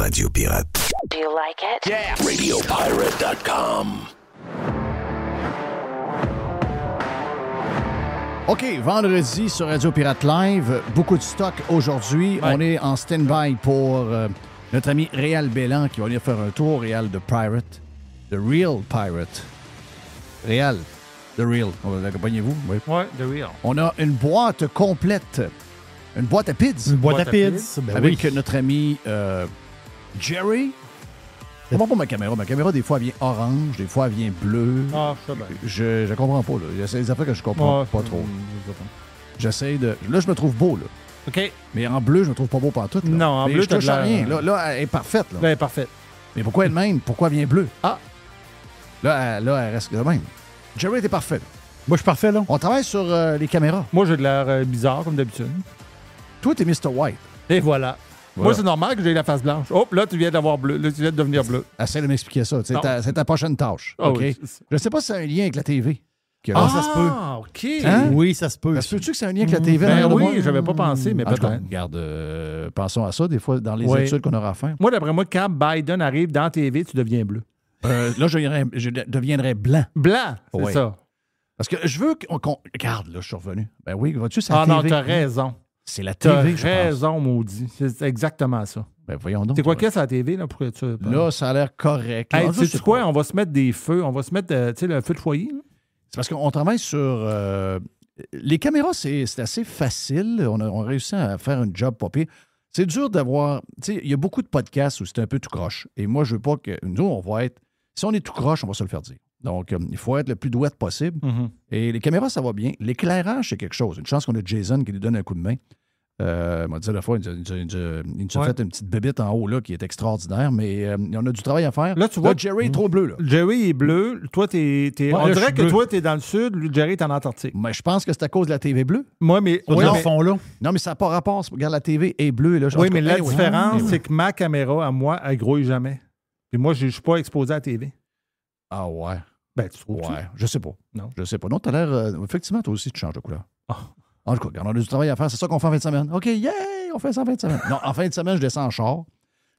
Radio Pirate. Do you like it? Yeah! RadioPirate.com. OK, vendredi sur Radio Pirate Live, beaucoup de stock aujourd'hui. Ouais. On est en stand-by pour notre ami Réal Bélan qui va venir faire un tour. Réal de Pirate, The Real Pirate. Réal, The Real. Accompagnez-vous? Oui. Ouais, The Real. On a une boîte complète, une boîte à pizza. Une boîte à pizza, ben avec oui. notre ami Jerry. Comment pas ma caméra? Ma caméra, des fois, elle vient orange, des fois, elle vient bleue. Ah, ça va. Je comprends pas, là. Il y a des affaires que je comprends pas trop. J'essaie de... Là, je me trouve beau, là. OK. Mais en bleu, je me trouve pas beau pantoute. Là. Non, en mais bleu, je touche t'as à de rien. l'air- Là, elle est parfaite, là. Ben, parfait. Mais pourquoi elle-même? Pourquoi elle vient bleue? Ah. Là, elle reste de même. Jerry, t'es parfait. Là. Moi, je suis parfait, là. On travaille sur les caméras. Moi, j'ai de l'air bizarre, comme d'habitude. Toi, t'es Mr. White. Et voilà. Moi, c'est normal que j'ai la face blanche. Hop, là, tu viens d'avoir bleu. Là, tu viens de devenir bleu. Essaie de m'expliquer ça. C'est Non. ta prochaine tâche. Ah OK? oui, c'est ça. Je sais pas si ça a un lien avec la TV. Ah, ça se peut. Ah, OK. Hein? Oui, ça se peut. Ça se peut-tu que c'est un lien avec la TV? Ben derrière de moi? oui, j'avais pas pensé, mais En tout cas, peut-être. regarde, pensons à ça, des fois, dans les Oui. études qu'on aura à faire. Moi, d'après moi, quand Biden arrive dans la TV, tu deviens bleu. Là, je deviendrais blanc. Blanc, c'est Oui. ça. Parce que je veux qu'on... Regarde, là, je suis revenu. Ben oui, vois-tu, c'est la Ah TV. non, t'as raison. C'est la T'as TV, je pense. raison, maudit. C'est exactement ça. Ben voyons donc. C'est quoi qu'est-ce à la TV, là, pour que tu... Là, ça a l'air correct. Hey, Ah, je sais-tu sais quoi? pas. On va se mettre des feux. On va se mettre, tu sais, le feu de foyer. là. C'est parce qu'on travaille sur... les caméras, c'est assez facile. On a réussi à faire un job pas pire. C'est dur d'avoir... Tu sais, il y a beaucoup de podcasts où c'est un peu tout croche. Et moi, je veux pas que... Nous, on va être... Si on est tout croche, on va se le faire dire. Donc, il faut être le plus douette possible. Et les caméras, ça va bien. L'éclairage, c'est quelque chose. Une chance qu'on a Jason qui nous donne un coup de main. Il m'a dit la fois, il nous a Ouais. fait une petite bébite en haut là, qui est extraordinaire, mais on a du travail à faire. Là, tu vois- Jerry est trop bleu. Là. Jerry est bleu. Toi, t'es... Ouais, on là, je dirait suis que bleu. toi, t'es dans le sud. Lui, Jerry est en Antarctique. Mais je pense que c'est à cause de la TV bleue. Moi, mais... Au Oui, mais, fond, là. Non, mais ça n'a pas rapport. Regarde, la TV est bleue. Là. oui, mais la Anyway. différence, Anyway. c'est que ma caméra, à moi, elle grouille jamais. Puis moi, je ne suis pas exposé à la TV. Ah ouais. Ben, tu trouves Ouais. Je sais pas. Non. Je sais pas. Non, t'as l'air... effectivement, toi aussi, tu changes de couleur. Ah. En tout cas, regarde, on a du travail à faire. C'est ça qu'on fait en fin de semaine. OK, yeah! On fait ça en fin de semaine. Non, en fin de semaine, je descends en char.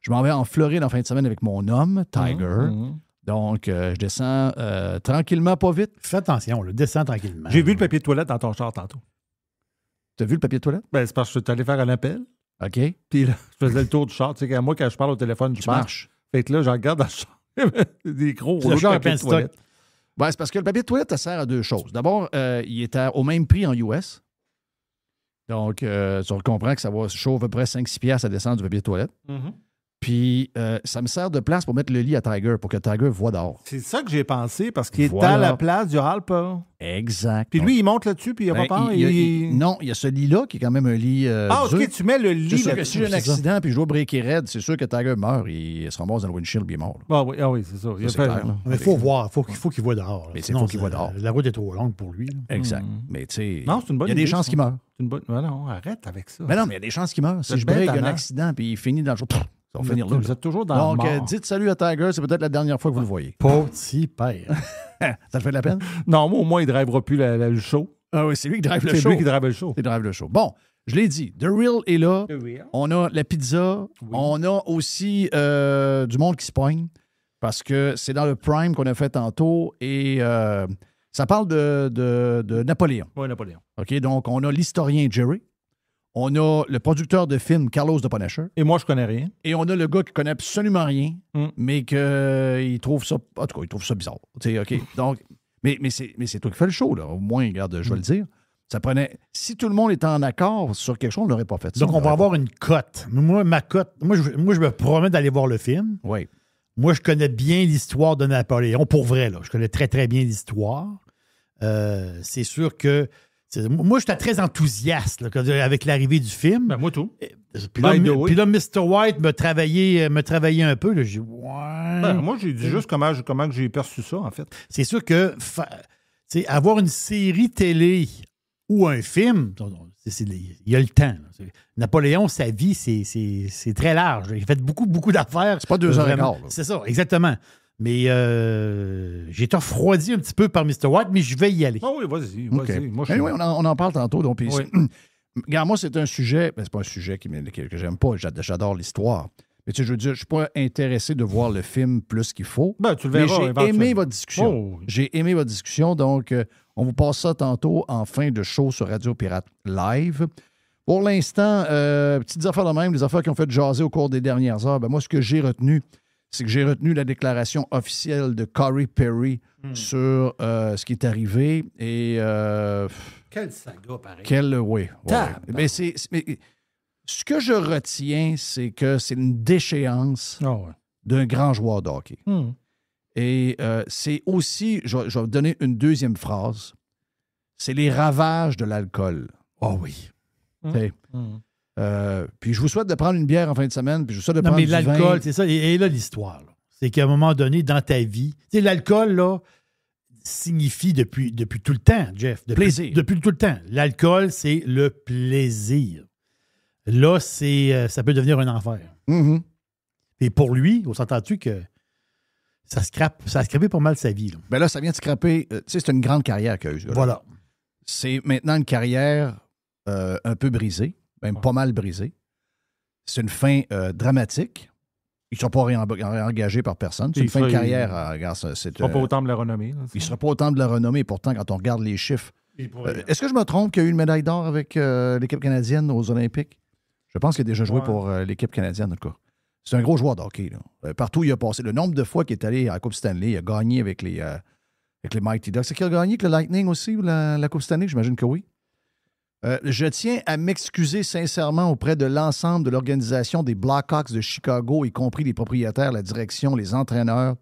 Je m'en vais en Floride en fin de semaine avec mon homme, Tiger. Donc, je descends tranquillement, pas vite. Fais attention, là. Descends tranquillement. J'ai vu le papier de toilette dans ton char tantôt. T'as vu le papier de toilette? Ben, c'est parce que je suis allé faire un appel. OK. Puis là, je faisais le tour du char. Tu sais, moi, quand je parle au téléphone, je Tu marches. Fait que là, je regarde dans le char. Des gros Le rouleaux de char est papier plein de de stock. toilette. Ouais, c'est parce que le papier de toilette, ça sert à deux choses. D'abord, il est au même prix en US. Donc, tu comprends que ça va chauffer à peu près 5-6 piastres à descendre du papier de toilette. Puis, ça me sert de place pour mettre le lit à Tiger, pour que Tiger voit dehors. C'est ça que j'ai pensé, parce qu'il est Voilà. à la place du Halpa. Exact. Puis lui, il monte là-dessus, puis il n'a Ben, pas peur. non, il y a ce lit-là qui est quand même un lit Ah, dur. OK, tu mets le C'est lit sûr que là-dessus. si j'ai un c'est ça. accident puis je dois breaker raide, c'est sûr que Tiger meurt, il se ramasse dans le windshield puis il est mort. là. Ah oui, c'est ça. Il a Ça, fait- c'est clair, là. Mais il faut voir. Il faut qu'il voit dehors. là. Mais c'est Sinon, faut qu'il voit dehors. La route est trop longue pour lui. là. Exact. Mais tu sais, Non, c'est une bonne il y a des idée, chances ça. qu'il meure. C'est une bonne... Ouais, non, arrête avec ça. Mais non, mais il y a des chances qu'il meure. Si C'est je bête, break un Anna. accident puis il finit dans le jour, ça va Vous finir êtes- là. vous êtes toujours dans Donc, le mort. dites salut à Tiger, c'est peut-être la dernière fois que vous le voyez. Petit père. Ça te fait de la peine? Non, moi, au moins, il ne drivera plus le show. Ah oui, c'est lui qui drive le C'est show. lui qui drive le show. C'est drive le show. Bon, je l'ai dit, The Real est là. Real. On a la pizza. On a aussi du monde qui se poigne parce que c'est dans le Prime qu'on a fait tantôt et ça parle de Napoléon. Oui, Napoléon. OK? Donc, on a l'historien Jerry. On a le producteur de film Carlos de Punisher. Et moi, je connais rien. Et on a le gars qui connaît absolument rien, mais qu'il trouve ça... En tout cas, il trouve ça bizarre. Tu sais, OK? Donc, mais c'est toi qui fais le show, là. Au moins, regarde, je vais le dire. Ça prenait... Si tout le monde était en accord sur quelque chose, on l'aurait pas fait. Ça, Donc, on va avoir une cote. Moi, ma cote, moi, je me promets d'aller voir le film. Oui. Moi, je connais bien l'histoire de Napoléon, pour vrai. Là. Je connais très, très bien l'histoire. C'est sûr que... Moi, j'étais très enthousiaste là, avec l'arrivée du film. Ben, moi, tout. Puis là, by the way. puis là, Mr. White me travaillait un peu. Là. J'ai dit, ouais. Ben, moi, j'ai dit juste comment que j'ai perçu ça, en fait. C'est sûr que avoir une série télé ou un film, il y a le temps. Là. Napoléon, sa vie, c'est très large. Il a fait beaucoup, beaucoup d'affaires. C'est pas 2 heures et Vraiment. quart, là. C'est ça, exactement. Mais j'ai été refroidi un petit peu par Mr. White, mais je vais y aller. Ah oui, vas-y. OK. Moi, je Anyway, on en parle tantôt. Donc, puis, Oui. regarde, moi, c'est un sujet... Ben, c'est pas un sujet que j'aime pas. J'adore l'histoire. Mais tu sais, je veux dire, je ne suis pas intéressé de voir le film plus qu'il faut. Ben, tu le Mais verras. j'ai éventuellement. aimé votre discussion. Oh, oui. J'ai aimé votre discussion. Donc, on vous passe ça tantôt en fin de show sur Radio Pirate Live. Pour l'instant, petites affaires de même, des affaires qui ont fait jaser au cours des dernières heures. Ben, moi, ce que j'ai retenu, c'est que j'ai retenu la déclaration officielle de Corey Perry sur ce qui est arrivé. Et Quel saga, pareil. oui. Mais ce que je retiens, c'est que c'est une déchéance Ah ouais. d'un grand joueur de hockey. Hmm. Et c'est aussi, je vais vous donner une deuxième phrase, c'est les ravages de l'alcool. Oh oui. T'sais. Hmm. Puis je vous souhaite de prendre une bière en fin de semaine, puis je vous souhaite de Non, prendre mais du vin. l'alcool, c'est ça. Et là, l'histoire, là, c'est qu'à un moment donné, dans ta vie, tu sais, l'alcool, là, signifie depuis tout le temps, Jeff. Plaisir. Depuis tout le temps. L'alcool, c'est le plaisir. Là, ça peut devenir un enfer. Mhm. Et pour lui, on s'entend-tu que ça a scrapé pas mal sa vie. Là. Ben là, ça vient de scraper. Tu sais, c'est une grande carrière qu'il a eu, ce gars-là. Voilà. C'est maintenant une carrière un peu brisée, même pas mal brisée. C'est une fin dramatique. Ils ne sont pas réengagés par personne. C'est une fin de carrière. Regarde, c'est, Pas autant de la renommée. Là, il ne sera pas autant de la renommée. Pourtant, quand on regarde les chiffres. Ouais. Est-ce que je me trompe qu'il y a eu une médaille d'or avec l'équipe canadienne aux Olympiques? Je pense qu'il a déjà joué pour l'équipe canadienne, en tout cas. C'est un gros joueur de hockey. Là. Partout où il a passé. Le nombre de fois qu'il est allé à la Coupe Stanley, il a gagné avec les Mighty Ducks. C'est qu'il a gagné avec le Lightning aussi, la Coupe Stanley? J'imagine que oui. Je tiens à m'excuser sincèrement auprès de l'ensemble de l'organisation des Blackhawks de Chicago, y compris les propriétaires, la direction, les entraîneurs,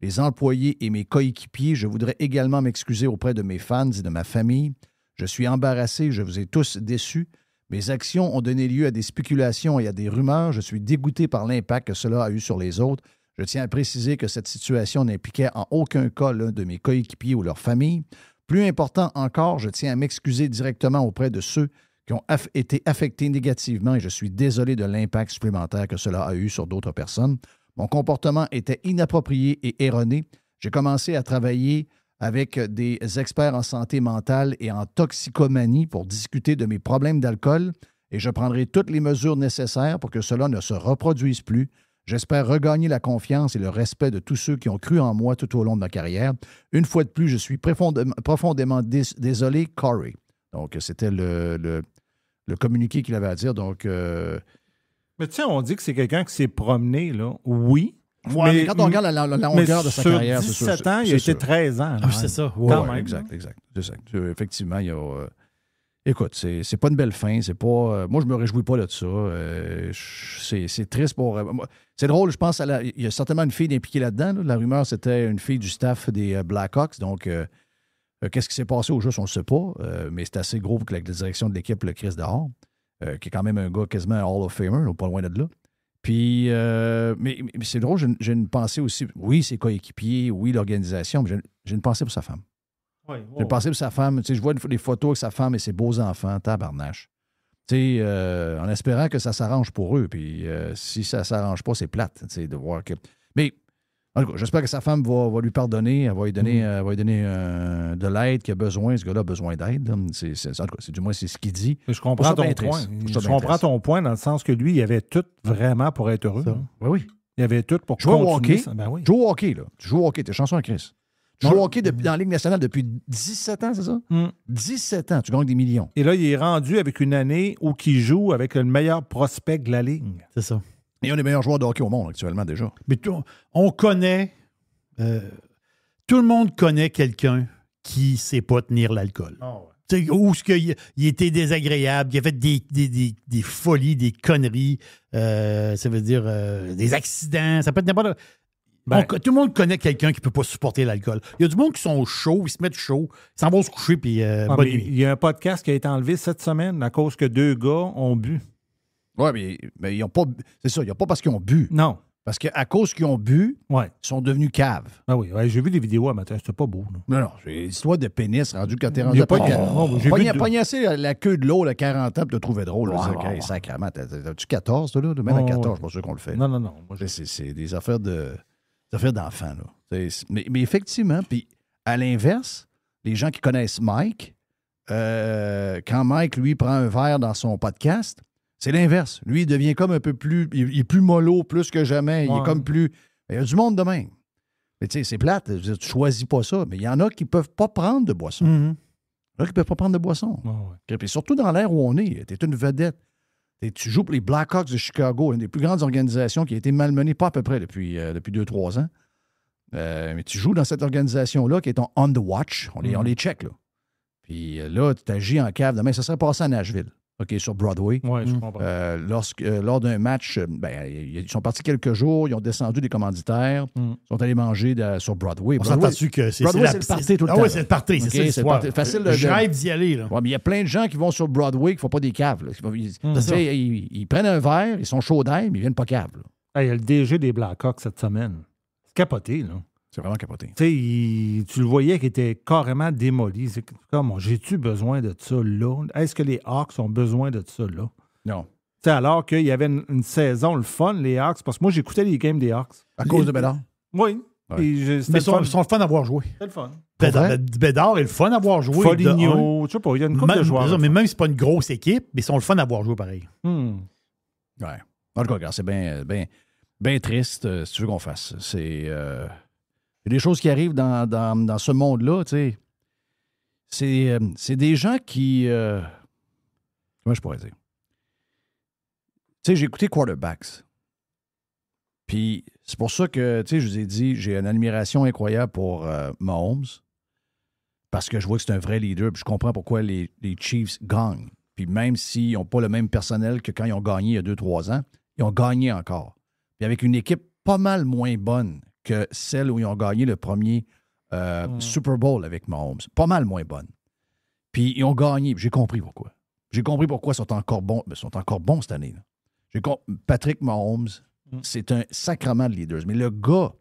les employés et mes coéquipiers. Je voudrais également m'excuser auprès de mes fans et de ma famille. Je suis embarrassé, je vous ai tous déçus. Mes actions ont donné lieu à des spéculations et à des rumeurs. Je suis dégoûté par l'impact que cela a eu sur les autres. Je tiens à préciser que cette situation n'impliquait en aucun cas l'un de mes coéquipiers ou leur famille. Plus important encore, je tiens à m'excuser directement auprès de ceux qui ont été affectés négativement et je suis désolé de l'impact supplémentaire que cela a eu sur d'autres personnes. Mon comportement était inapproprié et erroné. J'ai commencé à travailler avec des experts en santé mentale et en toxicomanie pour discuter de mes problèmes d'alcool et je prendrai toutes les mesures nécessaires pour que cela ne se reproduise plus. J'espère regagner la confiance et le respect de tous ceux qui ont cru en moi tout au long de ma carrière. Une fois de plus, je suis profondément désolé, Corey. Donc, c'était le communiqué qu'il avait à dire. Donc, Mais tu sais, on dit que c'est quelqu'un qui s'est promené, là. Oui. ouais, mais quand on regarde la longueur de sa carrière, c'est sûr. Sur 17 ans, il a c'est été sûr. 13 ans. Ah, c'est ça. Ouais, même. exact. C'est ça. Effectivement, il y a. Écoute, c'est pas une belle fin. C'est pas. Moi, je me réjouis pas de ça. C'est triste pour. C'est drôle, je pense. Il y a certainement une fille impliquée là-dedans. Là. La rumeur, c'était une fille du staff des Blackhawks. Donc, qu'est-ce qui s'est passé au juste, on ne sait pas. Mais c'est assez gros pour que la direction de l'équipe le crisse dehors. Qui est quand même un gars quasiment un Hall of Famer, pas loin de là. Puis, mais c'est drôle, j'ai une pensée aussi. Oui, ses coéquipiers, oui, l'organisation, mais j'ai une pensée pour sa femme. Oui, J'ai une pensée pour sa femme. Tu sais, je vois des photos avec sa femme et ses beaux enfants, tabarnache. Tu sais, en espérant que ça s'arrange pour eux. Puis, si ça ne s'arrange pas, c'est plate, tu sais, de voir que. Mais, en tout cas, j'espère que sa femme va lui pardonner. Elle va lui donner, de l'aide qu'il a besoin. Ce gars-là a besoin d'aide. En tout cas, du moins, c'est ce qu'il dit. Mais je comprends ton bien point. triste. Je comprends ton point dans le sens que lui, il avait tout vraiment pour être heureux. Hein. Oui. Il avait tout pour Jouer au continuer. hockey. Ça. Ben oui. Tu joues au hockey, là. Tu joues au hockey. T'es chanceux en Chris. Tu joues au hockey dans la Ligue nationale depuis 17 ans, c'est ça? 17 ans. Tu gagnes des millions. Et là, il est rendu avec une année où il joue avec le meilleur prospect de la Ligue. C'est ça. Et un des meilleurs joueurs de hockey au monde actuellement, déjà. Mais on connaît, tout le monde connaît quelqu'un qui ne sait pas tenir l'alcool. Tu sais, où il était désagréable, il a fait des folies, des conneries, ça veut dire des accidents, ça peut être n'importe quoi. Tout le monde connaît quelqu'un qui ne peut pas supporter l'alcool. Il y a du monde qui sont chauds, ils se mettent chauds, ils s'en vont se coucher, puis bonne nuit. Il y a un podcast qui a été enlevé cette semaine à cause que 2 gars ont bu. Oui, mais ils n'ont pas. C'est ça, ils n'ont pas parce qu'ils ont bu. Non. Parce qu'à cause qu'ils ont bu, Ouais. ils sont devenus caves. Ah oui, ouais, j'ai vu des vidéos à matin, c'était pas beau. Là. Non, j'ai l'histoire de pénis rendu quand t'es Il y rendu a pas de- j'ai vu Pognasser la queue de l'eau à 40 ans pour te trouver drôle. Wow. Sacrément. T'as-tu 14, toi, là? Même à 14, je suis pas sûr qu'on le fait. Non. Moi, C'est des affaires d'enfants, là. Mais effectivement, puis à l'inverse, les gens qui connaissent Mike, quand Mike, lui, prend un verre dans son podcast, C'est l'inverse. Lui, il devient comme un peu plus... Il est plus mollo, plus que jamais. Il est comme plus... Il y a du monde de même. Mais tu sais, c'est plate. Je veux dire, tu choisis pas ça. Mais il y en a qui peuvent pas prendre de boisson. Il y en a qui peuvent pas prendre de boisson. Puis surtout dans l'ère où on est. Tu es une vedette. Tu joues pour les Blackhawks de Chicago, une des plus grandes organisations qui a été malmenée, pas à peu près depuis 2-3 ans. Mais tu joues dans cette organisation-là qui est on the watch. On les check, là. Puis là, tu agis en cave. Demain, ça serait passé à Nashville, OK, sur Broadway. Oui, je comprends. Lors d'un match, ils sont partis quelques jours, ils ont descendu des commanditaires, ils sont allés manger sur Broadway. On s'entend-tu que c'est Broadway, c'est le party tout le temps. Ah oui, c'est le party, c'est OK, ça l'histoire. Facile Je rêve d'y aller, là. Ouais, mais il y a plein de gens qui vont sur Broadway qui ne font pas des caves. Là. Ils prennent un verre, ils sont chauds d'air, mais ils ne viennent pas caves. Il y a le DG des Blackhawks cette semaine. C'est capoté, là. C'est vraiment capoté. Tu le voyais qu'il était carrément démoli. C'est comme, j'ai-tu besoin de ça là? Est-ce que les Hawks ont besoin de ça là? Non. Alors qu'il y avait une saison, le fun, les Hawks, parce que moi, j'écoutais les games des Hawks. À cause de Bédard? Oui. Ouais. Mais Ils sont le fun d'avoir joué. C'était le fun. Bédard est le fun d'avoir joué. Foligno, je sais pas, il y a une couple de joueurs. Mais même si c'est pas une grosse équipe, mais ils sont le fun d'avoir joué pareil. Ouais. En tout cas, regarde, c'est bien triste, si tu veux qu'on fasse. C'est... Il y a des choses qui arrivent dans ce monde-là, tu sais. C'est des gens qui... comment je pourrais dire? Tu sais, j'ai écouté Quarterbacks. Puis c'est pour ça que, tu sais, je vous ai dit, j'ai une admiration incroyable pour Mahomes. Parce que je vois que c'est un vrai leader. Puis je comprends pourquoi les Chiefs gagnent. Puis même s'ils n'ont pas le même personnel que quand ils ont gagné il y a 2-3 ans, ils ont gagné encore. Puis avec une équipe pas mal moins bonne que celle où ils ont gagné le premier Super Bowl avec Mahomes. Pas mal moins bonne. Puis ils ont gagné. J'ai compris pourquoi. J'ai compris pourquoi ils sont encore bons. Ils sont encore bons cette année. Patrick Mahomes, c'est un sacrement de leader. Mais le gars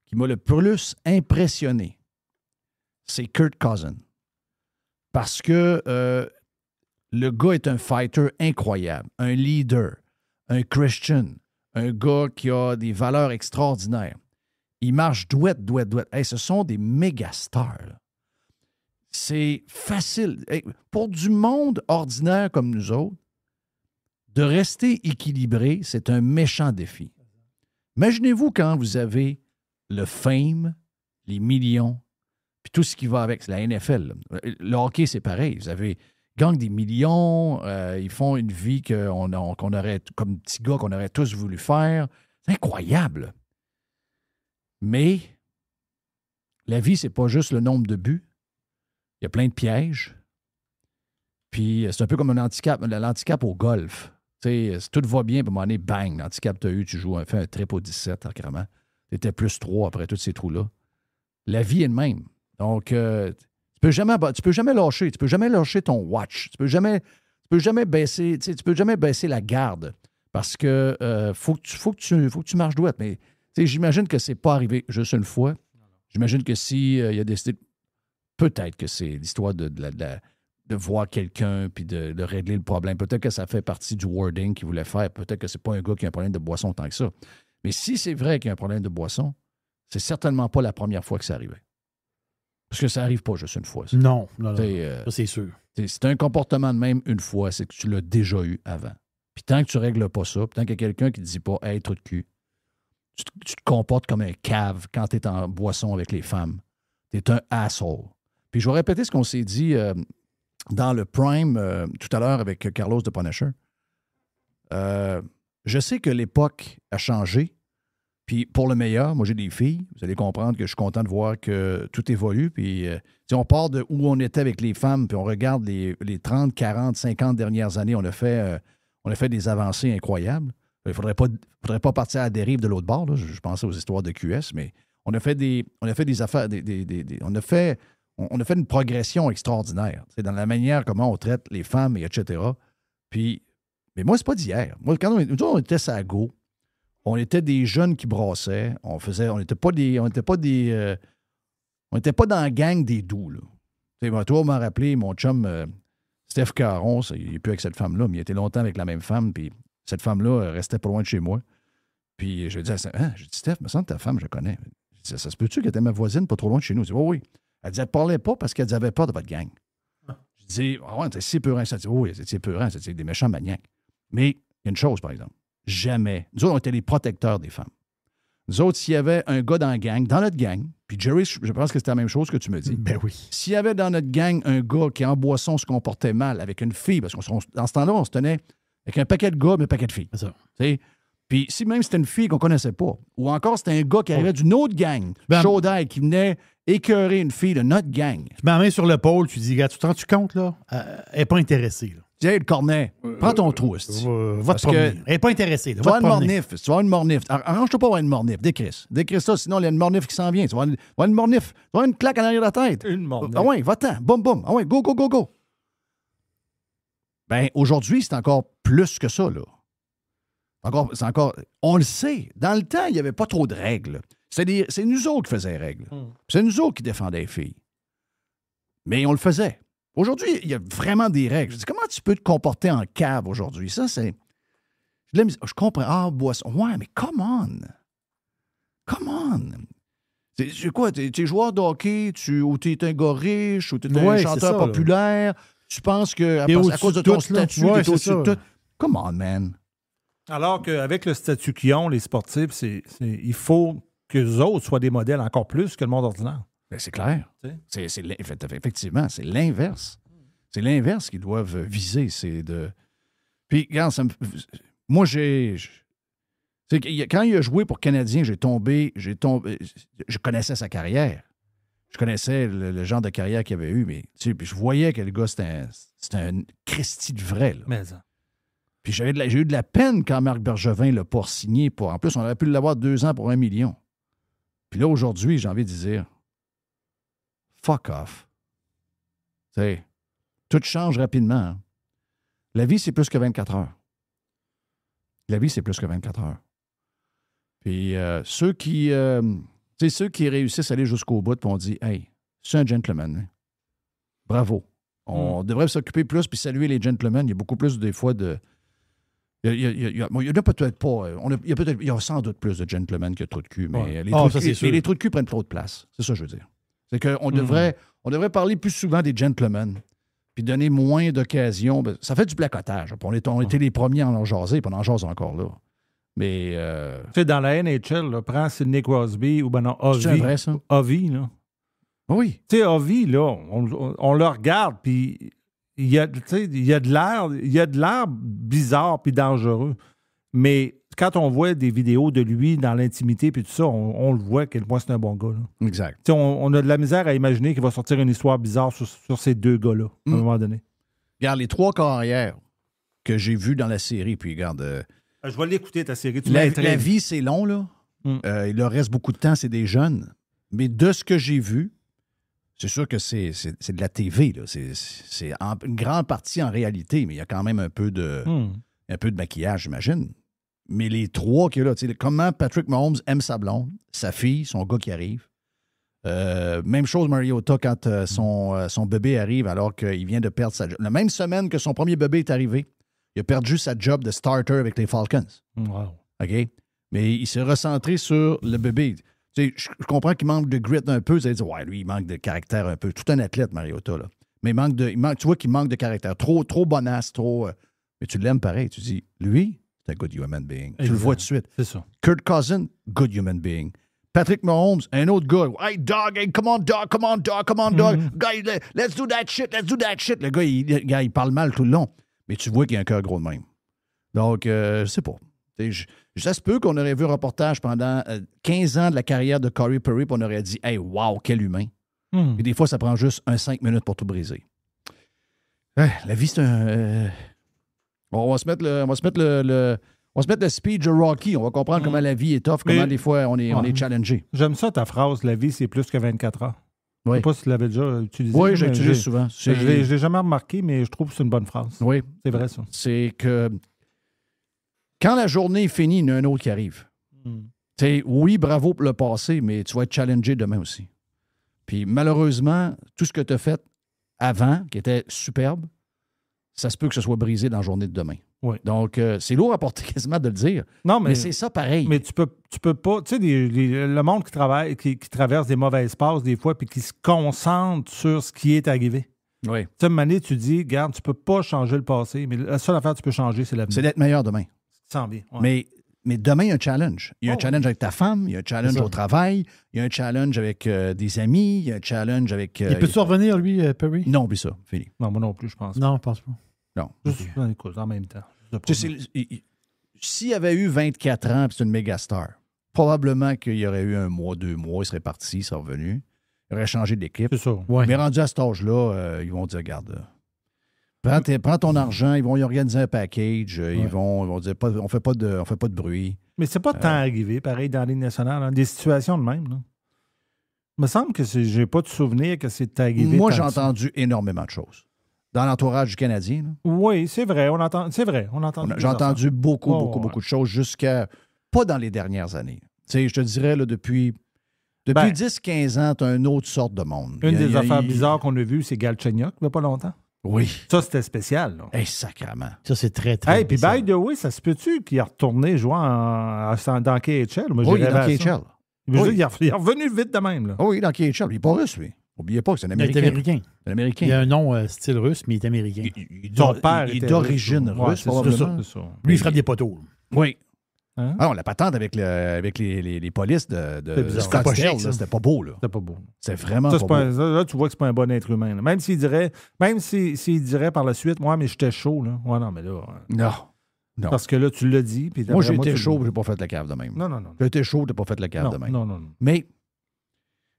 qui m'a le plus impressionné, c'est Kirk Cousins. Parce que le gars est un fighter incroyable, un leader, un Christian, un gars qui a des valeurs extraordinaires. Il marche douette. Hey, ce sont des méga stars. Là. C'est facile. Hey, pour du monde ordinaire comme nous autres, de rester équilibré, c'est un méchant défi. Imaginez-vous quand vous avez le fame, les millions, puis tout ce qui va avec. C'est la NFL. Là. Le hockey, c'est pareil. Vous avez gagnent des millions, ils font une vie qu'on aurait, comme petit gars, qu'on aurait tous voulu faire. C'est incroyable. Mais la vie, c'est pas juste le nombre de buts. Il y a plein de pièges. Puis c'est un peu comme l'handicap au golf. Tu sais, si tout va bien, à un moment donné, bang, l'handicap t'as eu, tu fais un trip au 17, carrément. Tu étais plus 3 après tous ces trous-là. La vie est de même. Donc, tu peux jamais lâcher. Tu peux jamais lâcher ton watch. Tu peux jamais baisser, tu peux jamais baisser la garde parce que faut que tu marches douette. Mais j'imagine que c'est pas arrivé juste une fois. J'imagine que si il a décidé, peut-être que c'est l'histoire de voir quelqu'un puis de régler le problème. Peut-être que ça fait partie du wording qu'il voulait faire. Peut-être que c'est pas un gars qui a un problème de boisson tant que ça. Mais si c'est vrai qu'il y a un problème de boisson, c'est certainement pas la première fois que ça arrivait. Parce que ça n'arrive pas juste une fois. Ça. Non. Ça, c'est sûr. C'est un comportement de même une fois, c'est que tu l'as déjà eu avant. Puis tant que tu ne règles pas ça, puis tant qu'il y a quelqu'un qui ne dit pas « Hey, trou de cul », tu te comportes comme un cave quand tu es en boisson avec les femmes. Tu es un asshole. Puis je vais répéter ce qu'on s'est dit dans le Prime tout à l'heure avec Carlos de Punisher. Je sais que l'époque a changé. Puis pour le meilleur, moi j'ai des filles, vous allez comprendre que je suis content de voir que tout évolue. Puis on part de où on était avec les femmes, puis on regarde les 30, 40, 50 dernières années, on a fait des avancées incroyables. Il ne faudrait pas partir à la dérive de l'autre bord. Là. Je pensais aux histoires de QS, mais on a fait des affaires, on a fait une progression extraordinaire dans la manière comment on traite les femmes, et etc. Puis, mais moi, c'est pas d'hier. Moi, quand on était à Go, on était des jeunes qui brassaient. On n'était pas dans la gang des doux. Là. Toi, on m'a rappelé, mon chum Steph Caron, il n'est plus avec cette femme-là, mais il était longtemps avec la même femme, puis cette femme-là restait pas loin de chez moi. Puis je lui disais, j'ai dit, Steph, me semble que ta femme, je connais. Je dis, ça se peut-tu qu'elle était ma voisine, pas trop loin de chez nous? Je dis, oui. Elle dit, elle ne parlait pas parce qu'elle avait peur de votre gang. Je dis, ouais, c'est si épeurant. Ça dit, oui, c'est épeurant, c'est des méchants maniaques. Mais il y a une chose, par exemple. Jamais. Nous autres, on était les protecteurs des femmes. Nous autres, s'il y avait un gars dans la gang, dans notre gang, puis Jerry, je pense que c'était la même chose que tu me dis. Ben oui. S'il y avait dans notre gang un gars qui, en boisson, se comportait mal avec une fille, parce que dans ce temps-là, on se tenait avec un paquet de gars, mais un paquet de filles. C'est ça. T'sais? Puis si même c'était une fille qu'on connaissait pas, ou encore c'était un gars qui arrivait d'une autre gang, chaud d'ail, qui venait écœurer une fille de notre gang. Tu mets la main sur l'épaule, tu dis, gars, tu te rends-tu compte, là? Elle n'est pas intéressée, là. Dis, hey, le cornet, prends ton trou, esti. Va te promener. Elle n'est pas intéressée, là. Tu vas Va avoir te une promener. mornif. Tu vas avoir une mornif. Arrange-toi pas avoir une mornif. Décris. Décris ça, sinon il y a une mornif qui s'en vient. Tu vas avoir une mornif. Tu vas avoir une claque en arrière de la tête. Une mornif. Ah ouais, va-t'en. Boum, boum. Ah ouais, go, go, go, go. Ben, aujourd'hui, c'est encore plus que ça, là. C'est encore. On le sait. Dans le temps, il n'y avait pas trop de règles. C'est nous autres qui faisaient les règles. C'est nous autres qui défendaient les filles. Mais on le faisait. Aujourd'hui, il y a vraiment des règles. Je dis, comment tu peux te comporter en cave aujourd'hui? Ça, c'est. Je comprends. Ah, boisson. Ouais, mais come on. Come on. C'est quoi? T'es joueur de hockey, ou t'es un gars riche, ou t'es un chanteur populaire. Tu penses que à cause de ton statut, t'es au-dessus de tout. Come on, man. Alors qu'avec le statut qu'ils ont, les sportifs, il faut qu'eux autres soient des modèles encore plus que le monde ordinaire. Ben, c'est clair. Effectivement, c'est l'inverse. C'est l'inverse qu'ils doivent viser. Puis, regarde, moi, quand il a joué pour Canadien, je connaissais sa carrière. Je connaissais le genre de carrière qu'il avait eu, mais puis je voyais que le gars, c'était un Christy de vrai. Là. Mais ça. Puis j'ai eu de la peine quand Marc Bergevin l'a pas signé. En plus, on aurait pu l'avoir 2 ans pour 1 million. Puis là, aujourd'hui, j'ai envie de dire fuck off. T'sais, tout change rapidement. Hein. La vie, c'est plus que 24 heures. La vie, c'est plus que 24 heures. Puis ceux qui réussissent à aller jusqu'au bout, puis on dit hey, c'est un gentleman. Hein? Bravo. On devrait s'occuper plus puis saluer les gentlemen. Il y a beaucoup plus des fois de. Il y a peut-être pas. Il y a sans doute plus de gentlemen que de trous de cul, mais les trous de cul prennent trop de place. C'est ça que je veux dire. C'est qu'on devrait parler plus souvent des gentlemen puis donner moins d'occasions. Ça fait du placotage. On était les premiers à en jaser, puis on en jase encore là. Mais. Tu sais, dans la NHL, là, prends Sidney Crosby ou Ovi. C'est vrai, ça? Ovi, là. Oui. Tu sais, Ovi, là, on le regarde, puis il y a de l'air bizarre puis dangereux. Mais quand on voit des vidéos de lui dans l'intimité puis tout ça, on le voit à quel point c'est un bon gars. Là. Exact. Tu sais, on a de la misère à imaginer qu'il va sortir une histoire bizarre sur ces deux gars-là, à un moment donné. Regarde, les 3 carrières que j'ai vues dans la série, puis regarde... je vais l'écouter, ta série. La vie, c'est long, là. Il leur reste beaucoup de temps, c'est des jeunes. Mais de ce que j'ai vu, c'est sûr que c'est de la TV, là. C'est une grande partie en réalité, mais il y a quand même un peu de maquillage, j'imagine. Mais les 3 qu'il y a là, tu sais, comment Patrick Mahomes aime sa blonde, sa fille, son gars qui arrive. Même chose Mariota quand son bébé arrive alors qu'il vient de perdre sa job. La même semaine que son premier bébé est arrivé, il a perdu sa job de starter avec les Falcons. Wow. OK? Mais il s'est recentré sur le bébé. Tu sais, je comprends qu'il manque de grit un peu. Vous allez dire, ouais, lui, il manque de caractère un peu. Tout un athlète, Mariota, là. Mais tu vois qu'il manque de caractère. Trop bonasse, trop... mais tu l'aimes pareil. Tu dis, lui, c'est un good human being. Exact. Tu le vois tout de suite. C'est ça. Kirk Cousins, good human being. Patrick Mahomes, un autre gars. Hey, dog, hey, come on, dog, come on, dog, come on, dog. Guy, let's do that shit, let's do that shit. Le gars, il parle mal tout le long. Mais tu vois qu'il a un cœur gros de même. Donc, je sais pas. Ça se peut qu'on aurait vu un reportage pendant 15 ans de la carrière de Corey Perry, puis on aurait dit, hey, wow, quel humain. Et des fois, ça prend juste 5 minutes pour tout briser. La vie, c'est un. On va se mettre le speech de Rocky. On va comprendre comment la vie est tough, comment des fois on est challengé. J'aime ça ta phrase, la vie, c'est plus que 24 heures. Oui. Je ne sais pas si tu l'avais déjà utilisé. Oui, j'utilise souvent. Je ne l'ai jamais remarqué, mais je trouve que c'est une bonne phrase. Oui. C'est vrai, ça. C'est que quand la journée est finie, il y en a un autre qui arrive. Oui, bravo pour le passé, mais tu vas être challengé demain aussi. Puis malheureusement, tout ce que tu as fait avant, qui était superbe, ça se peut que ce soit brisé dans la journée de demain. Oui. Donc, c'est lourd à porter quasiment de le dire. Non, mais c'est ça pareil. Mais tu peux pas. Tu sais, le monde qui travaille, qui traverse des mauvaises passes des fois, puis qui se concentre sur ce qui est arrivé. Oui. Tu sais, à un moment donné, tu dis, regarde, tu peux pas changer le passé, mais la seule affaire que tu peux changer, c'est l'avenir. C'est d'être meilleur demain. Tu te sens bien. Ouais. Mais demain, il y a un challenge. Il y a un Oh. challenge avec ta femme, il y a un challenge C'est ça. au travail, il y a un challenge avec des amis, il y a un challenge avec... Il peut-tu revenir, lui, Perry? Non, oublie ça, fini. Non, moi non plus, je pense. Non, je pense pas. Non. Juste, écoute, en même temps. Tu sais, s'il avait eu 24 ans et c'est une méga star, probablement qu'il y aurait eu 1 mois, 2 mois, il serait parti, il serait revenu, il aurait changé d'équipe. C'est ça. Ouais. Mais rendu à cet âge-là, ils vont dire, regarde, prends ton argent, ils vont y organiser un package, ils vont dire, on fait pas de bruit. Mais c'est pas tant arrivé, pareil, dans la Ligue nationale, hein, des situations de même. Là. Il me semble que j'ai pas de souvenir que c'est arrivé. Moi, tant j'ai que ça. entendu énormément de choses. Dans l'entourage du Canadien, là, Oui, c'est vrai. On entend. C'est vrai. On entend. j'ai entendu beaucoup, Ouais, beaucoup, ouais. beaucoup de choses jusqu'à... Pas dans les dernières années. Tu sais, je te dirais, là, depuis Ben, 10-15 ans, tu as une autre sorte de monde. Une Il y a- des affaires il- bizarres qu'on a vues, c'est Galchenyuk, il n'y a pas longtemps. Oui. Ça, c'était spécial. Là. Hey, sacrément. Ça, c'est très, très Hey, puis spécial. by the way, ça se peut-tu qu'il a retourné jouer dans KHL? Moi, Oui, il j'ai est dans rêvé à ça. KHL. Je veux Oui. dire, il est revenu vite de même. Là. Oh, oui, dans KHL. Il n'est pas russe, lui. N'oubliez pas que c'est un Il est Américain. américain. C'est un Américain. Il a un nom style russe, mais il est américain. Son père il est était d'origine Ouais, russe, c'est ça, probablement. c'est ça. Lui, il frappe des poteaux. Oui. Hein? Ah, on la patente avec les polices de C'est bizarre. C'était pas Scottsdale, chic, ça. là, c'était pas beau, là. C'était pas beau. C'est vraiment Ça, pas c'est beau. pas un- là, tu vois que c'est pas un bon être humain. là. Même s'il dirait par la suite, moi, mais j'étais chaud. Là. Ouais, non, mais là. Non. Non. Parce que là, tu l'as dit. Puis Moi, j'ai d'après été tu- chaud, j'ai pas fait la cave de même. Non, non, non. J'ai été chaud, j'ai pas fait la cave Non, de même. non. Mais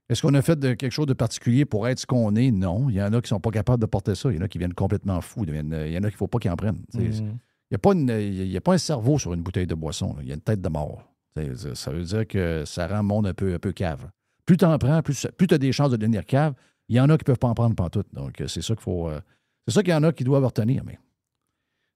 est-ce qu'on a fait quelque chose de particulier pour être ce qu'on est? Non. Il y en a qui sont pas capables de porter ça. Il y en a qui viennent complètement fous. Il y en a qu'il ne faut pas qu'ils en prennent. Mhm. Il n'y a pas un cerveau sur une bouteille de boisson. Là. Il y a une tête de mort. Ça veut dire que ça rend le monde un peu cave. Plus tu en prends, plus tu as des chances de devenir cave. Il y en a qui ne peuvent pas en prendre pantoute. Donc, c'est ça qu'il faut. C'est ça qu'il y en a qui doivent retenir. Mais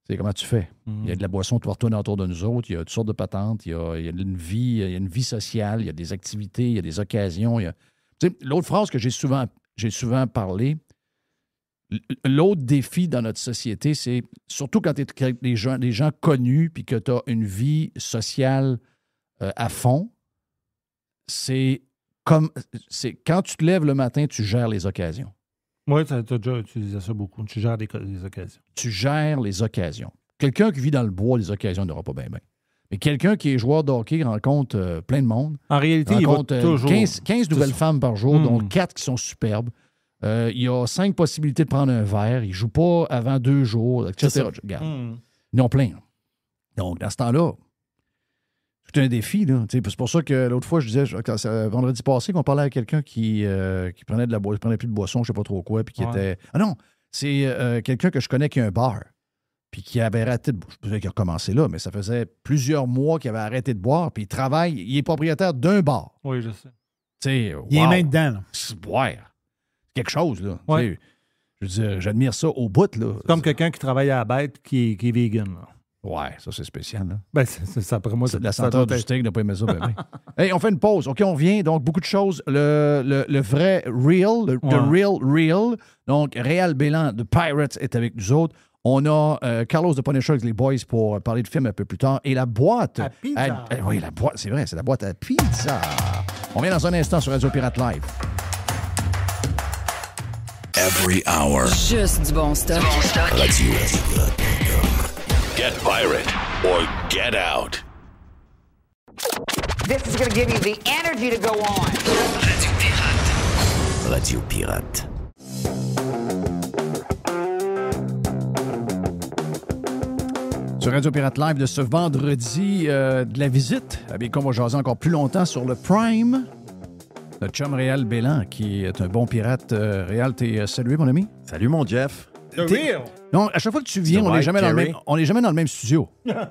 c'est comment tu fais. Mhm. Il y a de la boisson qui tourne autour de nous autres. Il y a toutes sortes de patentes. Il y a une vie sociale. Il y a des activités. Il y a des occasions. Tu sais, l'autre phrase que j'ai souvent parlé, l'autre défi dans notre société, c'est surtout quand tu es avec des gens connus puis que tu as une vie sociale à fond, c'est quand tu te lèves le matin, tu gères les occasions. Oui, tu as déjà utilisé ça beaucoup. Tu gères des occasions. Tu gères les occasions. Quelqu'un qui vit dans le bois, les occasions n'aura pas bien. Mais quelqu'un qui est joueur de hockey rencontre plein de monde. En réalité, il va Rencontre toujours... 15 nouvelles ça. femmes par jour, Mm. dont 4 qui sont superbes. Il y a 5 possibilités de prendre un verre. Il ne joue pas avant 2 jours, etc. C'est ça. Regarde. Mhm. Ils en ont plein. Donc, dans ce temps-là, c'est un défi. Là. C'est pour ça que l'autre fois, je disais, vendredi passé, qu'on parlait à quelqu'un qui prenait prenait plus de boisson, je ne sais pas trop quoi, puis qui Ouais. était... Ah non, c'est quelqu'un que je connais qui a un bar, puis qui avait arrêté de boire. Je sais qu'il a recommencé là, mais ça faisait plusieurs mois qu'il avait arrêté de boire, puis il est propriétaire d'un bar. Oui, je sais. Tu sais, Il est wow. main dedans. Là. C'est quelque chose, là. Ouais. Tu sais, je veux dire, j'admire ça au bout, là. Comme quelqu'un qui travaille à la bête qui est vegan. Là. Ouais, ça, c'est spécial, là. Ben, c'est ça, après moi. C'est de la ça senteur doit du être- steak, n'a pas aimé ça. Ben, ben. Hey, on fait une pause. OK, on revient. Donc, beaucoup de choses. Le vrai real, the real. Donc, Réal Bélan de Pirates est avec nous autres. On a Carlos de Punisher avec les boys pour parler de film un peu plus tard. Et la boîte... À pizza. oui, la boîte, c'est vrai, c'est la boîte à pizza. On vient dans un instant sur Radio Pirate Live. Every hour. Juste du bon stock. Radio. Get pirate or get out. This is going to give you the energy to go on. Radio Pirate. Sur Radio Pirate Live de ce vendredi, de la visite. Avec on va jaser encore plus longtemps sur le Prime. Notre chum Réal Bélan, qui est un bon pirate. Réal, t'es salué, mon ami? Salut, mon Jeff. Non, à chaque fois que tu viens, C'est on n'est right, jamais, Jerry. jamais dans le même studio.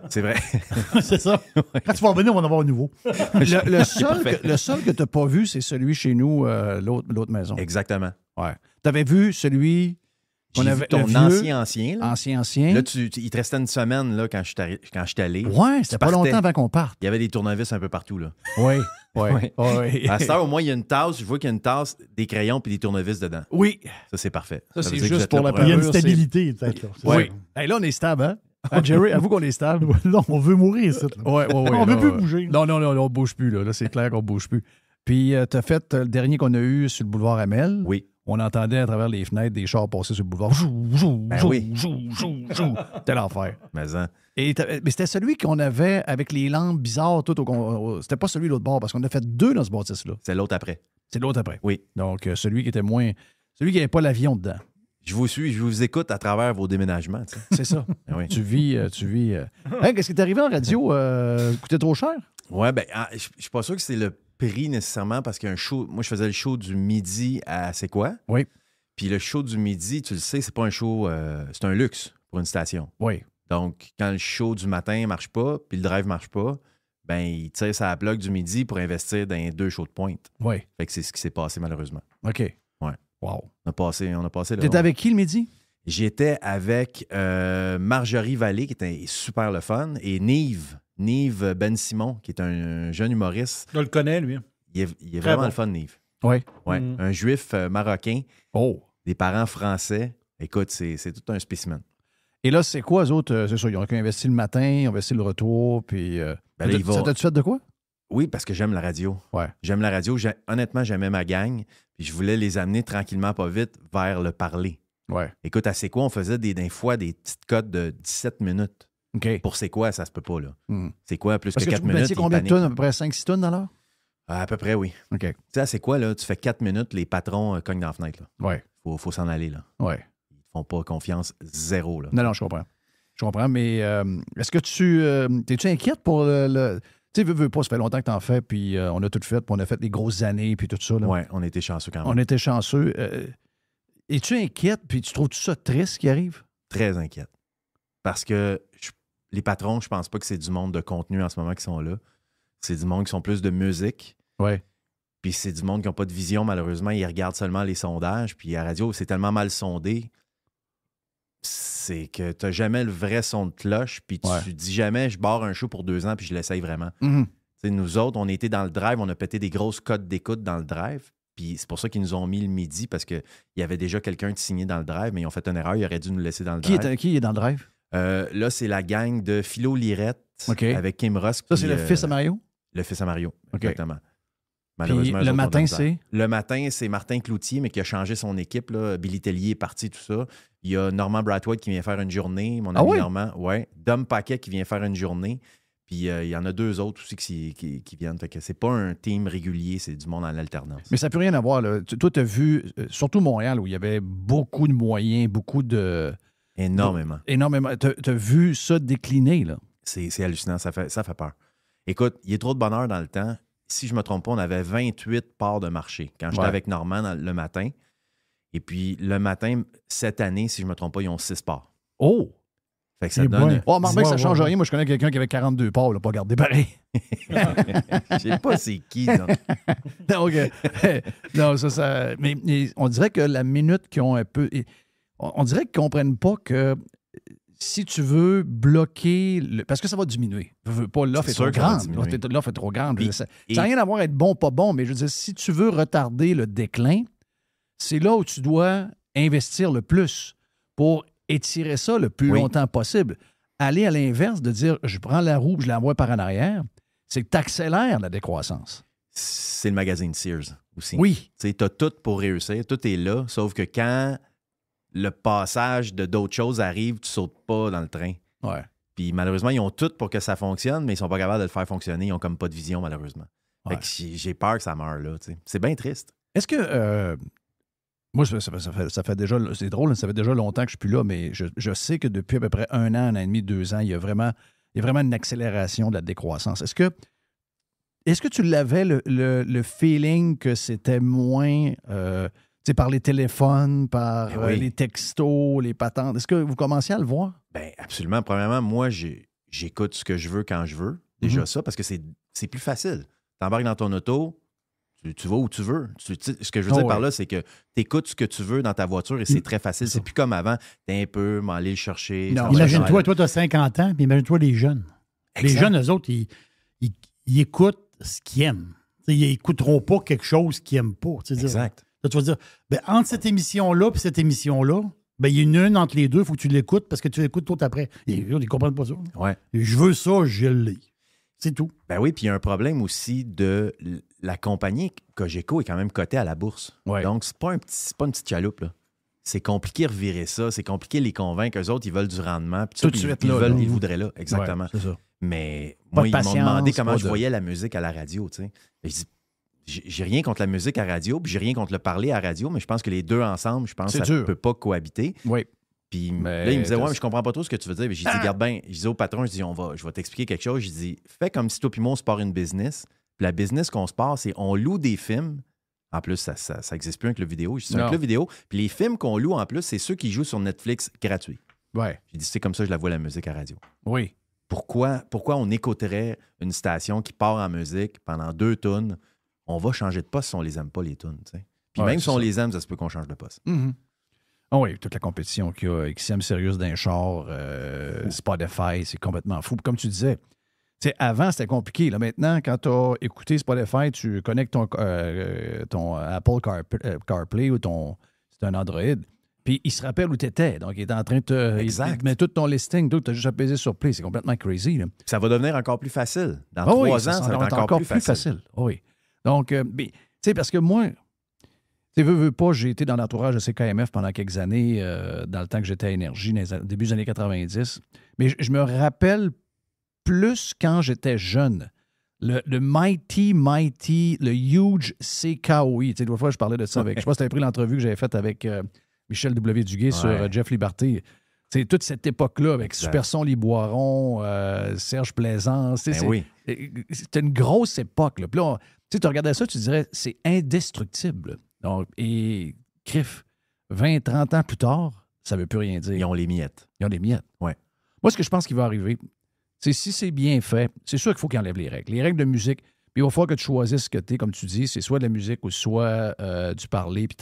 C'est vrai. C'est ça. Quand tu vas revenir, on va en avoir un nouveau. Le seul que tu n'as pas vu, c'est celui chez nous, l'autre maison. Exactement. Ouais. Tu avais vu celui qu'on J'ai avait. vu ton le vieux, ancien. Là, Ancien. Là il te restait une semaine là, quand je suis allé. Ouais, c'était pas partais. longtemps avant qu'on parte. Il y avait des tournevis un peu partout. Là. Oui, oui. Ouais. Oui. À cette heure, au moins, il y a une tasse. Je vois qu'il y a une tasse, des crayons puis des tournevis dedans. Oui. Ça, c'est parfait. Ça, veut c'est dire que juste vous êtes pour là la Il y a une parure, c'est- stabilité, peut-être. là. C'est Oui. Hey, là, on est stable, hein? Ah, Jerry, avoue qu'on est stable. ça. Non, on veut mourir, ça. là. Ouais, On veut plus bouger. Non, on ne bouge plus. Là, c'est clair qu'on ne bouge plus. Puis, tu as fait le dernier qu'on a eu sur le boulevard Amel. Oui. on entendait à travers les fenêtres des chars passer sur le boulevard. C'était l'enfer. Mais, hein. Mais c'était celui qu'on avait avec les lampes bizarres. C'était pas celui de l'autre bord, parce qu'on a fait 2 dans ce bâtisse-là. C'est l'autre après. C'est l'autre après. Oui. Donc, celui qui était moins... Celui qui n'avait pas l'avion dedans. Je vous suis, je vous écoute à travers vos déménagements. Tu sais. C'est ça. Oui. Tu vis... Hey, qu'est-ce qui est arrivé en radio? Coûtait trop cher? Ouais, ben, je suis pas sûr que c'est le prix nécessairement, parce qu'un show... Moi, je faisais le show du midi à C'est quoi? Oui. Puis le show du midi, tu le sais, c'est pas un show... c'est un luxe pour une station. Oui. Donc, quand le show du matin marche pas, puis le drive marche pas, ben il tire sa plug du midi pour investir dans 2 shows de pointe. Oui. Fait que c'est ce qui s'est passé, malheureusement. OK. Ouais. Wow. On a passé là. T'étais avec qui le midi? J'étais avec Marjorie Vallée, qui était super le fun, et Nive Ben Simon, qui est un jeune humoriste. Je le connais, lui. Il est vraiment le fun, Nive. Oui. Ouais. Un juif marocain, Oh. des parents français. Écoute, c'est tout un spécimen. Et là, c'est quoi, eux autres? C'est ça, ils ont investi le matin, ils ont investi le retour, puis... Ben là, ça t'a-tu fait de quoi? Oui, parce que j'aime la radio. Ouais. J'aime la radio. Honnêtement, j'aimais ma gang. Puis je voulais les amener tranquillement, pas vite, vers le parler. Ouais. Écoute, à C'est quoi, on faisait des fois des petites cotes de 17 minutes. OK. Pour C'est quoi, ça se peut pas, là. Hmm. C'est quoi, plus Parce que que 4 tu minutes, mettais combien de tonnes? À peu près 5-6 tonnes dans l'heure? À peu près, oui. OK. Tu sais, à C'est quoi, là? Tu fais 4 minutes, les patrons cognent dans la fenêtre, là. Ouais. Faut s'en aller, là. Ouais. Ils te font pas confiance, zéro, là. Non, je comprends. Je comprends, mais est-ce que t'es-tu inquiète pour le... Tu sais, veux pas, ça fait longtemps que t'en fais, puis on a tout fait, puis on a fait des grosses années, puis tout ça. Là. Oui, on était chanceux quand même. On était chanceux. Es-tu inquiète, puis tu trouves tout ça triste ce qui arrive? Très inquiète. Parce que les patrons, je pense pas que c'est du monde de contenu en ce moment qui sont là. C'est du monde qui sont plus de musique. Oui. Puis c'est du monde qui n'a pas de vision, malheureusement. Ils regardent seulement les sondages. Puis à la radio, c'est tellement mal sondé. C'est que tu n'as jamais le vrai son de cloche. Puis tu dis jamais, je barre un show pour 2 ans, puis je l'essaye vraiment. Mm-hmm. Nous autres, on était dans le drive, on a pété des grosses cotes d'écoute dans le drive. Puis c'est pour ça qu'ils nous ont mis le midi, parce qu'il y avait déjà quelqu'un de signé dans le drive, mais ils ont fait une erreur, ils auraient dû nous laisser dans le drive. Qui est dans le drive? Là, c'est la gang de Philo Lirette avec Kim Ross. Ça, c'est le fils à Mario? Le fils à Mario, exactement. Malheureusement, le matin, c'est? Le matin, c'est Martin Cloutier, mais qui a changé son équipe. Là. Billy Tellier est parti, tout ça. Il y a Normand Brathwaite qui vient faire une journée. Mon ami Normand. Ouais. Dom Paquet qui vient faire une journée. Puis il y en a 2 autres aussi qui viennent. Fait que c'est pas un team régulier, c'est du monde en alternance. Mais ça n'a plus rien à voir. Là. Toi, tu as vu, surtout Montréal, où il y avait beaucoup de moyens, beaucoup de... Énormément. Énormément. Tu as vu ça décliner, là? C'est hallucinant. Ça fait peur. Écoute, il y a trop de bonheur dans le temps. Si je ne me trompe pas, on avait 28 parts de marché quand j'étais avec Normand le matin. Et puis, le matin, cette année, si je ne me trompe pas, ils ont 6 parts. Oh! Fait que ça donne... Oh, Marc, ça ne change rien. Moi, je connais quelqu'un qui avait 42 parts, là, pas gardé pareil. Je sais pas c'est qui, là. Donc, non, ça... Mais on dirait que la minute qu'ils ont un peu... On dirait qu'ils ne comprennent pas que si tu veux bloquer... Parce que ça va diminuer. L'offre est trop grande. L'offre est trop grande. Ça n'a rien à voir avec être bon, pas bon, mais je veux dire, si tu veux retarder le déclin, c'est là où tu dois investir le plus pour étirer ça le plus longtemps possible. Aller à l'inverse de dire, je prends la roue, je l'envoie par en arrière, c'est que tu accélères la décroissance. C'est le magazine Sears aussi. Oui. Tu as tout pour réussir, tout est là, sauf que quand le passage de d'autres choses arrive, tu sautes pas dans le train. Ouais. Puis malheureusement, ils ont tout pour que ça fonctionne, mais ils sont pas capables de le faire fonctionner. Ils ont comme pas de vision, malheureusement. Fait que j'ai peur que ça meure là. T'sais. C'est bien triste. Est-ce que... moi, ça fait déjà... C'est drôle, ça fait déjà longtemps que je suis plus là, mais je sais que depuis à peu près 1 an, 1 an et demi, 2 ans, il y a vraiment une accélération de la décroissance. Est-ce que tu l'avais, le feeling que c'était moins... par les téléphones, par les textos, les patentes. Est-ce que vous commenciez à le voir? Bien, absolument. Premièrement, moi, j'écoute ce que je veux quand je veux. Déjà ça, parce que c'est plus facile. T'embarques dans ton auto, tu vas où tu veux. Ce que je veux dire par là, c'est que tu écoutes ce que tu veux dans ta voiture et c'est très facile. C'est plus comme avant. T'es un peu, m'aller le chercher. Non, imagine-toi, toi, tu as 50 ans, puis imagine-toi les jeunes. Exact. Les jeunes, eux autres, ils écoutent ce qu'ils aiment. T'sais, ils n'écouteront pas quelque chose qu'ils n'aiment pas. Exact. Là, tu vas dire, ben, entre cette émission-là et cette émission-là, ben, il y en a une entre les deux, il faut que tu l'écoutes parce que tu l'écoutes tout après. Ils ne comprennent pas ça. Ouais. Je veux ça, je l'ai. C'est tout. Ben oui, puis il y a un problème aussi de la compagnie Cogeco est quand même cotée à la bourse. Ouais. Donc, c'est pas une petite chaloupe, là. C'est compliqué de revirer ça. C'est compliqué de les convaincre. Eux autres, ils veulent du rendement. Puis Tout de ils, suite, ils là, veulent, là. ils voudraient là. Exactement. Ouais, c'est ça. Mais Pas moi, de ils m'ont patience, demandé comment pas je de- voyais la musique à la radio. Tu sais. Et je dis, j'ai rien contre la musique à radio, puis j'ai rien contre le parler à radio, mais je pense que les deux ensemble, je pense que C'est ça ne dur. peut pas cohabiter. Oui. Puis Mais là, il me disait, t'as- ouais, mais je comprends pas trop ce que tu veux dire. J'ai dit, regarde bien, je disais au patron, je dis, je vais t'expliquer quelque chose. Je dis, fais comme si toi puis moi, on se part une business. Puis la business qu'on se part, c'est on loue des films. En plus, ça n'existe plus avec le vidéo. Je dis, c'est un Non. club vidéo. Puis les films qu'on loue, en plus, c'est ceux qui jouent sur Netflix gratuits. Ouais. J'ai dit, c'est comme ça que je la vois, la musique à radio. Oui. Pourquoi on écouterait une station qui part en musique pendant 2 tonnes? On va changer de poste si on les aime pas, les tunes. Tu sais. Puis Ouais, même c'est si on ça. les aime, ça se peut qu'on change de poste. Mhm. Ah oui, toute la compétition qu'il y a, XM Sirius d'un char, Spotify, c'est complètement fou. Puis comme tu disais, tu sais, avant, c'était compliqué. Là, maintenant, quand tu as écouté Spotify, tu connectes ton Apple CarPlay ou c'est un Android, puis il se rappelle où tu étais. Donc, il est en train de Exact. il met tout ton listing, tu as juste à peser sur Play. C'est complètement crazy. Là. Ça va devenir encore plus facile. Dans Ah oui, 3 ans, ça va être encore plus facile. Oui. Donc, tu sais, parce que moi, tu sais, veux pas, j'ai été dans l'entourage de CKMF pendant quelques années, dans le temps que j'étais à Énergie, dans les début des années 90. Mais je me rappelle plus quand j'étais jeune. Le mighty, le huge CKOI. Tu sais, l'autre fois, je parlais de ça avec. Je sais pas si tu avais pris l'entrevue que j'avais faite avec Michel W. Duguay sur Jeff Liberté. C'est toute cette époque-là avec Exact. Superson Liboiron, Serge Plaisance. Tu sais, Ben oui. c'était une grosse époque. Là. Puis là, tu regardais ça, tu dirais, c'est indestructible. Donc, et Criff, 20, 30 ans plus tard, ça ne veut plus rien dire. Ils ont les miettes. Ils ont des miettes. Ouais. Moi, ce que je pense qu'il va arriver, c'est si c'est bien fait, c'est sûr qu'il faut qu'ils enlèvent les règles. Les règles de musique, puis il va falloir que tu choisisses ce que tu es, comme tu dis, c'est soit de la musique ou soit du parler, puis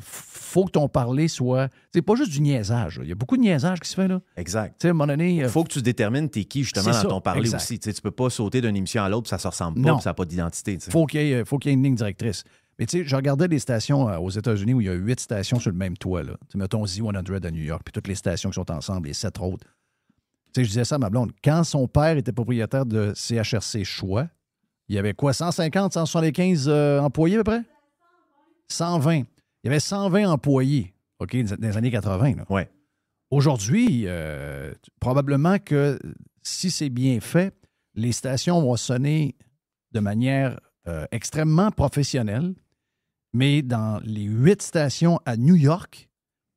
faut que ton parler soit... C'est pas juste du niaisage. Là. Il y a beaucoup de niaisage qui se fait, là. Exact. Tu sais, à un moment donné... Il faut que tu détermines t'es qui, justement, c'est dans ça, ton parler exact. aussi. Tu ne peux pas sauter d'une émission à l'autre, puis ça ne se ressemble pas, Non. puis ça n'a pas d'identité. Tu sais. faut qu'il y ait une ligne directrice. Mais tu sais, je regardais des stations aux États-Unis où il y a 8 stations sur le même toit. Là. Tu sais, mettons Z100 à New York, puis toutes les stations qui sont ensemble, les 7 autres. Tu sais, je disais ça à ma blonde. Quand son père était propriétaire de CHRC Choix, il y avait quoi, 150, 175 employés à peu près? 120. Il y avait 120 employés, OK, dans les années 80. Là. Ouais. Aujourd'hui, probablement que si c'est bien fait, les stations vont sonner de manière extrêmement professionnelle, mais dans les 8 stations à New York,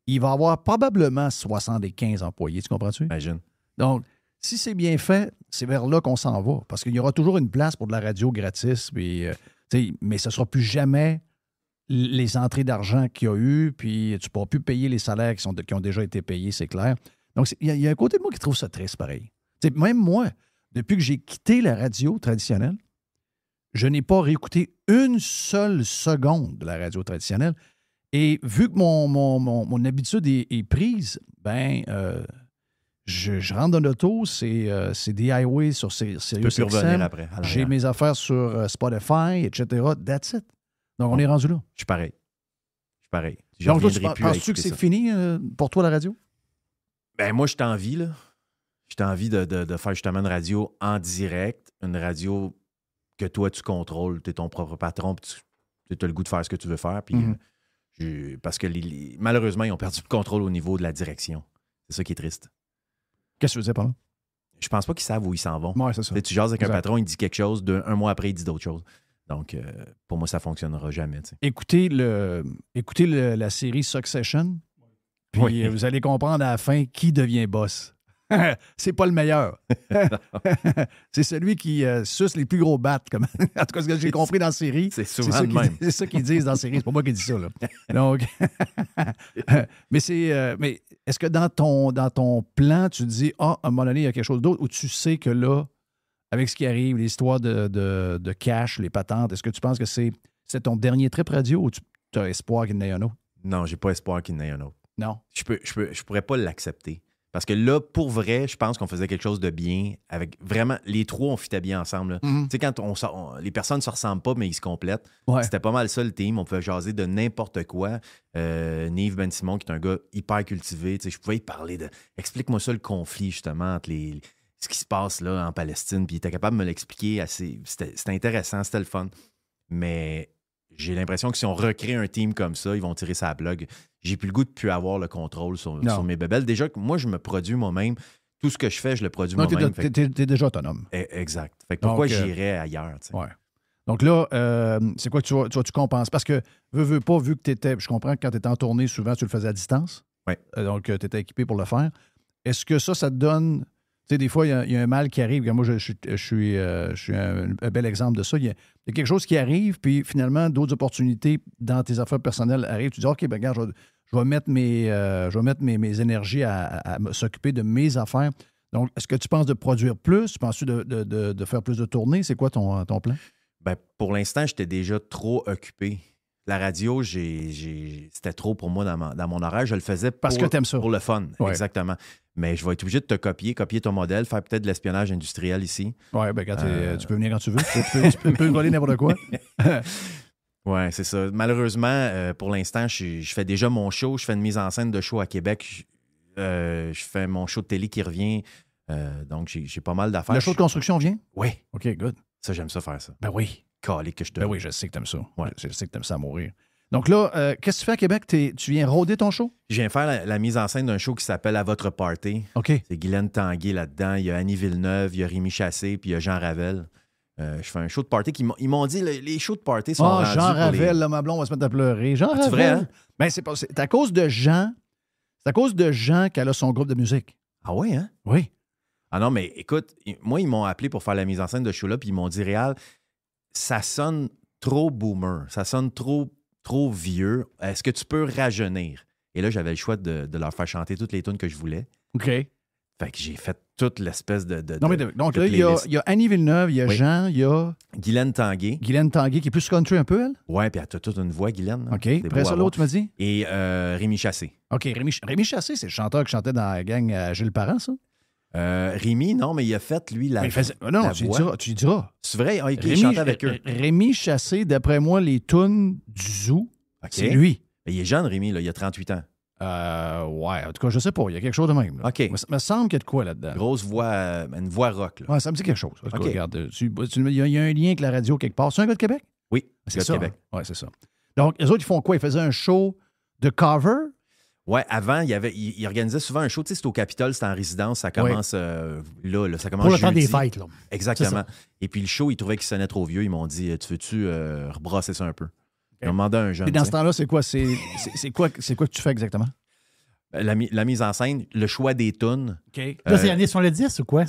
il va y avoir probablement 75 employés. Tu comprends-tu? Imagine. Donc, si c'est bien fait, c'est vers là qu'on s'en va. Parce qu'il y aura toujours une place pour de la radio gratis, puis, mais ce ne sera plus jamais les entrées d'argent qu'il y a eu, puis tu ne pourras plus payer les salaires qui ont déjà été payés, c'est clair. Donc, il y a un côté de moi qui trouve ça triste pareil. T'sais, même moi, depuis que j'ai quitté la radio traditionnelle, je n'ai pas réécouté une seule seconde de la radio traditionnelle. Et vu que mon habitude est prise, je rentre dans l'auto, c'est des highways sur Tu peux Sirius plus revenir XM. après. à J'ai l'arrière. mes affaires sur Spotify, etc. That's it. Donc, on est rendu là. Je suis pareil. Je Donc, toi, reviendrai plus à penses-tu que écouter c'est ça. fini pour toi, la radio? Ben moi, je t'envie, là. Je t'envie de faire justement une radio en direct, une radio que toi, tu contrôles. Tu es ton propre patron, puis tu as le goût de faire ce que tu veux faire. Puis, parce que malheureusement, ils ont perdu le contrôle au niveau de la direction. C'est ça qui est triste. Qu'est-ce que tu veux dire par là? Je pense pas qu'ils savent où ils s'en vont. Oui, c'est ça. Tu jases avec un Exact. patron, il dit quelque chose, un mois après, il dit d'autres choses. Donc, pour moi, ça ne fonctionnera jamais. Tu sais. Écoutez la série Succession, puis Oui. vous allez comprendre à la fin qui devient boss. C'est pas le meilleur. C'est celui qui suce les plus gros battes. En tout cas, ce que j'ai compris dans la série. C'est souvent ça de même. C'est ça qu'ils disent dans la série. C'est pas moi qui dis ça. Là. Donc, mais est-ce que dans ton plan, tu dis, à un moment donné, il y a quelque chose d'autre, ou tu sais que là, avec ce qui arrive, l'histoire de cash, les patentes, est-ce que tu penses que c'est ton dernier trip radio ou tu as espoir qu'il y en ait un autre? Non, j'ai pas espoir qu'il y en ait un autre. Non. Je pourrais pas l'accepter. Parce que là, pour vrai, je pense qu'on faisait quelque chose de bien. Avec vraiment, les trois, on fitait bien ensemble. Mhm. Tu sais, quand les personnes ne se ressemblent pas, mais ils se complètent. Ouais. C'était pas mal ça le team. On pouvait jaser de n'importe quoi. Nive Ben Simon, qui est un gars hyper cultivé. Tu sais, je pouvais y parler de. Explique-moi ça, le conflit, justement, entre les. ce qui se passe là en Palestine, puis il était capable de me l'expliquer assez. C'était intéressant, c'était le fun. Mais j'ai l'impression que si on recrée un team comme ça, ils vont tirer sa blog. J'ai plus le goût de plus avoir le contrôle sur mes bébelles. Déjà que moi, je me produis moi-même. Tout ce que je fais, je le produis moi-même. T'es déjà autonome. Exact. Fait que pourquoi j'irais ailleurs? Ouais. Donc là, c'est quoi que tu compenses? Parce que, veux pas, vu que tu étais... Je comprends que quand tu étais en tournée, souvent, tu le faisais à distance. Oui. Donc, tu étais équipé pour le faire. Est-ce que ça te donne... Tu sais, des fois, il y a un mal qui arrive. Moi, je suis un bel exemple de ça. Il y a quelque chose qui arrive, puis finalement, d'autres opportunités dans tes affaires personnelles arrivent. Tu dis, OK, ben regarde, je vais mettre mes énergies à s'occuper de mes affaires. Donc, est-ce que tu penses de produire plus? Penses-tu de faire plus de tournées? C'est quoi ton plan? Ben, pour l'instant, j'étais déjà trop occupé. La radio, c'était trop pour moi dans mon horaire. Je le faisais parce que t'aimes ça. Pour le fun, ouais. Exactement. Mais je vais être obligé de te copier ton modèle, faire peut-être de l'espionnage industriel ici. Oui, ben tu peux venir quand tu veux. Tu peux voler n'importe quoi. Oui, c'est ça. Malheureusement, pour l'instant, je fais déjà mon show. Je fais une mise en scène de show à Québec. Je fais mon show de télé qui revient. Donc, j'ai pas mal d'affaires. Le show de construction vient? Oui. OK, good. Ça, j'aime ça faire ça. Ben oui. Calé que je te... Ben oui, je sais que t'aimes ça. Ouais. Je sais que t'aimes ça à mourir. Donc là, qu'est-ce que tu fais à Québec? Tu viens rôder ton show? Je viens faire la mise en scène d'un show qui s'appelle À votre party. OK. C'est Guylaine Tanguay là-dedans. Il y a Annie Villeneuve, il y a Rémi Chassé, puis il y a Jean Ravel. Je fais un show de party. Ils m'ont dit, les shows de party sont rendus Jean pour Ravel, là, ma blonde va se mettre à pleurer. Jean Ravel. C'est vrai, hein? Ben, c'est à cause de Jean. C'est à cause de Jean qu'elle a son groupe de musique. Ah oui, hein? Oui. Ah non, mais écoute, moi, ils m'ont appelé pour faire la mise en scène de ce show-là, puis ils m'ont dit, Réal, ça sonne trop boomer, ça sonne trop vieux. Est-ce que tu peux rajeunir? Et là, j'avais le choix de leur faire chanter toutes les tunes que je voulais. OK. Fait que j'ai fait toute l'espèce de non, mais donc là, il y a Annie Villeneuve, il y a Jean, il y a... Guylaine Tanguay. Guylaine Tanguay, qui est plus country un peu, elle? Oui, puis elle a toute une voix, Guylaine. OK. Après ça, l'autre, tu m'as dit? Et Rémi Chassé. OK. Rémi Chassé, c'est le chanteur qui chantait dans la gang à Gilles Parent, ça? Rémi, non, mais il a fait, lui, la voix. Tu diras. C'est vrai? Il chantait avec eux. Rémi Chassé, d'après moi, les tunes du Zoo, c'est lui. Il est jeune, Rémi, là, il a 38 ans. Ouais, en tout cas, je sais pas. Il y a quelque chose de même. Là. OK. Il me semble qu'il y a de quoi là-dedans. Grosse voix, une voix rock. Là. Ouais, ça me dit quelque chose. En tout cas, OK. Regarde, il y a un lien avec la radio quelque part. C'est un gars de Québec? Oui, c'est gars ça. de Québec. Hein? Oui, c'est ça. Donc, les autres, ils font quoi? Ils faisaient un show de cover? Ouais, avant, il organisait souvent un show. Tu sais, c'était au Capitole, c'était en résidence. Ça commence là, ça commence pour le temps jeudi. des fêtes, là. Exactement. Et puis le show, ils trouvaient qu'il sonnait trop vieux. Ils m'ont dit, tu veux-tu rebrasser ça un peu? Ils m'ont demandé à un jeune. Et dans ce temps-là, c'est quoi? C'est quoi que tu fais exactement? La mise en scène, le choix des tunes. OK. Là, c'est années 70 ou quoi?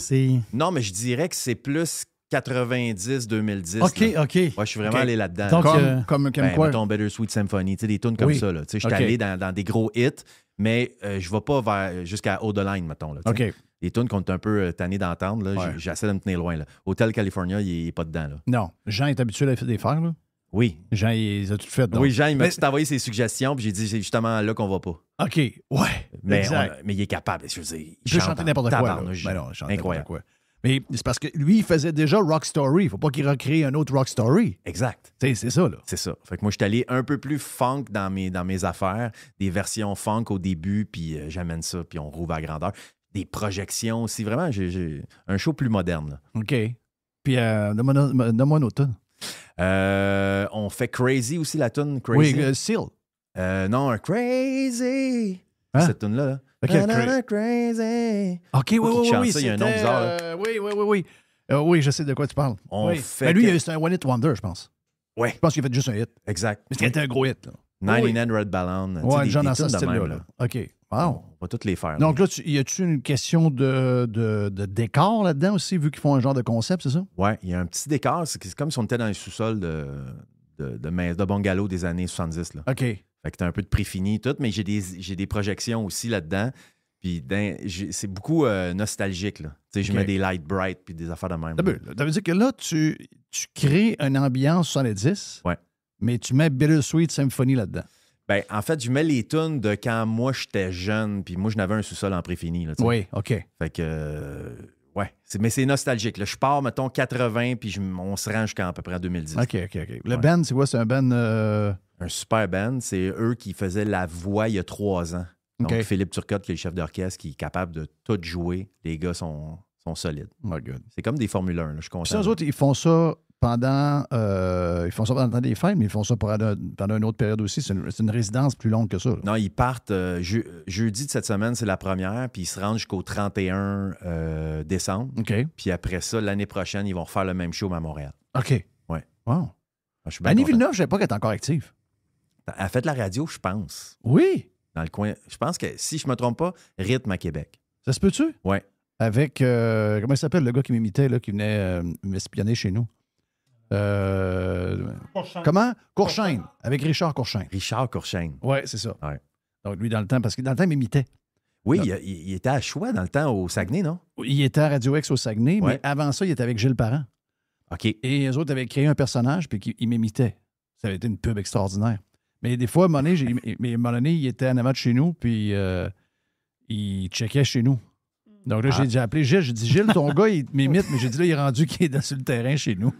Non, mais je dirais que c'est plus 90-2010. OK. Ouais, je suis vraiment allé là-dedans. Donc, Comme quoi? Mettons Bittersweet Symphony, tu sais, des tunes comme ça. Je suis allé dans des gros hits, mais je ne vais pas jusqu'à Haut de Line, mettons. Là, OK. Les tunes qu'on est un peu tanné d'entendre, là, j'essaie de me tenir loin. Là. Hotel California, il n'est pas dedans. Là. Non. Jean est habitué à les faire, là? Oui. Jean, il a tout fait. Donc. Oui, Jean, il m'a tout envoyé ses suggestions, puis j'ai dit, c'est justement là qu'on va pas. OK. Ouais. Mais il est capable. Je veux dire, il peut chanter n'importe quoi. Ben non, incroyable. Quoi. Mais c'est parce que lui, il faisait déjà Rock Story. Il ne faut pas qu'il recrée un autre Rock Story. Exact. C'est ça, là. C'est ça. Fait que moi, je suis allé un peu plus funk dans mes affaires, des versions funk au début, puis j'amène ça, puis on rouvre à grandeur. Des projections aussi. Vraiment, j'ai un show plus moderne. Là. OK. Puis, donne-moi une autre tune. On fait Crazy aussi, la tune Crazy. Oui, Seal. Non, un Crazy. Hein? Cette tune-là. Là. Okay, Crazy. OK, oui. Ça, il y a un nom bizarre. Oui. Oui, je sais de quoi tu parles. Fait mais lui, c'est un One Hit Wonder, je pense. Oui. Je pense qu'il a fait juste un hit. Exact. Mais c'était un gros hit. Là. 99 Red Ballon. Ouais, genre dans ce ce style-là. OK. Wow. On va toutes les faire. Donc là, y a-tu une question de décor là-dedans aussi, vu qu'ils font un genre de concept, c'est ça? Oui, il y a un petit décor. C'est comme si on était dans les sous-sols de bungalow des années 70. Là. OK. Fait que t'as un peu de pré-fini tout, mais j'ai des projections aussi là-dedans. Puis c'est beaucoup nostalgique. Là. Je mets des light bright puis des affaires de même. Ça veut dire que là, tu crées une ambiance 70, mais tu mets Bittersweet Symphony là-dedans. Ben, en fait, je mets les tunes de quand moi j'étais jeune, puis moi je n'avais un sous-sol en pré-fini. Là, oui, OK. Fait que, mais c'est nostalgique. Là. Je pars, mettons, 80, puis on se rend jusqu'à à peu près 2010. OK. Le band, c'est quoi? C'est un band... Un super band. C'est eux qui faisaient la voix il y a 3 ans. Donc, Philippe Turcotte, qui est le chef d'orchestre, qui est capable de tout jouer. Les gars sont sont solides. Oh my God. C'est comme des Formule 1, là, je suis content. Puis ça, eux autres, ils font ça pendant le temps des fêtes, mais ils font ça pendant une autre période aussi. C'est une résidence plus longue que ça. Là. Non, ils partent jeudi de cette semaine, c'est la première, puis ils se rendent jusqu'au 31 décembre. OK. Puis après ça, l'année prochaine, ils vont refaire le même show à Montréal. OK. Ouais. Wow. Je suis bien Annie content. Villeneuve, je ne savais pas qu'elle est encore active. Elle a fait de la radio, je pense, Oui. dans le coin. Je pense que, si je ne me trompe pas, Rythme à Québec. Ça se peut-tu? Oui. Avec, comment il s'appelle, le gars qui m'imitait, là, qui venait m'espionner chez nous? Comment? Courchaine, avec Richard Courchaine. Richard Courchaine. Oui, c'est ça. Ouais. Donc, lui, dans le temps, parce que dans le temps, il m'imitait. Oui, Non. il était à Choix dans le temps, au Saguenay, non? Il était à Radio X au Saguenay, Ouais. mais avant ça, il était avec Gilles Parent. OK. Et les autres avaient créé un personnage, puis il m'imitait. Ça avait été une pub extraordinaire. Mais des fois, à un moment donné, il était en avant de chez nous, puis il checkait chez nous. Donc là, j'ai appelé Gilles. J'ai dit, Gilles, ton gars, il m'imite, mais j'ai dit, là, il est rendu qu'il est sur le terrain chez nous.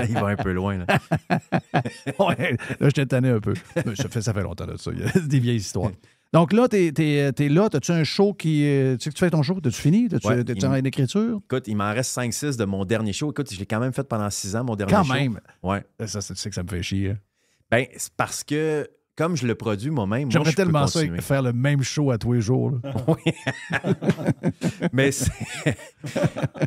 Il va un peu loin, là. Ouais, là, j'étais tanné un peu. Mais ça fait longtemps de ça. Il y a des vieilles histoires. Donc là, t'es là. T'as-tu un show qui. Tu sais que tu fais ton show? T'as-tu fini? T'as-tu Ouais, en écriture? Écoute, il m'en reste 5-6 de mon dernier show. Écoute, je l'ai quand même fait pendant 6 ans, mon dernier Quand show. même. Ouais. Ça, tu sais que ça me fait chier. Hein. Ben, c'est parce que, comme je le produis moi-même, J'aimerais je peux tellement ça continuer. faire le même show à tous les jours. Là. Mais c'est...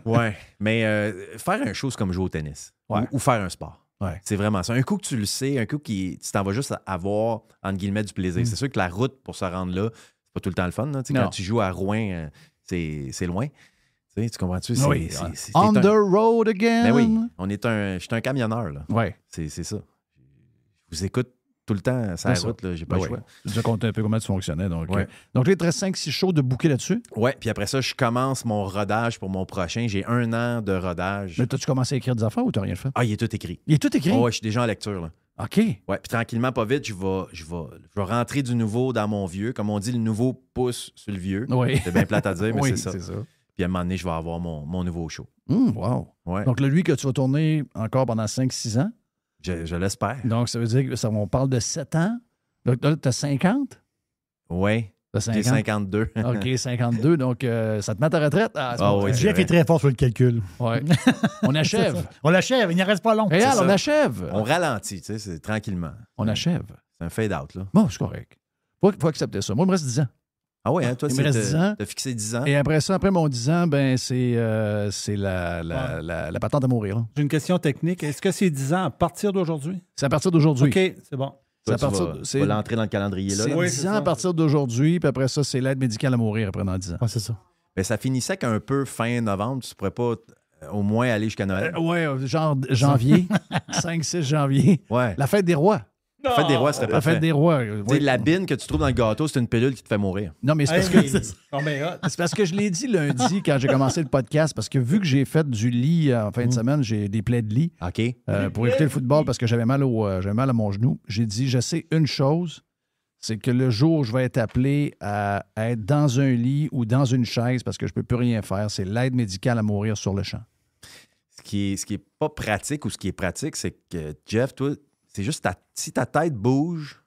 ouais. Mais faire un show, c'est comme jouer au tennis. Ouais. Ou faire un sport. Ouais. C'est vraiment ça. Un coup que tu le sais, un coup tu t'en vas juste avoir, entre guillemets, du plaisir. C'est sûr que la route pour se rendre là, c'est pas tout le temps le fun. Là. Tu sais, Non. quand tu joues à Rouen, c'est loin. Tu sais, tu comprends-tu? Oui. On the road again. Ben oui. Je suis un camionneur. Là. Ouais. C'est ça. Je vous écoute tout le temps sur la C'est ça. route. Là. J'ai pas le choix. Tu nous as conté un peu comment tu fonctionnais. Donc, Ouais. donc là, il te reste 5-6 shows de bouquet là-dessus. Ouais, puis après ça, je commence mon rodage pour mon prochain. J'ai 1 an de rodage. Mais t'as-tu commencé à écrire des affaires ou t'as rien fait? Ah, il est tout écrit. Il est tout écrit? Oh, ouais, je suis déjà en lecture. Là. OK. Ouais, puis tranquillement, pas vite, je vais rentrer du nouveau dans mon vieux. Comme on dit, le nouveau pousse sur le vieux. Oui. C'est bien plate à dire, mais Oui, c'est ça. Puis à un moment donné, je vais avoir mon nouveau show. Wow. Ouais, Donc là, lui, que tu vas tourner encore pendant 5-6 ans. je l'espère. Donc, ça veut dire qu'on parle de 7 ans. Donc là, t'as 50? Ouais, T'as j'ai 50? 52. OK, 52. Donc, ça te met à ta retraite? À ce moment-là. oui, c'est Jeff vrai. est très fort sur le calcul. Ouais. On achève. On l'achève, il n'y en reste pas long. Réal, ça. on achève. On ralentit, tu sais, c'est tranquillement. On achève. C'est un fade-out, là. Bon, c'est correct. Faut accepter ça. Moi, il me reste 10 ans. Ah ouais, hein, toi, Il me reste 10 ans. t'as fixé 10 ans. Et après ça, après mon 10 ans, ben c'est la patente à mourir. là. J'ai une question technique. Est-ce que c'est 10 ans à partir d'aujourd'hui? C'est à partir d'aujourd'hui. OK, c'est bon. C'est Toi, à tu partir vas- c'est tu vas l'entrer dans le calendrier, là. c'est là. Oui, 10 c'est ans ça. à partir d'aujourd'hui, puis après ça, c'est l'aide médicale à mourir après dans 10 ans. Ah, c'est ça. Mais ça finissait qu'un peu fin novembre, tu pourrais pas au moins aller jusqu'à Noël. Ouais, genre janvier, 5-6 janvier. Ouais. La fête des rois. La fête des rois, c'était La parfait. fête des rois. Tu sais, ouais. la bine que tu trouves dans le gâteau, c'est une pilule qui te fait mourir. Non, mais c'est parce Hey, que... oh, mais, C'est parce que je l'ai dit lundi quand j'ai commencé le podcast, parce que vu que j'ai fait du lit en fin de semaine, j'ai des plaies de lit OK? pour écouter le football parce que j'avais mal à mon genou. J'ai dit, je sais une chose, c'est que le jour où je vais être appelé à être dans un lit ou dans une chaise parce que je ne peux plus rien faire, c'est l'aide médicale à mourir sur le champ. Ce qui est pas pratique ou ce qui est pratique, c'est que, Jeff, toi, c'est juste si ta tête bouge,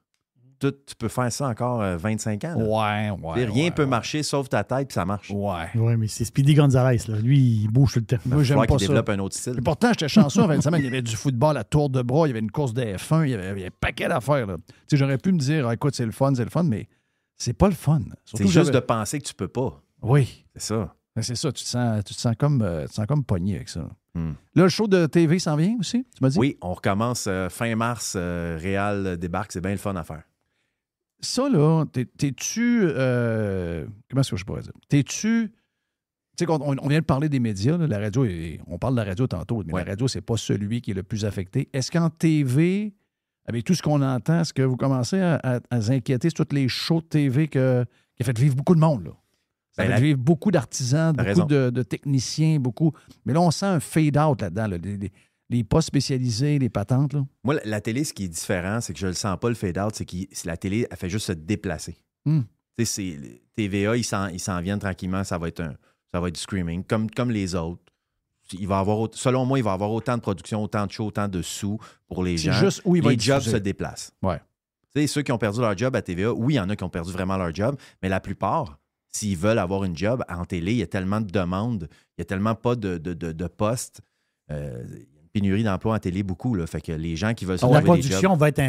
tu peux faire ça encore 25 ans. là. Tu sais, rien peut marcher sauf ta tête, puis ça marche. Ouais. Oui, mais c'est Speedy Gonzalez. Là. Lui, il bouge tout le temps. Moi, Il j'aime va falloir pas qu'il ça. développe un autre style. Et pourtant, j'étais chanceux en fin de semaine. Il y avait du football à tour de bras, il y avait une course de F1, il y avait un paquet d'affaires. Là. Tu sais, j'aurais pu me dire, ah, écoute, c'est le fun, mais c'est pas le fun. Surtout C'est que juste j'avais- de penser que tu peux pas. Oui. C'est ça. Ben, c'est ça, tu te sens comme pogné avec ça. Hmm. Là, le show de TV s'en vient aussi, tu m'as dit? Oui, on recommence fin mars. Réal débarque, c'est bien le fun à faire. Ça, là, t'es-tu... comment est-ce que je pourrais dire? T'es-tu... Tu sais, on vient de parler des médias, là, la radio, on parle de la radio tantôt, mais Ouais. la radio, c'est pas celui qui est le plus affecté. Est-ce qu'en TV, avec tout ce qu'on entend, est-ce que vous commencez à vous inquiéter sur tous les shows de TV qui a fait vivre beaucoup de monde, là? Ça Ben, fait vivre beaucoup d'artisans, T'as beaucoup raison. de techniciens, beaucoup... Mais là, on sent un fade-out là-dedans, là, les pas spécialisés, les patentes, là. Moi, la télé, ce qui est différent, c'est que je le sens pas, le fade-out, c'est que la télé, elle fait juste se déplacer. Hmm. Tu sais, TVA, ils s'en viennent tranquillement, ça va être du screaming, comme les autres. Il va avoir, selon moi, il va y avoir autant de production, autant de shows, autant de sous pour les C'est gens. juste où il va les être jobs diffusé. se déplacent. Ouais. Tu sais, ceux qui ont perdu leur job à TVA, oui, il y en a qui ont perdu vraiment leur job, mais la plupart, s'ils veulent avoir une job en télé, il y a tellement de demandes, il n'y a tellement pas de postes. Il y a une pénurie d'emplois en télé, beaucoup. Là, fait que les gens qui veulent se La trouver des production jobs... va être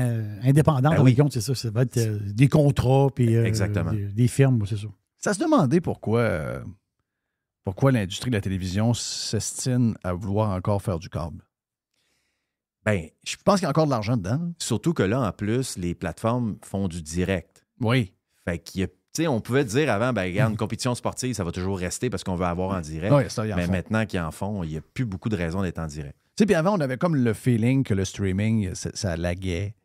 indépendante, Ben oui. c'est ça. Ça va être des contrats, puis Exactement. des firmes, c'est ça. Ça se demandait pourquoi l'industrie de la télévision s'estime à vouloir encore faire du câble. Ben, Je pense qu'il y a encore de l'argent dedans. surtout que là, en plus, les plateformes font du direct. Oui. Fait qu'il y a, tu sais, on pouvait dire avant, ben regarde, une compétition sportive, ça va toujours rester parce qu'on veut avoir en direct. Oui, ça, ils en Mais font. maintenant qu'ils en font, il n'y a plus beaucoup de raisons d'être en direct. Tu sais, puis avant, on avait comme le feeling que le streaming, ça laguait.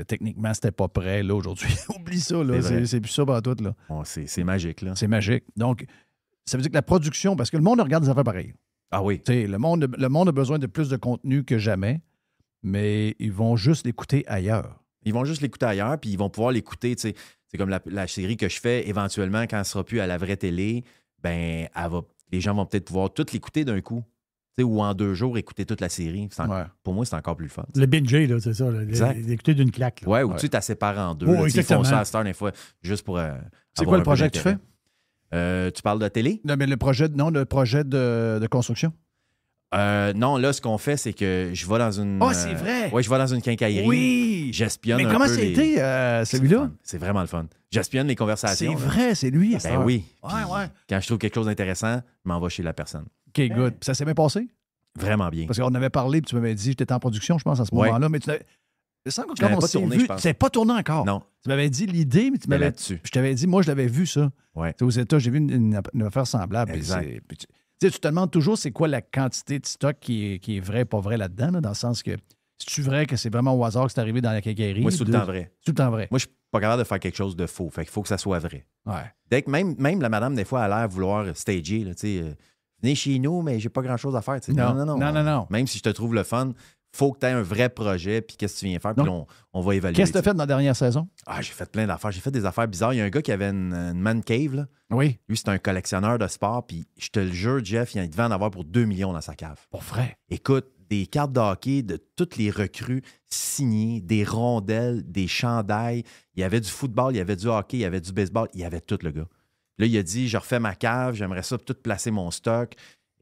Techniquement, c'était pas prêt. Là, aujourd'hui, oublie ça. Là. C'est vrai. C'est plus ça par tout. Là. Bon, c'est magique, là. C'est magique. Donc, ça veut dire que la production, parce que le monde regarde des affaires pareilles. Ah oui. Tu sais, le monde a besoin de plus de contenu que jamais, mais ils vont juste l'écouter ailleurs. Ils vont juste l'écouter ailleurs, puis ils vont pouvoir l'écouter, tu sais. C'est comme la série que je fais, éventuellement, quand elle sera plus à la vraie télé, ben, les gens vont peut-être pouvoir tout l'écouter d'un coup. Tu sais, ou en 2 jours, écouter toute la série. Ouais. Pour moi, c'est encore plus le fun. Le binge, là, c'est ça. Exact. D'écouter d'une claque. Là. Ouais, ou Ouais. tu sépares en 2. Oh, là, tu sais, ils font exactement. ça à cette heure, des fois, juste pour. C'est avoir quoi un le peu projet que tu fais? d'intérêt. Tu parles de télé? Non, mais le projet de construction. Non, là, ce qu'on fait, c'est que je vais dans une. Ah, c'est vrai! Oui, je vais dans une quincaillerie. Oui! J'espionne Mais un comment peu c'était les- celui-là? C'est le fun. C'est vraiment le fun. J'espionne les conversations. C'est là. vrai, c'est lui. à cette Ben heure. oui. Ouais, Puis, ouais. Quand je trouve quelque chose d'intéressant, je m'en vais chez la personne. OK, good. Puis ça s'est bien passé? Vraiment bien. Parce qu'on avait parlé, puis tu m'avais dit, j'étais en production, je pense, à ce Ouais. moment-là, mais tu n'avais. Il me semble que Je l'avais quand on pas s'est tourné, vu, je pense. c'est pas tourné encore. Non, Tu m'avais dit l'idée, mais tu c'était m'avais. là-dessus. Je t'avais dit, moi, je l'avais vu, ça. Ouais. Tu sais, aux États, j'ai vu une affaire semblable. puis Exact. puis tu sais, tu te demandes toujours c'est quoi la quantité de stock qui est vrai, pas vrai là-dedans, là, dans le sens que c'est-tu vrai que c'est vraiment au hasard que c'est arrivé dans la quincaillerie? Moi, c'est tout le temps vrai. C'est tout le temps vrai. Moi, je suis pas capable de faire quelque chose de faux. Fait qu'il faut que ça soit vrai. Ouais. Dès que même la madame, des fois, a l'air vouloir stager, là, tu sais, venez chez nous, mais j'ai pas grand-chose à faire. tu sais. Non. Même si je te trouve le fun, faut que tu aies un vrai projet, puis qu'est-ce que tu viens faire, puis là, on va évaluer. Qu'est-ce que tu as ça. fait dans la dernière saison? Ah, j'ai fait plein d'affaires. J'ai fait des affaires bizarres. Il y a un gars qui avait une man cave, là. Oui. Lui, c'est un collectionneur de sport, puis je te le jure, Jeff, il devait en avoir pour 2 millions dans sa cave. Pour vrai. Écoute, des cartes de hockey de toutes les recrues signées, des rondelles, des chandails. Il y avait du football, il y avait du hockey, il y avait du baseball, il y avait tout, le gars. Là, il a dit, je refais ma cave, j'aimerais ça tout placer mon stock.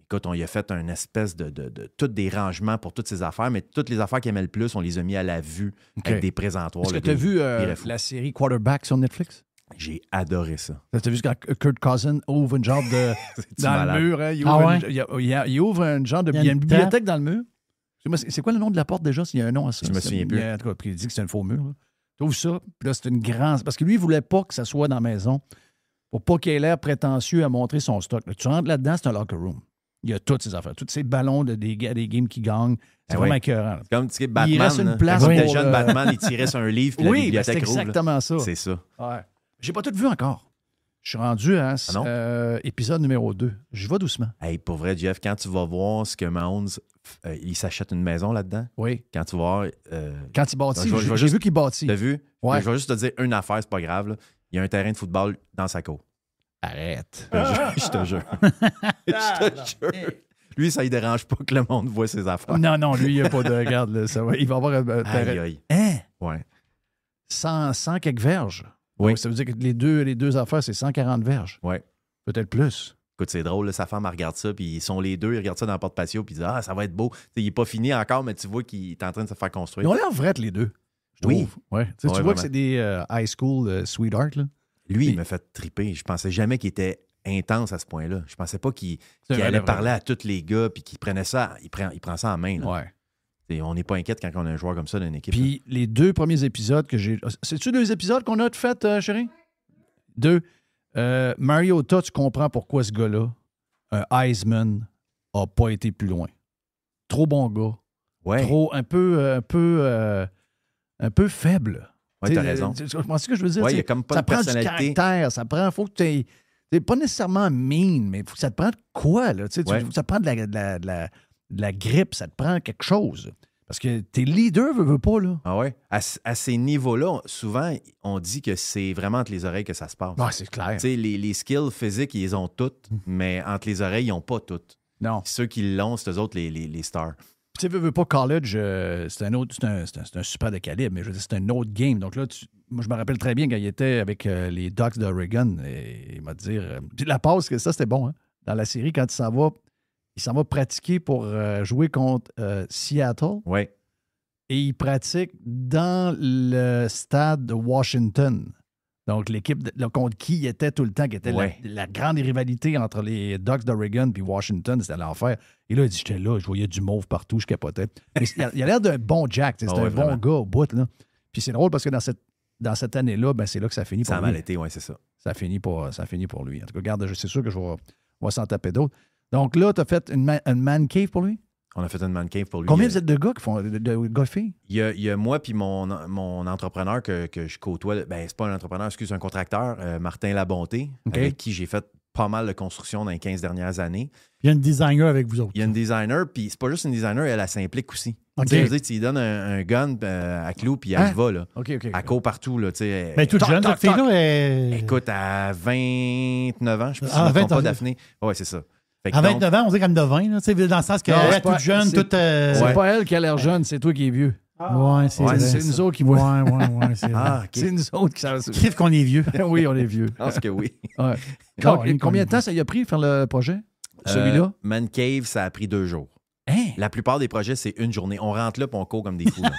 Écoute, on y a fait une espèce de tous des rangements pour toutes ces affaires, mais toutes les affaires qu'il aimait le plus, on les a mis à la vue OK. avec des présentoirs. Est-ce que Le tu as gars, vu il irait fou. la série Quarterback sur Netflix? J'ai adoré ça. Tu as vu quand Kurt Cousin ouvre une genre de. C'est-tu dans malade? le mur, hein? Il Ah ouvre, ouais? il ouvre un genre de. Il y a Il y a une une bibliothèque dans le mur. C'est quoi le nom de la porte déjà? S'il y a un nom à ça. Je me souviens plus. En tout cas, puis il dit que c'est un faux mur. là. Tu ouvres ça, puis là, c'est une grande. Parce que lui, il voulait pas que ça soit dans la maison pour pas qu'il ait l'air prétentieux à montrer son stock. Là, tu rentres là-dedans, c'est un locker room. Il y a toutes ces affaires, tous ces ballons des games qui gagnent. C'est Ah vraiment ouais. écœurant. là. Comme tu sais, Batman. Il reste une là. place Quand il était pour, jeune, Batman, il tirait sur un livre, puis la Oui, ben, c'est bibliothèque rouvre. là. exactement ça. C'est ça. Ouais. J'ai pas tout vu encore. Je suis rendu à Ah non? épisode numéro 2. Je vais doucement. Hey, pour vrai, Jeff, quand tu vas voir ce que Mahomes, il s'achète une maison là-dedans, Oui. quand tu vas voir, Quand il bâtit, Je vais j'ai juste- vu qu'il bâtit. t'as vu? Ouais. Je vais juste te dire une affaire, c'est pas grave. Là. Il y a un terrain de football dans sa cour. Arrête. Je te jure. Je te jure. Lui, ça ne dérange pas que le monde voit ses affaires. Non, non, lui, il n'y a pas de. Regarde, là, ça va. Il va avoir un terrain. Aïe, aïe. Hein? Ouais. 100 quelques verges. Oui. Donc, ça veut dire que les deux affaires, c'est 140 verges. Ouais. Peut-être plus. Écoute, c'est drôle, là, sa femme, elle regarde ça, puis ils sont les deux, ils regardent ça dans le porte-patio, puis ils disent Ah, ça va être beau. Tu sais, il n'est pas fini encore, mais tu vois qu'il est en train de se faire Ils construire. ont l'air vrais, les deux. Je Oui. trouve. Ouais. Tu sais, Ouais, tu vois vraiment. que c'est des high school sweetheart. Là. Lui, Puis- il m'a fait triper. Je pensais jamais qu'il était intense à ce point-là. Je pensais pas qu'il C'est un allait vrai parler à tous les gars, puis qu'il prenait ça, il prend ça en main. Là. Ouais. Et on n'est pas inquiète quand on a un joueur comme ça dans une équipe. là. Puis les 2 premiers épisodes que j'ai. C'est-tu 2 épisodes qu'on a fait, chérie? 2. Mariota, tu comprends pourquoi ce gars-là, un Heisman, n'a pas été plus loin. Trop bon gars. Ouais, Trop, un peu faible. ouais, Tu sais, t'as raison. Tu comprends ce que je veux dire? Ouais, il y a C'est- comme pas ça de prend personnalité. du caractère, ça prend. Faut que tu aies. C'est pas nécessairement mean, mais faut que ça te prend de quoi, là? Tu sais, Ouais. ça te prend de la grippe, ça te prend quelque chose. Parce que tes leaders veulent pas, là. Ah ouais? À ces niveaux-là, souvent, on dit que c'est vraiment entre les oreilles que ça se passe. Ah, c'est clair. Tu sais, les skills physiques, ils les ont toutes, mais entre les oreilles, ils n'ont pas toutes. Non. Puis ceux qui l'ont, c'est eux autres les stars. Tu tu sais, veux pas college, c'est un super de calibre, mais je veux dire, c'est un autre game. Donc là, moi, je me rappelle très bien quand il était avec les Ducks d'Oregon, et il m'a dit, puis la passe, que ça, c'était bon, hein? Dans la série, quand il s'en va pratiquer pour jouer contre Seattle. Oui. Et il pratique dans le stade de Washington. Donc, l'équipe contre qui il était tout le temps, qui était la grande rivalité entre les Ducks d'Oregon et Washington, c'était l'enfer. Et là, il dit, j'étais là, je voyais du mauve partout, je capotais. Mais il a l'air d'un bon Jack, c'est un bon gars au bout. Là. Puis c'est drôle parce que dans cette année-là, ben, c'est là que ça finit pour lui. Ça a mal été, oui, c'est ça. Ça finit pour lui. En tout cas, regarde, c'est sûr que je vais s'en taper d'autres. Donc là, tu as fait une man cave pour lui? On a fait une man cave pour lui. Combien vous êtes de gars qui font de gars-filles? Il y a moi puis mon entrepreneur que je côtoie. Ben, c'est pas un entrepreneur, excuse, un contracteur, Martin Labonté, avec qui j'ai fait pas mal de construction dans les 15 dernières années. Il y a une designer avec vous autres. Il y a une designer, puis c'est pas juste une designer, elle s'implique aussi. Okay. Tu sais, je veux dire, tu lui donnes un gun à clou, puis elle y va, là. OK. Elle court partout, là, tu sais. Mais toute jeune, cette fille-là, Écoute, à 29 ans, je sais pas si Ah, je me trompe 20 ans. pas, Daphné. Ouais, c'est ça. Fait que à donc, 29 ans, on dirait comme de 20, là, tu sais, dans le sens qu'elle est toute jeune, toute... C'est pas elle qui a l'air jeune, c'est toi qui es vieux. Ouais, c'est vrai. C'est nous autres qui voient. Ouais, c'est vrai. Ah, OK. C'est nous autres qui savent. Crif qu'on est vieux. Oui, on est vieux. Je pense que oui. Ouais. Donc, combien de temps ça y a pris faire le projet? Celui-là? Man Cave, ça a pris 2 jours. Hein? La plupart des projets, c'est une journée. On rentre là, puis on court comme des fous. Là.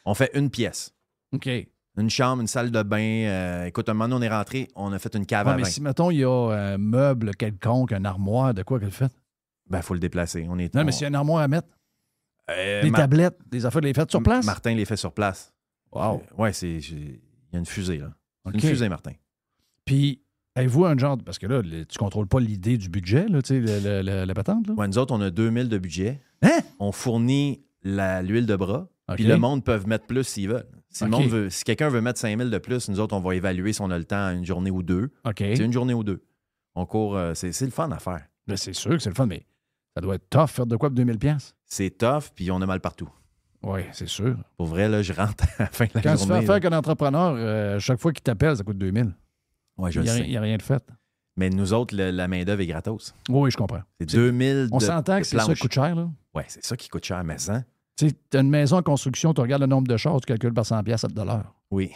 On fait une pièce. OK. Une chambre, une salle de bain. Écoute, un moment donné, on est rentré, on a fait une cave à Mais vin. si, mettons, il y a un meuble quelconque, un armoire, de quoi qu'elle fait? Ben, il faut le déplacer. Non, mais s'il y a un armoire à mettre, des des tablettes, des affaires, les faites sur place? Martin les fait sur place. Wow. Ouais, il y a une fusée, là. OK. Une fusée, Martin. Puis, avez-vous un genre... Parce que là, tu ne contrôles pas l'idée du budget, là, tu sais, la patente, là? Ouais, nous autres, on a 2000 de budget. Hein? On fournit l'huile de bras. OK. Puis le monde peut mettre plus s'ils veulent. Si, OK. si quelqu'un veut mettre 5000 de plus, nous autres, on va évaluer si on a le temps une journée ou deux. OK. C'est une journée ou deux. On court... c'est le fun à faire. Là, c'est sûr que c'est le fun, mais ça doit être tough, faire de quoi pour 2000$? C'est tough, puis on a mal partout. Oui, c'est sûr. Pour vrai, là, je rentre à la fin de la Quand tu fais journée. affaire avec un entrepreneur, chaque fois qu'il t'appelle, ça coûte 2000$. Ouais, je Il le sais. n'y a rien de fait. Mais nous autres, la main-d'œuvre est gratos. Oui, je comprends. C'est 2000 On s'entend que c'est ça qui planches. coûte cher, là. Ouais, c'est ça qui coûte cher, mais ça. Tu sais, tu as une maison en construction, tu regardes le nombre de chars, tu calcules par 100$ à $1. Oui.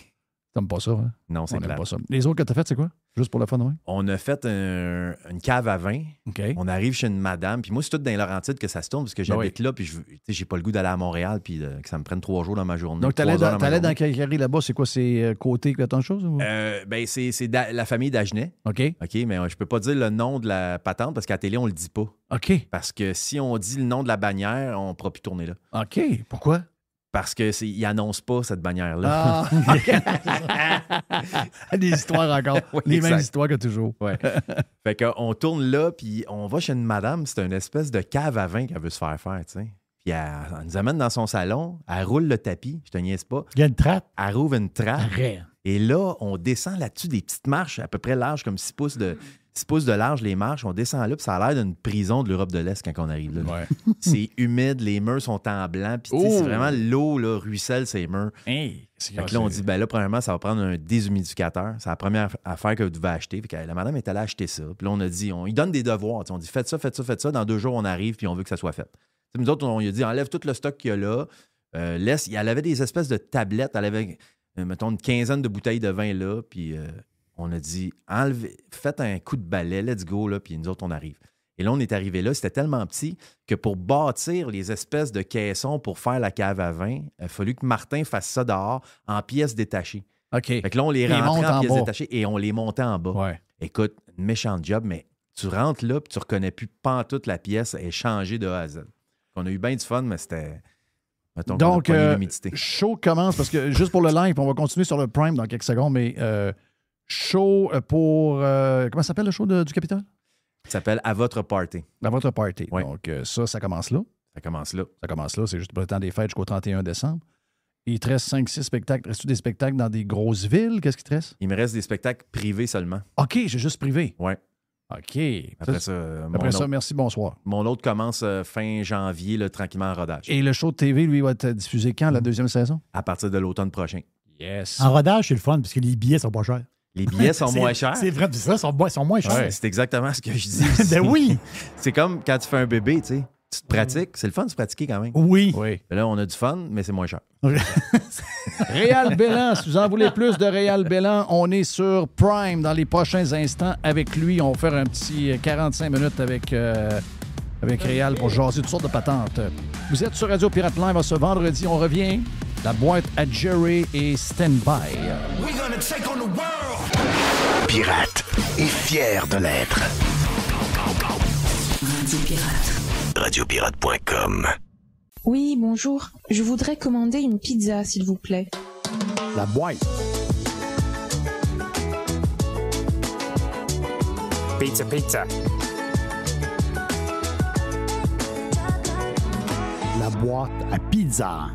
T'aimes pas ça, hein? Non, On c'est n'aime clair. pas ça. Les autres que tu as fait, c'est quoi? Juste pour le fun, oui? On a fait une cave à vin. OK. On arrive chez une madame. Puis moi, c'est tout dans les Laurentides que ça se tourne parce que j'habite là. Puis j'ai pas le goût d'aller à Montréal. Puis que ça me prenne 3 jours dans ma journée. Donc, 3 heures t'allais ma dans journée. Calgary là-bas, c'est quoi? C'est côté que tant de choses? Ou? Ben, c'est la famille d'Agenais. OK. OK, mais je peux pas dire le nom de la patente parce qu'à la télé, on le dit pas. OK. Parce que si on dit le nom de la bannière, on ne pourra plus tourner là. OK. Pourquoi? Parce qu'ils n'annoncent pas cette bannière-là. Ah! Des histoires encore. Oui, les exact. mêmes histoires que toujours. Ouais. Fait qu'on tourne là, puis on va chez une madame, c'est une espèce de cave à vin qu'elle veut se faire, tu sais. Puis elle nous amène dans son salon, elle roule le tapis, je te niaise pas, Il y a une trappe. elle rouvre une trappe, Arrête. et là, on descend là-dessus des petites marches, à peu près larges, comme 6 pouces de large, les marches, on descend là, puis ça a l'air d'une prison de l'Europe de l'Est quand on arrive là. Ouais. C'est humide, les murs sont en blanc, puis tu sais, c'est vraiment l'eau, là, ruisselle ces murs. Hey, Fait que là, on dit, ben là, premièrement, ça va prendre un déshumidificateur. C'est la première affaire que vous devez acheter. Fait que la madame est allée acheter ça. Puis là, on a dit, on lui donne des devoirs. T'sais, on dit, faites ça, faites ça, faites ça. Dans 2 jours, on arrive, puis on veut que ça soit fait. T'sais, nous autres, on lui a dit, enlève tout le stock qu'il y a là. Elle avait des espèces de tablettes. Elle avait, mettons, une quinzaine de bouteilles de vin là. Puis on a dit, faites un coup de balai, let's go, là. Puis nous autres, on arrive. Et là, on est arrivé là, c'était tellement petit que pour bâtir les espèces de caissons pour faire la cave à vin, il a fallu que Martin fasse ça dehors en pièces détachées. OK. Fait que là, on les Les rentrait monte en en pièces bas. détachées et on les montait en bas. Ouais. Écoute, méchant job, mais tu rentres là puis tu reconnais plus pantoute la pièce est changée de A à Z. On a eu bien du fun, mais c'était... Mettons qu'on a Donc, pogné l'humidité. show commence, parce que juste pour le live, on va continuer sur le Prime dans quelques secondes, mais show pour... comment ça s'appelle le show du Capitole? Ça s'appelle « À votre party À votre party. Ouais. Donc, ça commence là. ». Ça commence là. Ça commence là, c'est juste pour le temps des fêtes jusqu'au 31 décembre. Il te reste 5-6 spectacles. Reste-tu des spectacles dans des grosses villes? Qu'est-ce qui te reste? Il me reste des spectacles privés seulement. OK, j'ai juste privé. Ouais. OK. Après ça, Après ça, merci, bonsoir. mon autre commence fin janvier, là, tranquillement en rodage. Et le show de TV, lui, va être diffusé quand, la deuxième saison? À partir de l'automne prochain. Yes. En rodage, c'est le fun parce que les billets sont pas chers. Les billets sont moins chers. C'est vrai, c'est ça, ils sont moins chers. Ouais, c'est exactement ce que je dis. Ben oui. C'est comme quand tu fais un bébé, tu sais. Tu te pratiques. C'est le fun de se pratiquer quand même. Oui. Oui. Là, on a du fun, mais c'est moins cher. Réal Bélan, si vous en voulez plus de Réal Bélan, on est sur Prime dans les prochains instants avec lui. On va faire un petit 45 minutes avec Réal pour jaser toutes sortes de patentes. Vous êtes sur Radio Pirate Live ce vendredi. On revient. La boîte à Jerry et Stand-By. Pirate est fier de l'être. Radio Pirate. Radiopirate.com. Oui, bonjour. Je voudrais commander une pizza, s'il vous plaît. La boîte. Pizza, pizza. La boîte à pizza.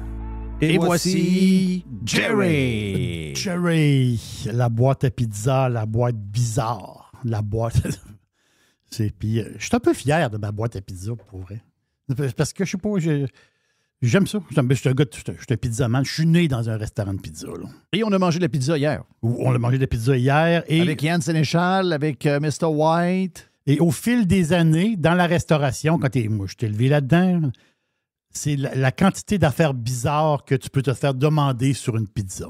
Et voici Jerry. Jerry. La boîte à pizza, la boîte bizarre. La boîte... Puis, je suis un peu fier de ma boîte à pizza, pour vrai. Parce que, je sais pas, j'aime ça. Je suis un gars, je suis un pizzaman. Je suis né dans un restaurant de pizza. Là. Et on a mangé de la pizza hier. On a mangé de la pizza hier. Et, avec Yann Sénéchal, avec Mr. White. Et au fil des années, dans la restauration, moi, je t'ai élevé là-dedans, c'est la quantité d'affaires bizarres que tu peux te faire demander sur une pizza.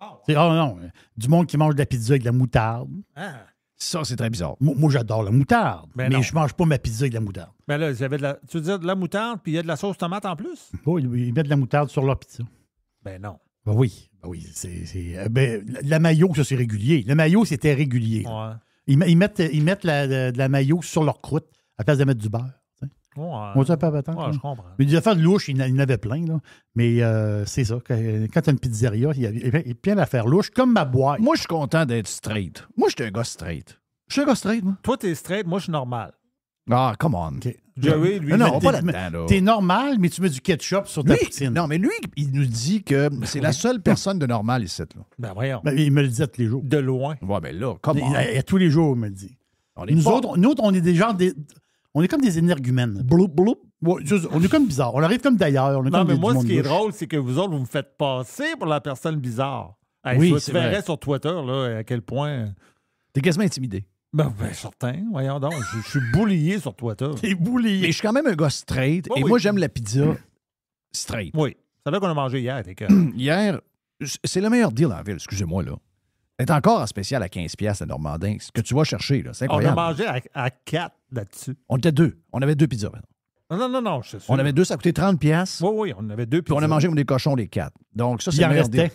Oh non, du monde qui mange de la pizza avec de la moutarde. Ah. Ça, c'est très bizarre. Moi, j'adore la moutarde, mais non. je mange pas ma pizza avec de la moutarde. Ben là, tu veux dire de la moutarde, puis il y a de la sauce tomate en plus? Oui, ils mettent de la moutarde sur leur pizza. Ben non. Ben oui. La mayo, ça, c'est régulier. Le mayo, c'était régulier. Ouais. Ils mettent de la mayo sur leur croûte à la place de mettre du beurre. Ouais. On dit un peu avant, Ouais, je comprends. Mais des affaires de louche, il y en avait plein. Là. Mais c'est ça. Quand tu as une pizzeria, il y a plein d'affaires louches, comme ma boîte. Moi, je suis content d'être straight. Moi, je suis un gars straight. Je suis un gars straight, moi. Toi, t'es straight, moi, je suis normal. Ah, come on. Okay. Jerry, lui, non, pas là-dedans, là. T'es normal, mais tu mets du ketchup sur ta Lui, poutine. non, mais lui, il nous dit que c'est la seule personne de normal ici. Là. Ben voyons. Ben, il me le disait tous les jours. De loin. Ouais, ben là, comment? Tous les jours, il me le dit. On est Nous pas- autres, on est des gens... On est comme des énergumènes. Bloup, bloup. Ouais, on est comme bizarre. On arrive comme d'ailleurs. Non, mais moi, ce qui est drôle, c'est que vous autres, vous me faites passer pour la personne bizarre. Hey, Oui, tu c'est verrais vrai. sur Twitter là, à quel point... T'es quasiment intimidé. Ben certain. Voyons donc. Je suis boulié sur Twitter. T'es boulié. Mais je suis quand même un gars straight. Oui, et oui. moi, j'aime la pizza straight. Oui. C'est là qu'on a mangé hier. T'es que... Hier, c'est le meilleur deal en ville, excusez-moi, là. Elle est encore en spécial à 15$ à Normandin. Ce que tu vas chercher, là, c'est On a incroyable. mangé à 4 là-dessus. On était deux. On avait deux pizzas. Non, je sais. On avait deux, ça coûtait 30$. Oui, on avait deux. Puis on a mangé comme des cochons, les quatre. Donc, ça, c'est Il en le meilleur restait.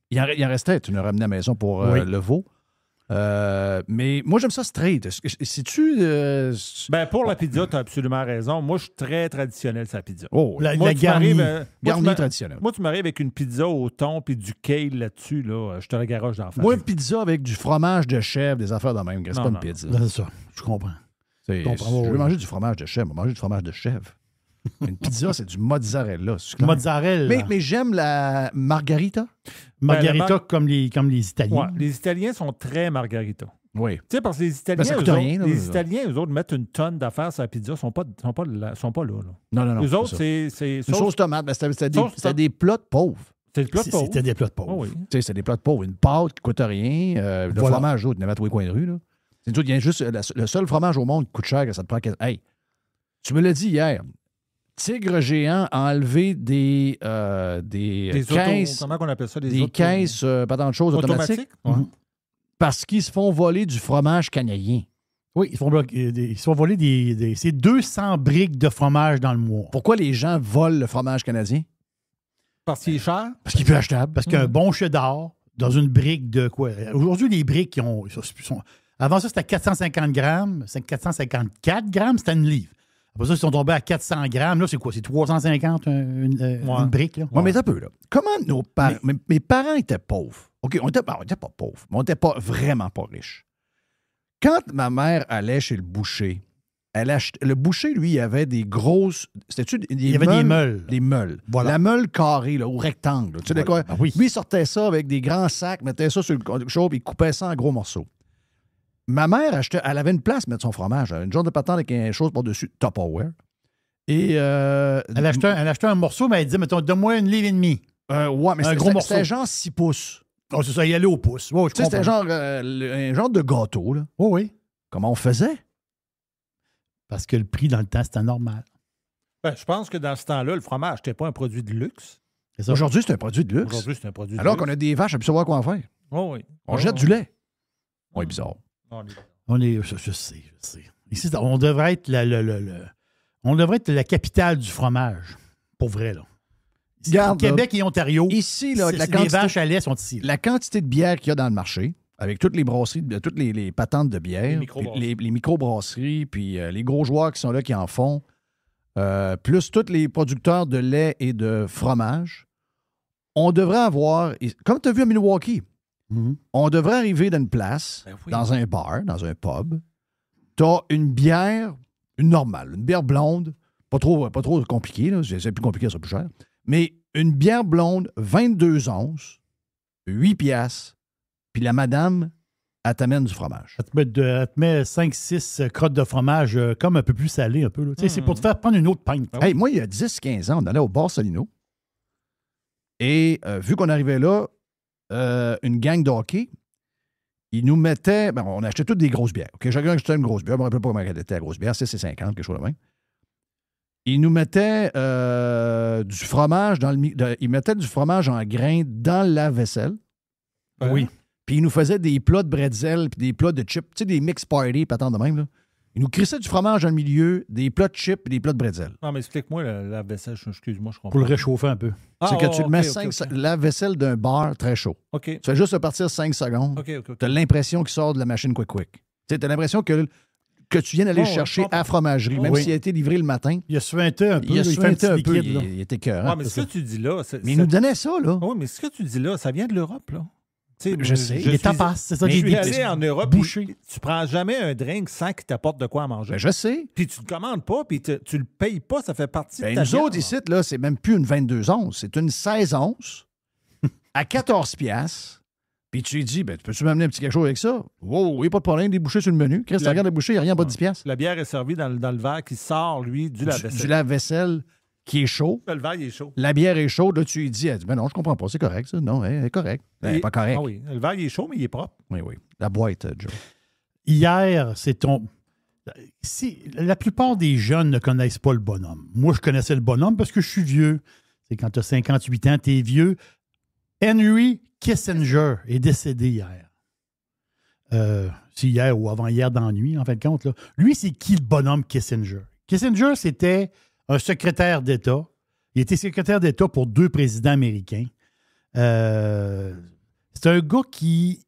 deal. Il en restait. Tu nous ramenais à la maison pour Oui. le veau. Mais moi, j'aime ça straight. C'est-tu... Ben, pour la pizza, tu as absolument raison. Moi, je suis très traditionnel sur la pizza. Oh, La Moi, tu garnie. m'arrives, garni traditionnel. Moi, tu m'arrives avec une pizza au thon puis du kale là-dessus, là, je te la garoche d'en face. Moi, une pizza avec du fromage de chèvre, des affaires de même. C'est Non, pas une non. pizza. C'est ça. Je comprends. C'est- comprends, je veux oui. manger du fromage de chèvre. Je vais manger du fromage de chèvre. Une pizza, c'est du mozzarella. c'est clair. Mozzarella. Mais j'aime la margarita. Margarita Ben, comme les Italiens. Ouais, les Italiens sont très margarita. Oui. Tu sais, parce que les Italiens, Ben, ça coûte eux rien, autres, là, les ça. Italiens, eux autres, mettent une tonne d'affaires sur la pizza, sont pas là. Non. Eux autres, ça. c'est Une sauce tomate, ben, c'était Sauce c'était des plats de pauvres. c'est le plat de pauvre. C'était des plats de pauvres. Oh, oui. Tu sais, c'était des plats de pauvres. Une pâte qui coûte rien. Le Voilà. fromage, l'autre, il y en avait à tous les coins de rue. Là. C'est tout, il y a juste le seul fromage au monde qui coûte cher, que ça te prend. Hey, tu me l'as dit hier. Tigre géant a enlevé des caisses, Comment on appelle ça? des caisses, pas tant de choses automatiques, Ouais. parce qu'ils se font voler du fromage canadien. Oui, ils se font voler c'est 200 briques de fromage dans le mois. Pourquoi les gens volent le fromage canadien? Parce qu'il est cher. Parce qu'il est plus achetable. Parce qu'un bon cheddar, dans une brique de quoi? Aujourd'hui, les briques avant ça, c'était 450 grammes. 454 grammes, c'était une livre. Après ça, ils sont tombés à 400 grammes. Là, c'est quoi? C'est 350 une brique, là? Oui, mais un peu, là. Comment nos parents... Mes parents étaient pauvres. OK, on était pas pauvres, mais on n'était pas vraiment pas riches. Quand ma mère allait chez le boucher, le boucher, lui, il avait des grosses... C'était-tu des Il y avait des meules. Des meules. Voilà. La meule carrée, là, au rectangle. Tu sais de quoi? Ah oui. Lui, il sortait ça avec des grands sacs, mettait ça sur le chaud, puis il coupait ça en gros morceaux. Ma mère, elle avait une place pour mettre son fromage. Une genre de patente avec une chose par-dessus, Tupperware. Et... Elle achetait un morceau, mais elle disait, mettons, donne-moi une livre et demie. ouais, mais Un gros morceau. c'était genre 6 pouces. Oh, c'est ça, il allait au pouce. Ouais, je Tu sais, c'était comprends. genre un genre de gâteau, là. Oui, oui. Comment on faisait? Parce que le prix, dans le temps, c'était normal. Ben, je pense que dans ce temps-là, le fromage n'était pas un produit de luxe. C'est ça. Aujourd'hui, c'est un produit de luxe. Aujourd'hui, c'est un produit de Alors luxe. qu'on a des vaches, on peut savoir quoi en faire. Oh, oui. On jette du lait. On est bizarre. Je sais. Ici, on devrait être on devrait être la capitale du fromage. Pour vrai, là. Regarde, Québec et Ontario, ici, là, les vaches à lait sont ici. Là. La quantité de bière qu'il y a dans le marché, avec toutes les brasseries, toutes les patentes de bière, les microbrasseries, puis les gros joueurs qui sont là qui en font, plus tous les producteurs de lait et de fromage, on devrait avoir, comme tu as vu à Milwaukee, on devrait arriver dans une place, dans un bar, dans un pub, tu as une bière, une normale, une bière blonde, pas trop compliquée, là, c'est plus compliqué, ça plus cher, mais une bière blonde, 22 onces, 8 piastres, puis la madame, elle t'amène du fromage. Elle te met 5-6 crottes de fromage comme un peu plus salé, un peu. Là. C'est pour te faire prendre une autre pinte. Hey, moi, il y a 10-15 ans, on allait au bar Solino. Et vu qu'on arrivait là, une gang de hockey, ils nous mettaient... Ben, on achetait toutes des grosses bières. Okay? Chacun achetait une grosse bière. Je ne me rappelle pas comment elle était, la grosse bière. 6,50, quelque chose de même. Ils nous mettaient du fromage ils mettaient du fromage en grains dans la vaisselle. Oui. Puis ils nous faisaient des plats de bretzel puis des plats de chips. Tu sais, des mix party, patentes de même, là. Ils nous crissaient du fromage dans le milieu, des plats de chips et des plats de bretzel. Non, mais explique-moi la vaisselle. Excuse-moi, je comprends. Pour le réchauffer un peu. C'est que tu le mets la vaisselle d'un bar très chaud. OK. Tu fais juste partir 5 secondes. OK. Tu as l'impression qu'il sort de la machine quick. Tu as l'impression que tu viens d'aller le chercher à la fromagerie, même s'il a été livré le matin. Il a suinté un peu. Il a suinté un peu. Liquide, il était cœur. Mais ce que tu dis là... Mais il nous donnait ça, là. Oui, mais ce que tu dis là, ça vient de l'Europe, là. Je sais. Les tapas, c'est ça. Je suis des allé en Europe, bouchées. tu prends jamais un drink sans qu'il t'apporte de quoi à manger. Ben, je sais. Puis tu ne commandes pas, puis tu le payes pas, ça fait partie de ta Nous bière, autres, ici, là, c'est même plus une 22 onces, c'est une 16 onces à 14 piastres. Puis tu lui dis, ben, peux-tu m'amener un petit quelque chose avec ça? Oh, oui, pas de problème, des bouchées sur le menu. Chris, tu regardes les bouchées, il n'y a rien en bas de 10 piastres. La bière est servie dans le verre qui sort, lui, du lave-vaisselle. Du lave-vaisselle qui est chaud. Le verre, il est chaud. La bière est chaude. Là, tu lui dis, elle dit, ben non, je comprends pas, c'est correct, ça. Non, elle est correcte. Elle n'est pas correcte. Ah oui, le verre, il est chaud, mais il est propre. Oui. La boîte, Joe. Hier, c'est ton... La plupart des jeunes ne connaissent pas le bonhomme. Moi, je connaissais le bonhomme parce que je suis vieux. C'est quand tu as 58 ans, tu es vieux. Henry Kissinger est décédé hier. C'est hier ou avant-hier dans la nuit, en fin de compte. Là. Lui, c'est qui le bonhomme Kissinger? Kissinger, c'était un secrétaire d'État. Il était secrétaire d'État pour 2 présidents américains. C'est un gars qui...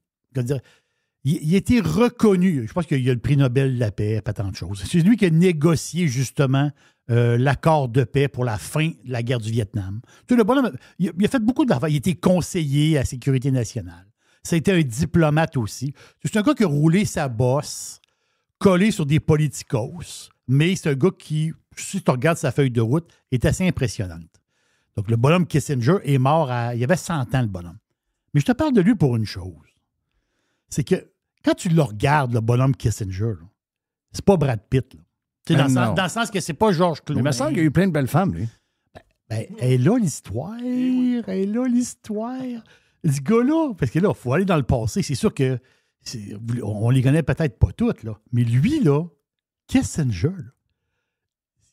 Il a été reconnu. Je pense qu'il y a le prix Nobel de la paix, pas tant de choses. C'est lui qui a négocié, justement, l'accord de paix pour la fin de la guerre du Vietnam. Tu sais, le bonhomme, il a fait beaucoup d'affaires. Il a été conseiller à la sécurité nationale. Ça a été un diplomate aussi. C'est un gars qui a roulé sa bosse, collé sur des politicos, mais c'est un gars qui, si tu regardes sa feuille de route, est assez impressionnante. Donc, le bonhomme Kissinger est mort il avait 100 ans, le bonhomme. Mais je te parle de lui pour une chose. C'est que quand tu le regardes, le bonhomme Kissinger, là, c'est pas Brad Pitt. Dans le sens que c'est pas Georges Clooney. Mais il me semble qu'il y a eu plein de belles femmes, lui. Ben, elle est là l'histoire. Elle est là l'histoire. Ce gars-là, parce que là, il faut aller dans le passé. C'est sûr que on les connaît peut-être pas toutes, là. Mais lui, là, Kissinger, là,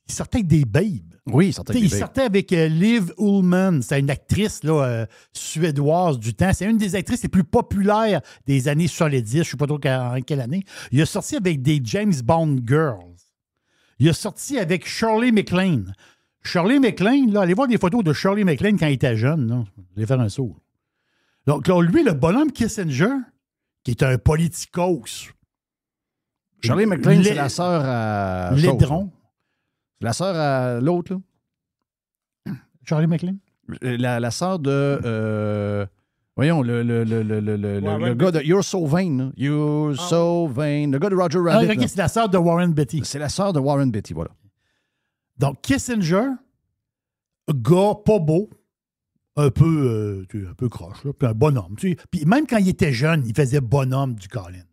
il sortait avec des babes. Oui, il sortait avec des babes. Il sortait avec Liv Ullmann. C'est une actrice là, suédoise du temps. C'est une des actrices les plus populaires des années 70. Je ne sais pas trop en quelle année. Il a sorti avec des James Bond girls. Il a sorti avec Shirley MacLaine. Shirley MacLaine, là, allez voir des photos de Shirley MacLaine quand il était jeune. Là. Allez faire un saut. Donc là, lui, le bonhomme Kissinger, qui est un politicos. Shirley MacLaine, c'est la sœur à... Laidron. C'est la sœur à l'autre, là. Shirley MacLaine? La sœur de... voyons, le gars de You're So Vain. Là. You're So Vain. Le gars de Roger Rabbit. Okay, c'est la sœur de Warren Beatty. C'est la sœur de Warren Beatty, voilà. Donc, Kissinger, gars pas beau, un peu croche, là, puis un bonhomme. Tu sais. Puis même quand il était jeune, il faisait bonhomme du Colin.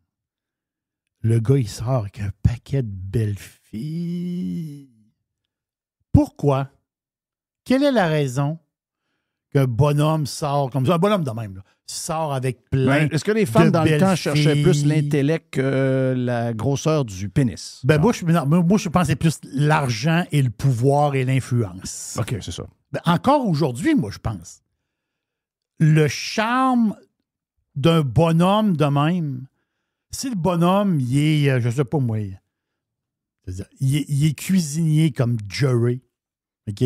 Le gars, il sort avec un paquet de belles filles. Pourquoi? Quelle est la raison qu'un bonhomme sort comme ça, un bonhomme de même, là, sort avec plein Ouais. Est-ce que les femmes, de dans le belles temps, cherchaient filles? plus l'intellect que la grosseur du pénis? Ben, moi, je pense que c'est plus l'argent et le pouvoir et l'influence. OK, c'est ça. Ben, encore aujourd'hui, moi, je pense. Le charme d'un bonhomme de même, si le bonhomme, il est, je sais pas moi, il est cuisinier comme Jerry, OK?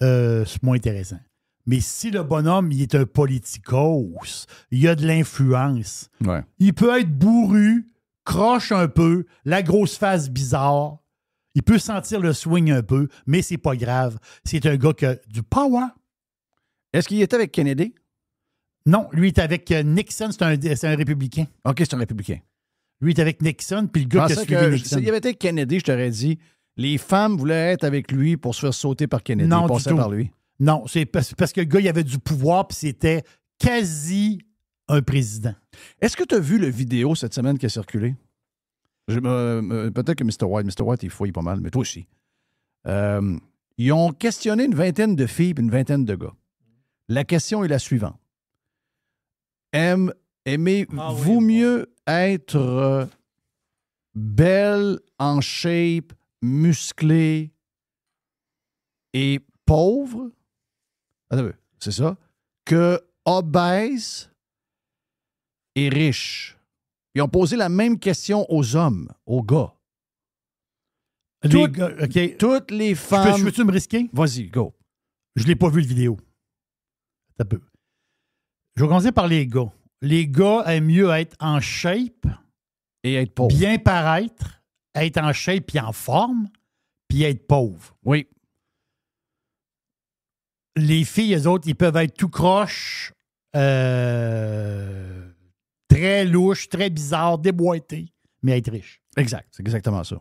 C'est moins intéressant. Mais si le bonhomme, il est un politicos, il a de l'influence, Ouais. il peut être bourru, croche un peu, la grosse face bizarre, il peut sentir le swing un peu, mais c'est pas grave. C'est un gars qui a du power. Est-ce qu'il était avec Kennedy? Non, lui, il est avec Nixon, c'est un républicain. OK, c'est un républicain. Lui, il est avec Nixon, puis le Je gars qui a pensais suivi que Nixon. s'il avait été Kennedy, je t'aurais dit, les femmes voulaient être avec lui pour se faire sauter par Kennedy. Non, Ils du passaient tout. par lui. Non, c'est parce que le gars, il avait du pouvoir, puis c'était quasi un président. Est-ce que tu as vu le vidéo cette semaine qui a circulé? Peut-être que Mr. White, il fouille pas mal, mais toi aussi. Ils ont questionné une vingtaine de filles et une vingtaine de gars. La question est la suivante. Aimez-vous mieux être belle, en shape, musclée et pauvre? Attends un peu, c'est ça? Que obèse et riche. Ils ont posé la même question aux hommes, aux gars. Les gars, OK. Toutes les Je femmes... peux-tu me risquer? Vas-y, go. Je l'ai pas vu, le vidéo. Ça peut. Je vais commencer par les gars. Les gars aiment mieux être en shape, Et être pauvre. bien paraître, être en shape puis en forme, puis être pauvre. Oui. Les filles, eux autres, ils peuvent être tout croche, très louches, très bizarres, déboîtés, mais être riches. Exact. C'est exactement ça.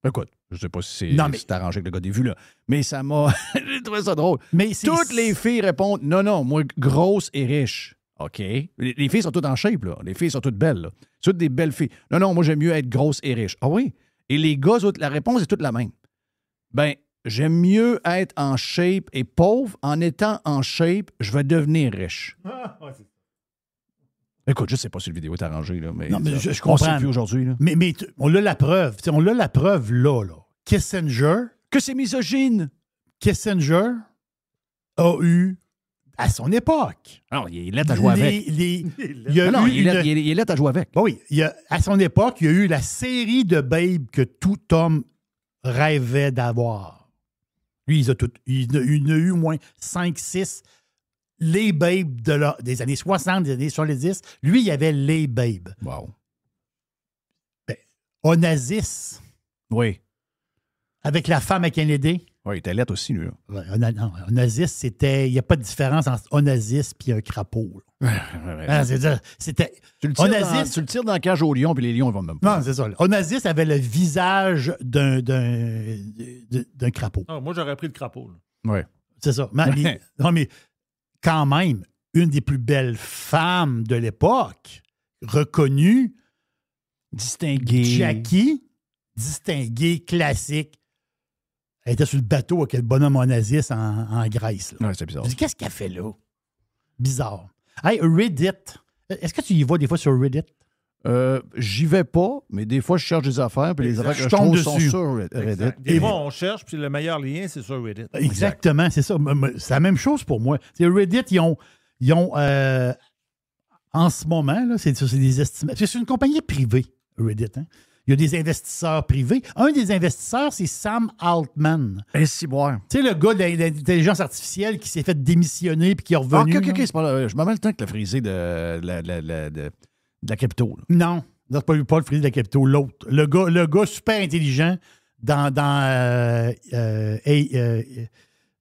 Écoute, je sais pas si Non, mais- c'est arrangé avec le gars des vues, là. Mais ça m'a... J'ai trouvé ça drôle. Mais c'est- Toutes les filles répondent « Non, moi, grosse et riche. » OK. Les filles sont toutes en shape, là. Les filles sont toutes belles, là. C'est toutes des belles filles. Non, moi, j'aime mieux être grosse et riche. Ah oui? Et les gars, la réponse est toute la même. Ben, j'aime mieux être en shape et pauvre. En étant en shape, je vais devenir riche. Écoute, je sais pas si le vidéo est arrangé, là, mais, Non, mais je on comprends. sait plus aujourd'hui, là. Mais on a la preuve. T'sais, on a la preuve là. Kissinger Que c'est misogyne! a eu, à son époque, Non, il est laid à jouer avec. il y a Non, eu il est laid à jouer avec. Ben oui, à son époque, il y a eu la série de babes que tout homme rêvait d'avoir. Lui, il en a eu au moins 5, 6. Les babes des années 60, des années 70. Lui, il avait les babes. Wow. Onassis, Oui. avec la femme à Kennedy. Oui, il était laid aussi, lui. Là. Ouais, Onassis, c'était... Il n'y a pas de différence entre Onassis et un crapaud. C'est-à-dire, c'était... Tu le tires Onassis... tu le tires dans la cage aux lions, puis les lions, ils vont même pas. Non, c'est ça. Onassis avait le visage d'un crapaud. Ah, moi, j'aurais pris le crapaud. Là. Oui. C'est ça. Mais quand même, une des plus belles femmes de l'époque, reconnue, Distingué. Jackie, distinguée, classique. Elle était sur le bateau avec le bonhomme Onassis en Grèce. Là. Ouais, c'est bizarre. Je dis, qu'est-ce qu'elle fait là? Bizarre. Hey, Reddit. Est-ce que tu y vas des fois sur Reddit? J'y vais pas, mais des fois, je cherche des affaires, puis les affaires que je tombe trouve sont dessus. sur Reddit. Des fois, on cherche, puis le meilleur lien, c'est sur Reddit. Exactement, c'est ça. C'est la même chose pour moi. C'est Reddit, ils ont en ce moment, là, c'est des estimations. C'est une compagnie privée, Reddit. Hein? Il y a des investisseurs privés. Un des investisseurs, c'est Sam Altman. Et si boire. Tu sais, le gars de l'intelligence artificielle qui s'est fait démissionner puis qui est revenu. OK, là. c'est pas là. Je m'en mets le temps que la frisée de la crypto. Là. Non, c'est pas le frisé de la Capitole, l'autre. Le gars super intelligent dans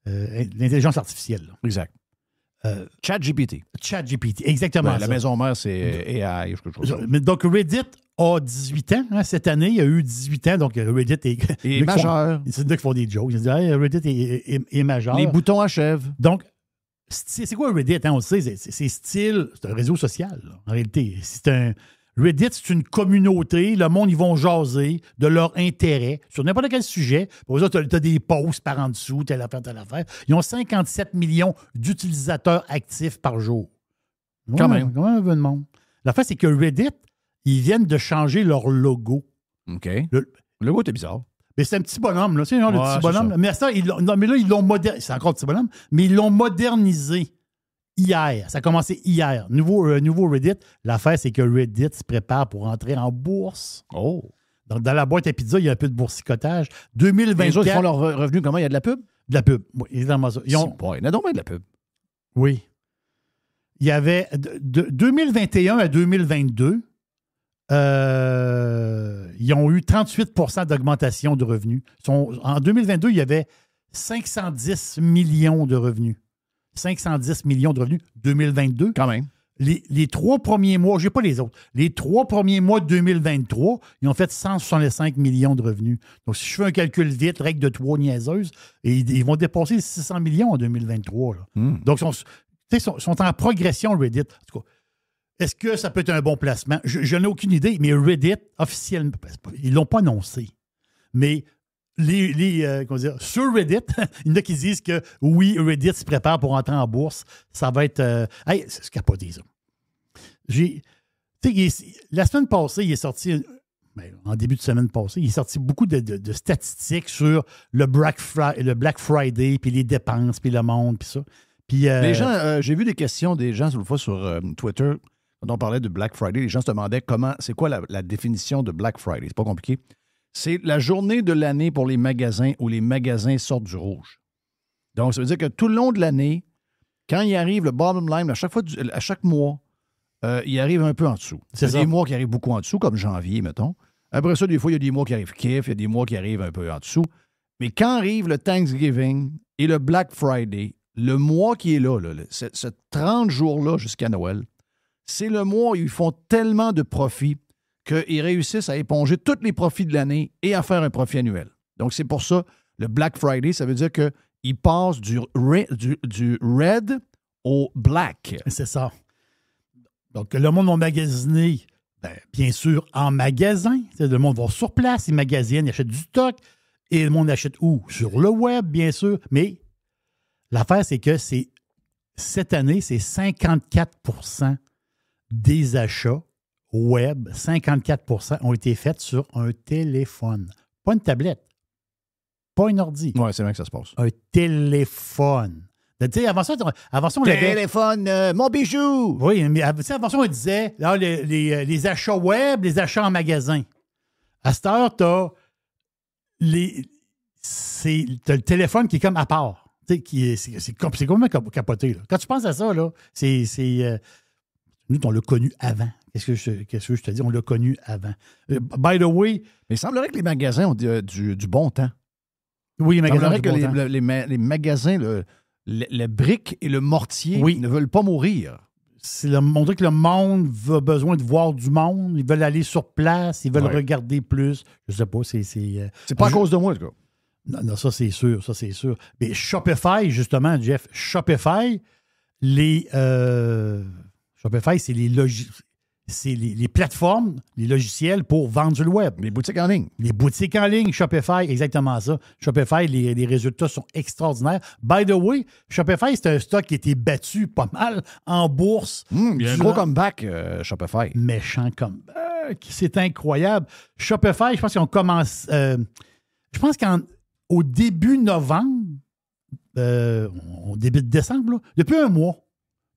l'intelligence artificielle. Là. Exact. ChatGPT. ChatGPT, exactement Ouais, ça. la maison mère, c'est AI. Quelque chose. Mais donc, Reddit a 18 ans. Hein, cette année, il a eu 18 ans. Donc, Reddit est... Et majeur. C'est là qu'ils font des jokes. Ils disent, hey, Reddit est majeur. Les boutons achèvent. Donc, c'est quoi Reddit? Hein, on le sait, c'est style... C'est un réseau social, là, en réalité. Reddit, c'est une communauté. Le monde, ils vont jaser de leur intérêt sur n'importe quel sujet. Pour eux, tu as des posts par en dessous, telle affaire, telle affaire. Ils ont 57 millions d'utilisateurs actifs par jour. Quand même. Quand même un peu de monde. L'affaire, c'est que Reddit, ils viennent de changer leur logo. OK. Le logo était bizarre. Mais c'est un petit bonhomme, là. Tu sais, le petit bonhomme. ça. Mais ça, là, ils l'ont modernisé. C'est encore un petit bonhomme, mais ils l'ont modernisé hier. Ça a commencé hier. Nouveau Reddit. L'affaire, c'est que Reddit se prépare pour entrer en bourse. Oh. Donc, dans la boîte à pizza, il y a un peu de boursicotage. 2024. Les autres, ils font leur revenu comment? Il y a de la pub? De la pub. Oui, évidemment ça. Il y en a donc bien de la pub. Oui. Il y avait de 2021 à 2022, ils ont eu 38 d'augmentation de revenus. En 2022, il y avait 510 millions de revenus. 510 millions de revenus. 2022. Quand même. Les 3 premiers mois, je n'ai pas les autres, les 3 premiers mois de 2023, ils ont fait 165 millions de revenus. Donc, si je fais un calcul vite, règle de 3 niaiseuses, ils vont dépasser les 600 millions en 2023. Là. Donc, ils sont en progression, Reddit. En tout cas, est-ce que ça peut être un bon placement? Je n'ai aucune idée, mais Reddit, officiellement, ils ne l'ont pas annoncé. Mais comment dire, sur Reddit, il y en a qui disent que oui, Reddit se prépare pour entrer en bourse. Ça va être... c'est capoté, ça. La semaine passée, il est sorti... en début de semaine passée, il est sorti beaucoup de statistiques sur le Black Friday, puis les dépenses, puis le monde, puis ça. Puis, les gens, j'ai vu des questions des gens une fois sur Twitter, quand on parlait de Black Friday, les gens se demandaient c'est quoi la définition de Black Friday. C'est pas compliqué. C'est la journée de l'année pour les magasins où les magasins sortent du rouge. Donc, ça veut dire que tout le long de l'année, quand il arrive le bottom line, à chaque mois, il arrive un peu en dessous. Il y a des mois qui arrivent beaucoup en dessous, comme janvier, mettons. Après ça, des fois, il y a des mois qui arrivent kiff, il y a des mois qui arrivent un peu en dessous. Mais quand arrive le Thanksgiving et le Black Friday, le mois qui est là, ce 30 jours-là jusqu'à Noël, c'est le mois où ils font tellement de profits qu'ils réussissent à éponger tous les profits de l'année et à faire un profit annuel. Donc, c'est pour ça, le Black Friday, ça veut dire qu'ils passent du red au black. C'est ça. Donc, le monde va magasiner, bien sûr, en magasin. Le monde va sur place, ils magasinent, ils achètent du stock. Et le monde achète où? Sur le web, bien sûr. Mais l'affaire, c'est que cette année, c'est 54% des achats web, 54% ont été faits sur un téléphone. Pas une tablette, pas un ordi. Oui, c'est vrai que ça se passe. Un téléphone. Tu sais, avant ça, on avait... Téléphone, mon bijou! Oui, mais avant ça, on disait là, les achats web, les achats en magasin. À cette heure, t'as le téléphone qui est comme à part. C'est complètement capoté. Là. Quand tu penses à ça, là, nous, on l'a connu avant. Qu'est-ce que je te dis? On l'a connu avant. By the way... Mais il semblerait que les magasins ont du bon temps. Oui, les magasins ont du bon temps. Les magasins, le brique et le mortier ne veulent pas mourir. C'est montrer que le monde a besoin de voir du monde. Ils veulent aller sur place. Ils veulent regarder plus. Je sais pas, c'est pas à cause de moi, en tout cas. Non, ça, c'est sûr. Mais Shopify, justement, Jeff, Shopify, Shopify, c'est les plateformes, les logiciels pour vendre sur le web. Les boutiques en ligne. Les boutiques en ligne, Shopify, exactement ça. Shopify, les résultats sont extraordinaires. By the way, Shopify, c'est un stock qui a été battu pas mal en bourse. Il y a un gros comeback, Shopify. Méchant comeback. C'est incroyable. Shopify, je pense qu'on commence... je pense qu'au début novembre, au début de décembre, là, depuis un mois,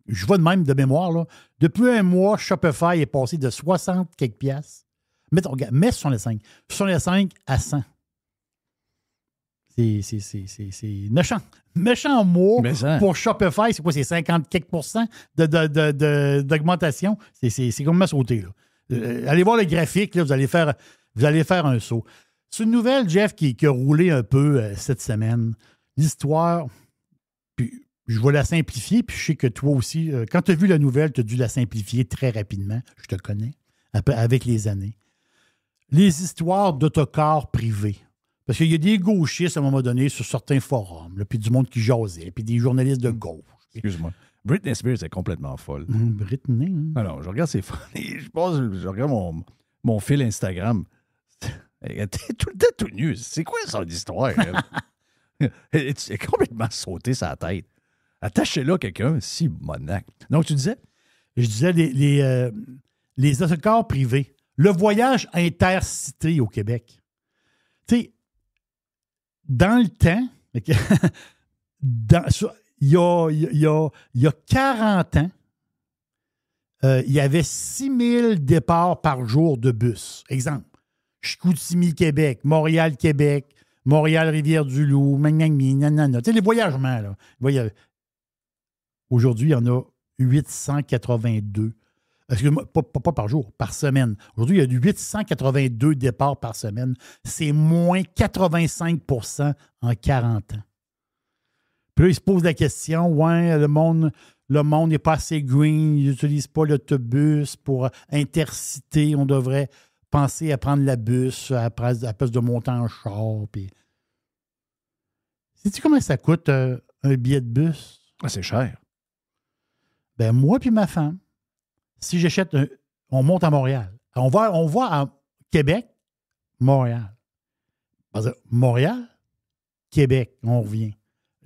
je vois de même de mémoire, là. Depuis un mois, Shopify est passé de 60 quelques piastres. Mets 65. 65 à 100. C'est méchant. Méchant mois pour Shopify. C'est quoi? C'est 50 quelques pourcents d'augmentation. C'est comme sauter, là. Allez voir le graphique, là, vous allez faire un saut. C'est une nouvelle, Jeff, qui a roulé un peu cette semaine. L'histoire... Puis, je vais la simplifier, puis je sais que toi aussi, quand tu as vu la nouvelle, tu as dû la simplifier très rapidement. Je te connais, avec les années. Les histoires d'autocars privés. Parce qu'il y a des gauchistes, à un moment donné, sur certains forums, là, puis du monde qui jasait, puis des journalistes de gauche. Excuse-moi. Britney Spears est complètement folle. Britney. Hein? Alors, je regarde ses je regarde mon fil Instagram. Elle était tout le temps tout nue. C'est quoi son histoire? Elle est complètement sautée sa tête. Attachez-là quelqu'un, si monac. Donc, tu disais? Je disais les autocars privés. Le voyage intercité au Québec. Tu sais, dans le temps, il y a 40 ans, il y avait 6000 départs par jour de bus. Exemple, Chicoutimi-Québec, Montréal-Québec, Montréal-Rivière-du-Loup, nanana. Tu sais, les voyagements, là. Aujourd'hui, il y en a 882. Excusez-moi, pas par jour, par semaine. Aujourd'hui, il y a 882 départs par semaine. C'est moins 85 % en 40 ans. Puis là, ils se posent la question, ouais, le monde n'est pas assez green, ils n'utilisent pas l'autobus pour interciter. On devrait penser à prendre la bus à place de monter en char. Puis... Sais-tu comment ça coûte un billet de bus? Ah, c'est cher. Ben moi puis ma femme, si j'achète on monte à Montréal. On va à Québec, Montréal. Montréal, Québec, on revient.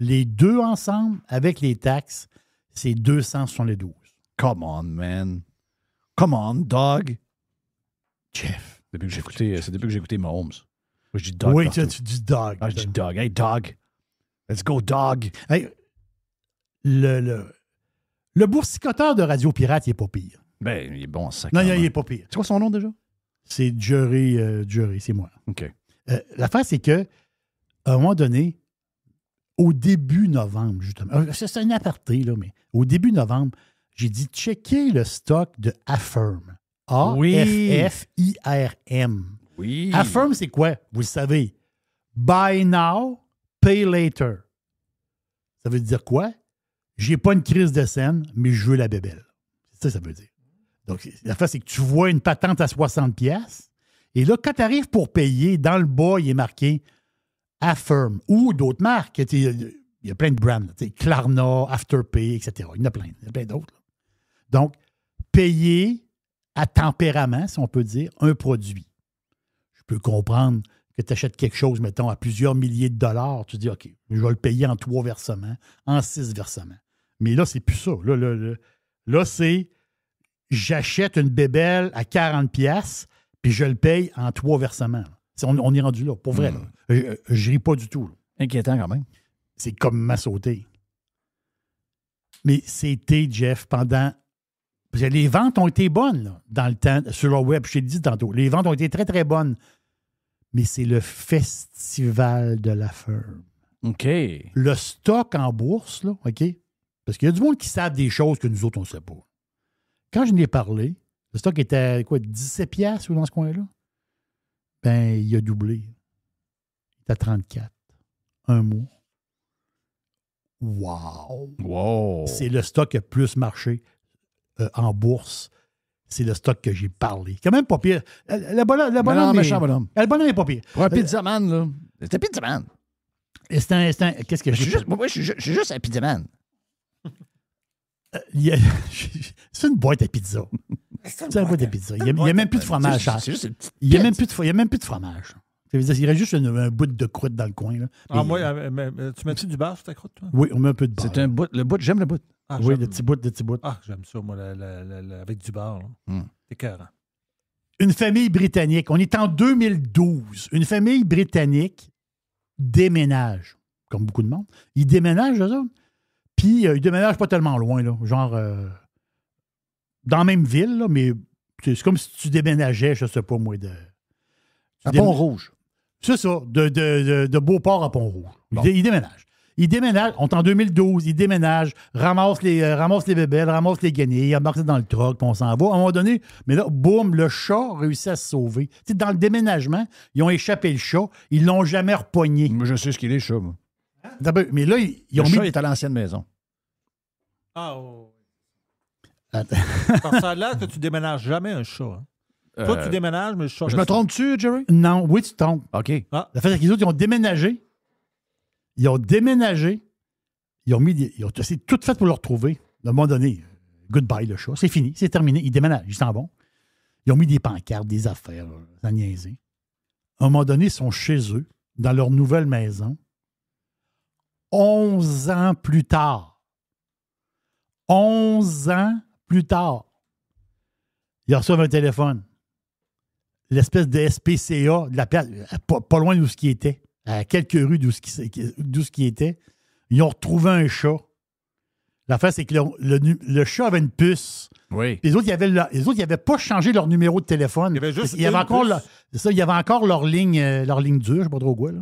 Les deux ensemble, avec les taxes, c'est 272. Come on, man. Come on, dog. Jeff. C'est depuis que j'ai écouté Mahomes. Moi, je dis dog. Oui, partout. tu dis dog. Ah, je dis dog. Hey, dog. Let's go, dog. Hey, le boursicoteur de Radio Pirate, il n'est pas pire. Ben, il est bon, ça. Non, il n'est pas pire. C'est quoi son nom déjà? C'est Jerry, c'est moi. OK. L'affaire, c'est que à un moment donné, au début novembre, justement, c'est un aparté, là, mais au début novembre, j'ai dit checker le stock de Affirm. A-F-F-I-R-M. Oui. Affirm, c'est quoi? Vous le savez. Buy now, pay later. Ça veut dire quoi? J'ai pas une crise de scène, mais je veux la bébelle. C'est ça que ça veut dire. Donc, l'affaire, c'est que tu vois une patente à 60$, et là, quand tu arrives pour payer, dans le bas, il est marqué Affirm ou d'autres marques. Il y a plein de brands. Klarna, Afterpay, etc. Il y en a plein d'autres. Là. Donc, payer à tempérament, si on peut dire, un produit. Je peux comprendre que tu achètes quelque chose, mettons, à plusieurs milliers de dollars. Tu dis, OK, je vais le payer en 3 versements, en 6 versements. Mais là, c'est plus ça. Là, c'est j'achète une bébelle à 40$, puis je le paye en 3 versements. On est rendu là, pour vrai. Là. Je ris pas du tout. Là. Inquiétant quand même. C'est comme m'a sauté. Mais c'était, Jeff, pendant... Parce que les ventes ont été bonnes là, dans le temps, sur le web, je t'ai dit tantôt. Les ventes ont été très, très bonnes. Mais c'est le festival de la firme. OK. Le stock en bourse, là, OK? Parce qu'il y a du monde qui savent des choses que nous autres, on ne sait pas. Quand je n'ai parlé, le stock était à quoi, 17$ ou dans ce coin-là? Ben, il a doublé. Il est à 34. Un mois. Wow! C'est le stock qui a plus marché en bourse. C'est le stock que j'ai parlé. Quand même pas pire. Le bonhomme est pas pire. Pour un pizzaman, là. C'est un pizzaman. Qu'est-ce que je suis juste un pizzaman. C'est une boîte à pizza. C'est une boîte à pizza. Il n'y a même plus de fromage. Il n'y a même plus de fromage. Ça veut dire qu'il reste juste un bout de croûte dans le coin. Là. Tu mets-tu du beurre sur ta croûte, toi? Oui, on met un peu de beurre. C'est un bout. Le bout, j'aime le bout. Ah, oui, le petit bout. Ah, j'aime ça, moi, avec du beurre. C'est écœurant. Une famille britannique. On est en 2012. Une famille britannique déménage, comme beaucoup de monde. Ils déménagent, eux autres. Puis, ils déménagent pas tellement loin, là. Genre, dans la même ville, là, mais c'est comme si tu déménageais, je sais pas, moi, à Pont-Rouge. C'est ça, de Beauport à Pont-Rouge. Bon. Ils déménagent. Ils déménagent, on est en 2012, ils déménagent, ramassent les bébelles, ramassent les guenilles, embarquent dans le truck, puis on s'en va. À un moment donné, mais là, boum, le chat réussit à se sauver. Tu sais, dans le déménagement, ils ont échappé le chat, ils l'ont jamais repogné. Moi, je sais ce qu'il est, le chat, moi. Mais là, ils ont le chat est à l'ancienne maison. Ah, oh. Ça a l'air que tu déménages jamais un chat. Hein? Toi, tu déménages, mais le chat... Je me trompe-tu, Jerry? Non, oui, tu te trompes. OK. La fait, c'est qu'ils autres, ils ont déménagé. Ils ont essayé tout fait pour le retrouver. À un moment donné, goodbye le chat, c'est fini, c'est terminé. Ils déménagent, ils s'en vont. Ils ont mis des pancartes, des affaires, ça niaisé. À un moment donné, ils sont chez eux, dans leur nouvelle maison. 11 ans plus tard. 11 ans plus tard. Ils reçoivent un téléphone. L'espèce de SPCA de la place, pas loin d'où ce qui était, à quelques rues d'où ce qui était. Ils ont retrouvé un chat. L'affaire, c'est que le chat avait une puce. Oui. Les autres, ils n'avaient pas changé leur numéro de téléphone. Il y avait juste il y avait une encore puce. il y avait encore leur ligne dure, je ne sais pas trop quoi. Là.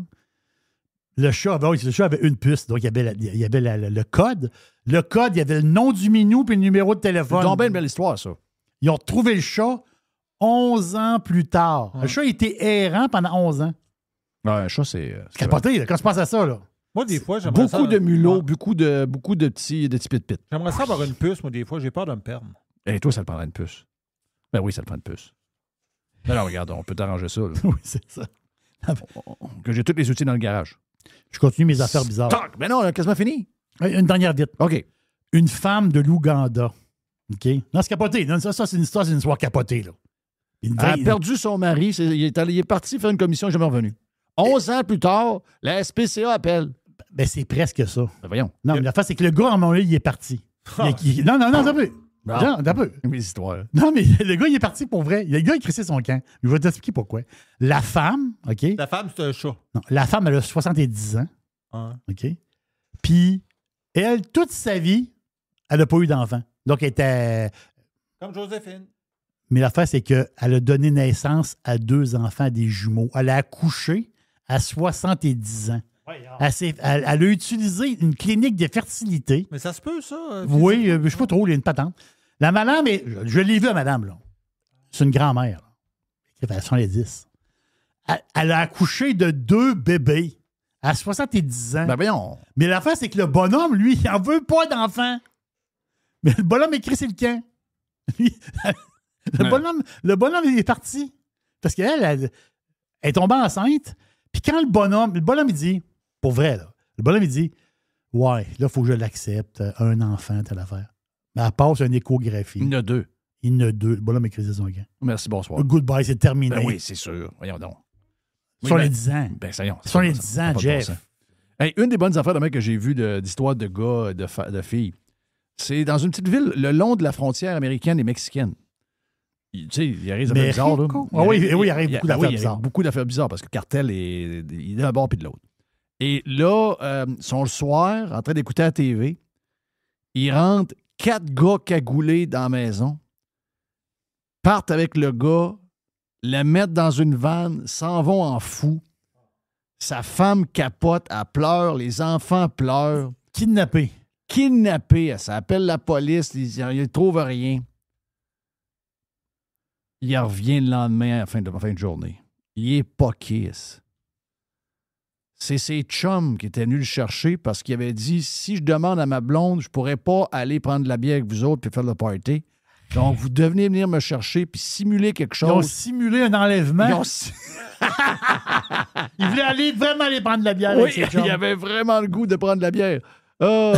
Le chat avait une puce. Donc, il y avait le code. Le code, il y avait le nom du minou puis le numéro de téléphone. C'est donc bien une belle histoire, ça. Ils ont retrouvé le chat 11 ans plus tard. Le chat était errant pendant 11 ans. Ouais, un chat, c'est Capoté, là, quand je pense à ça. Là. Moi, des fois, j'aimerais ça... beaucoup de mulots, Ouais. beaucoup de petits pit-pit. J'aimerais ça avoir une puce, moi, des fois. J'ai peur de me perdre. Et toi, ça te prendrait une puce. Ben oui, ça te prend une puce. Alors, regarde, on peut t'arranger ça. Là. Oui, c'est ça. Que j'ai tous les outils dans le garage. Je continue mes affaires bizarres. Toc! Ben non, on a quasiment fini. Une dernière vite. OK. Une femme de l'Ouganda. OK? Non, c'est capoté. Non, ça c'est une histoire capotée. Là. Elle a perdu son mari. Il est parti faire une commission, jamais revenu. 11 ans plus tard, la SPCA appelle. Ben, c'est presque ça. Ben voyons. Non, mais l'affaire, c'est que le gars, à un moment donné, il est parti. Non, t'as peu. Bon. Non, t'as peu. Mes histoires. Non, mais le gars, il est parti pour vrai. Le gars, il crissait son camp. Je vais t'expliquer pourquoi. La femme, OK? La femme, c'est un chat. Non, la femme, elle a 70 ans. Hein? OK? Puis, elle, toute sa vie, elle n'a pas eu d'enfant. Donc, elle était. Comme Joséphine. Mais l'affaire, c'est qu'elle a donné naissance à 2 enfants, des jumeaux. Elle a accouché à 70 ans. Elle a utilisé une clinique de fertilité. Mais ça se peut, ça? Oui, je ne sais pas trop, il y a une patente. La madame, je l'ai vue, la madame, là. C'est une grand-mère. Là. Elle a 70. Elle a accouché de 2 bébés à 70 ans. Ben voyons. Mais l'affaire, c'est que le bonhomme, lui, il n'en veut pas d'enfant. Mais le bonhomme écrit sur le camp. Le bonhomme, il est parti. Parce qu'elle, elle est tombée enceinte. Puis quand le bonhomme, il dit, pour vrai, là, le bonhomme, il dit, ouais, là, il faut que je l'accepte. Un enfant, telle affaire. Mais elle passe une échographie. Il y en a 2. Il y en a 2. Le bonhomme écrit sur son camp. Merci, bonsoir. Goodbye, c'est terminé. Ben oui, c'est sûr. Voyons donc. Sur Oui, les ben- 10 ans. Ben, ça y est. Sur les 10 ans, Jeff. Hey, une des bonnes affaires que j'ai vues d'histoire de gars, de filles, c'est dans une petite ville le long de la frontière américaine et mexicaine. Tu sais, il arrive des affaires bizarres. Là. Ah oui, il arrive beaucoup d'affaires il bizarres. arrive beaucoup d'affaires bizarres parce que le cartel il est d'un bord puis de l'autre. Et là, ils sont le soir en train d'écouter la TV. Ils rentrent 4 gars cagoulés dans la maison, partent avec le gars, le mettent dans une vanne, s'en vont en fou. Sa femme capote, elle pleure, les enfants pleurent. Kidnappé. Elle s'appelle la police, ils ne trouvent rien. Il revient le lendemain à la fin de journée. Il est pas kiss. C'est ses chums qui étaient venus le chercher parce qu'il avait dit si je demande à ma blonde, je pourrais pas aller prendre de la bière avec vous autres puis faire le party. Donc, vous devenez venir me chercher puis simuler quelque Ils ont chose. simulé un enlèvement. Ils voulaient vraiment aller prendre de la bière Oui, avec ses chums. il avait vraiment le goût de prendre de la bière. Oh,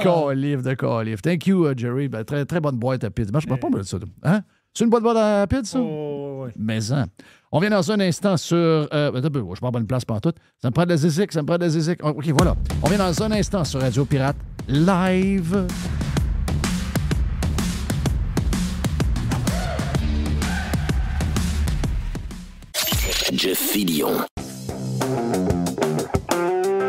calife de calife. Thank you, Jerry. Ben, très, très bonne boîte à pizza. Je ne pas mal de ça. Hein? C'est une bonne boîte à pizza, ça? Oui. Mais hein. On vient dans un instant sur... je prends pas une place pantoute. Ça me prend de la zizik, OK, voilà. On vient dans un instant sur Radio Pirate Live. Jeff Fillion.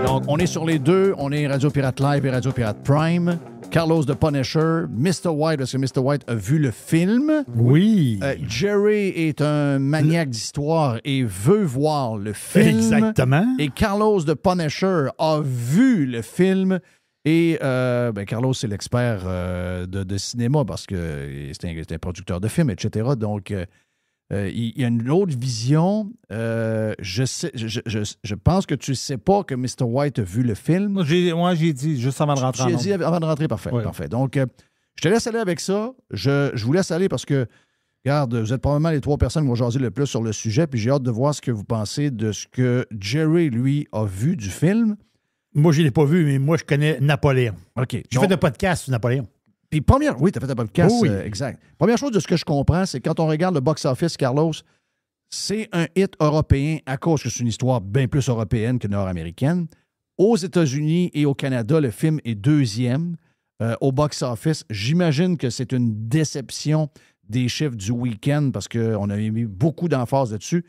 Donc, on est sur les deux. On est Radio Pirate Live et Radio Pirate Prime. Carlos de Punisher, Mr. White, parce que Mr. White a vu le film. Oui. Jerry est un maniaque d'histoire et veut voir le film. Exactement. Et Carlos de Punisher a vu le film. Et Carlos, c'est l'expert de cinéma parce que c'est un producteur de films, etc. Donc, il y a une autre vision. Je pense que tu ne sais pas que Mr. White a vu le film. Moi, j'ai dit juste avant de rentrer en J'ai onde. dit avant de rentrer, parfait. Oui. Parfait. Donc, je te laisse aller avec ça. Je vous laisse aller parce que, regarde, vous êtes probablement les 3 personnes qui vont jaser le plus sur le sujet, puis j'ai hâte de voir ce que vous pensez de ce que Jerry, lui, a vu du film. Moi, je ne l'ai pas vu, mais moi, je connais Napoléon. OK. J'ai fait un podcast sur Napoléon. Puis oui, tu as fait un podcast, Oui. exact. Première chose de ce que je comprends, c'est quand on regarde le box-office, Carlos, c'est un hit européen à cause que c'est une histoire bien plus européenne que nord-américaine. Aux États-Unis et au Canada, le film est deuxième au box-office. J'imagine que c'est une déception des chiffres du week-end parce qu'on avait mis beaucoup d'emphase dessus.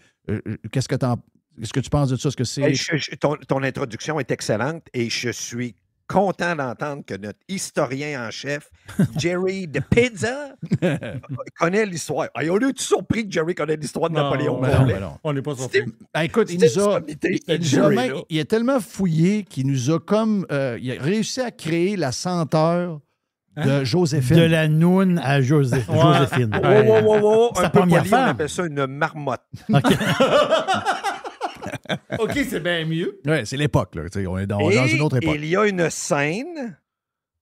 Qu'est-ce que tu penses de ça? Est-ce que c'est... Ton introduction est excellente et je suis content d'entendre que notre historien en chef, Jerry de Pizza, connaît l'histoire. On est surpris que Jerry connaît l'histoire de Napoléon? Non. On n'est pas surpris. Écoute, il a tellement fouillé qu'il nous a comme... il a réussi à créer la senteur de Joséphine. De la noune à Joséphine. Wow. Sa Un peu première poli, femme. on appelle ça une marmotte. OK, c'est bien mieux. Oui, c'est l'époque. Là. On est dans une autre époque. Il y a une scène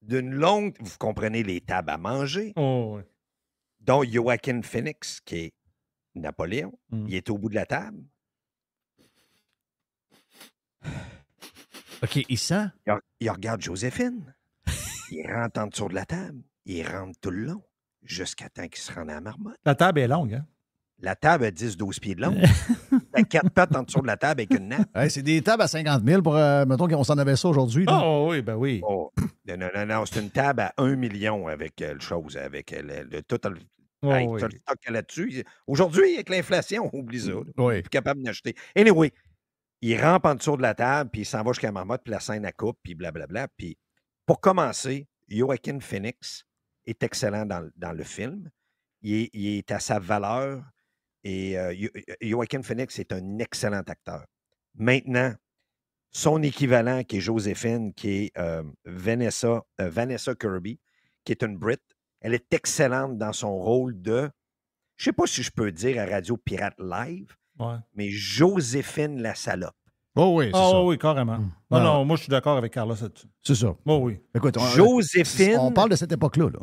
d'une longue... Vous comprenez les tables à manger, Oh, dont Joaquin Phoenix, qui est Napoléon. Il est au bout de la table. OK, il sent? Il regarde Joséphine. Il rentre en dessous de la table. Il rentre tout le long, jusqu'à temps qu'il se rende à la marmotte. la table est longue, hein? La table a 10-12 pieds de long. T'as 4 pattes en dessous de la table avec une nappe. Hey, c'est des tables à 50 000 pour... mettons qu'on s'en avait ça aujourd'hui. là. Oh, oui, ben oui. Oh, non, c'est une table à 1 million avec le chose, avec le tout. Oh, Hey, oui. t'as le stock là-dessus. Aujourd'hui, avec l'inflation, on oublie ça. là. Oui. Plus capable d'acheter. Anyway, il rampe en dessous de la table, puis il s'en va jusqu'à la marmotte, puis la scène à coupe, puis blablabla. Puis pour commencer, Joaquin Phoenix est excellent dans le film. Il est à sa valeur. Et Joaquin Phoenix est un excellent acteur. Maintenant, son équivalent, qui est Joséphine, qui est Vanessa Kirby, qui est une Brit, elle est excellente dans son rôle de, je ne sais pas si je peux dire à Radio Pirate Live, mais Joséphine la salope. Oh oui, c'est ça. Oh oui, carrément. Ouais. Non, moi, je suis d'accord avec Carlos là-dessus. C'est ça. Oh oui. Écoute, Joséphine on parle de cette époque-là. Là.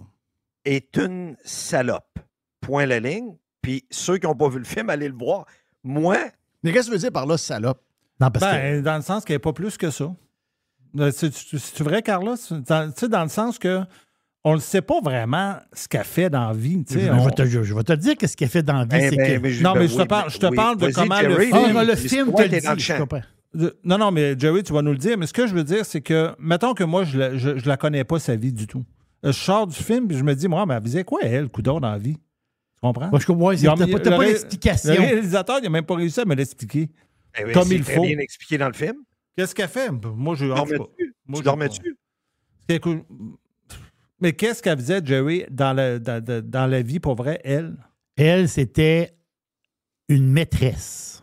est une salope. Point la ligne. Puis ceux qui n'ont pas vu le film, allez le voir. Moi, Mais qu'est-ce que tu veux dire par là, salope? Non, parce Ben, dans le sens qu'elle n'est pas plus que ça. C'est vrai, Carlos? Tu sais, dans le sens que on ne sait pas vraiment ce qu'elle fait dans la vie. tu sais. je vais te dire qu'est-ce qu'elle fait dans la vie. c'est que... Non, mais je te parle de Vas-y, comment Jerry, le film... Ah, le film te Ouais, le t'es dans le dit, champ. je comprends. Non, mais Jerry, tu vas nous le dire. Mais ce que je veux dire, c'est que, mettons que moi, je la connais pas, sa vie, du tout. Je sors du film et je me dis, moi, mais elle faisait quoi, elle, coudonc, dans la vie? Tu comprends? Moi, je comprends. T'as pas l'explication. Le réalisateur, il n'a même pas réussi à me l'expliquer. Eh oui, Comme c'est il très faut. bien expliqué dans le film. Qu'est-ce qu'elle fait? Moi, je... Tu dormais-tu? Moi, Tu dormais-tu? Écoute, mais qu'est-ce qu'elle faisait, Jerry, dans la vie, pour vrai, elle? Elle, c'était une maîtresse.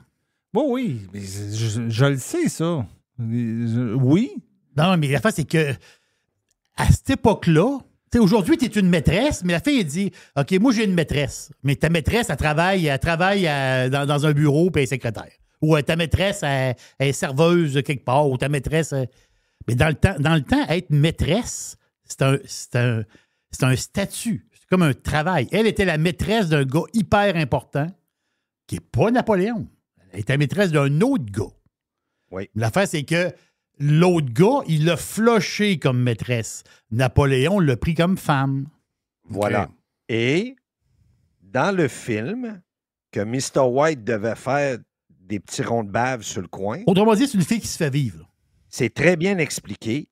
Bon, oui, mais je le sais, ça. Oui. Non, mais la face, c'est que à cette époque-là, tu sais, aujourd'hui, tu es une maîtresse, mais la fille, elle dit OK, moi, j'ai une maîtresse. Mais ta maîtresse, elle travaille dans un bureau puis elle est secrétaire. Ou ta maîtresse, elle est serveuse quelque part. Ou ta maîtresse. Mais dans le temps, être maîtresse, c'est un statut. C'est comme un travail. Elle était la maîtresse d'un gars hyper important qui n'est pas Napoléon. Elle était la maîtresse d'un autre gars. Oui. L'affaire, c'est que l'autre gars, il l'a floché comme maîtresse. Napoléon l'a pris comme femme. Voilà. OK. Et dans le film, que Mr. White devait faire des petits ronds de bave sur le coin, Autrement dit, c'est une fille qui se fait vivre. c'est très bien expliqué.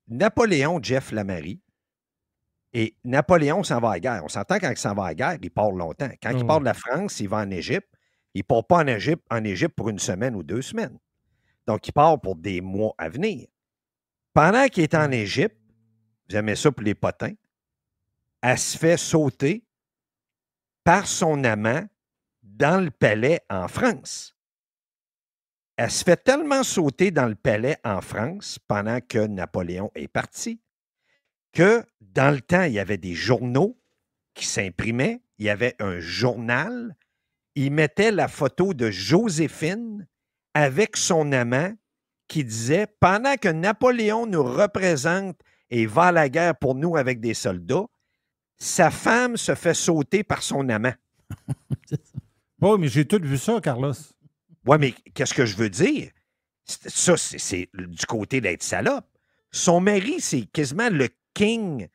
Napoléon, Jeff Lamary, et Napoléon s'en va à la guerre. On s'entend quand il s'en va à la guerre, il part longtemps. Quand il part de la France, il va en Égypte. Il ne part pas en Égypte pour 1 semaine ou 2 semaines. Donc, il part pour des mois à venir. Pendant qu'il est en Égypte, vous aimez ça pour les potins, elle se fait sauter par son amant dans le palais en France. Elle se fait tellement sauter dans le palais en France pendant que Napoléon est parti que dans le temps, il y avait des journaux qui s'imprimaient, il y avait un journal, il mettait la photo de Joséphine avec son amant qui disait « Pendant que Napoléon nous représente et va à la guerre pour nous avec des soldats, sa femme se fait sauter par son amant. » Oui, mais j'ai tout vu ça, Carlos. Oui, mais qu'est-ce que je veux dire? Ça, c'est du côté d'être salope. Son mari, c'est quasiment le king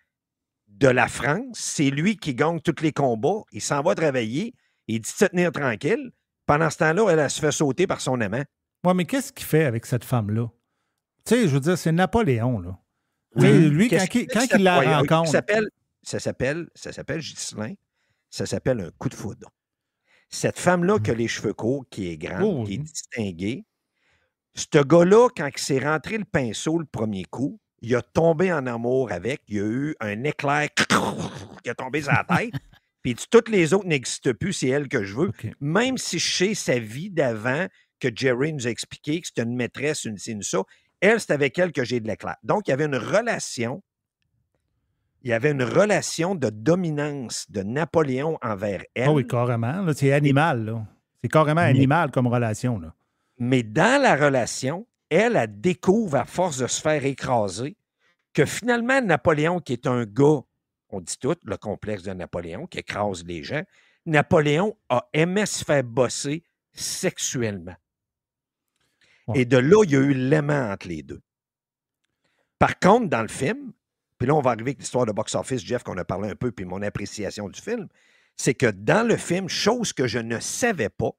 de la France. C'est lui qui gagne tous les combats. Il s'en va travailler. Il dit de se tenir tranquille. Pendant ce temps-là, elle se fait sauter par son amant. Oui, mais qu'est-ce qu'il fait avec cette femme-là? Tu sais, je veux dire, c'est Napoléon, là. Oui. Lui, quand il la rencontre... Ça s'appelle Ghislain. Ça s'appelle un coup de foudre. Cette femme-là qui a les cheveux courts, qui est grande, qui est distinguée, ce gars-là, quand il s'est rentré le pinceau le premier coup, il a tombé en amour avec, il y a eu un éclair qui a tombé sur la tête, puis toutes les autres n'existent plus, c'est elle que je veux. Okay. Même si je sais sa vie d'avant, que Jerry nous a expliqué, que c'était une maîtresse, une ça, elle, c'est avec elle que j'ai de l'éclair. Donc, il y avait une relation de dominance de Napoléon envers elle. Oh oui, carrément. Là, c'est animal. Là. C'est carrément animal comme relation. Là. Mais dans la relation, elle découvre, à force de se faire écraser, que finalement, Napoléon, qui est un gars, on dit tout, le complexe de Napoléon, qui écrase les gens, Napoléon a aimé se faire bosser sexuellement. Ouais. Et de là, il y a eu l'aimant entre les deux. Par contre, dans le film, puis là, on va arriver avec l'histoire de box-office, Jeff, qu'on a parlé un peu, puis mon appréciation du film, c'est que dans le film, chose que je ne savais pas,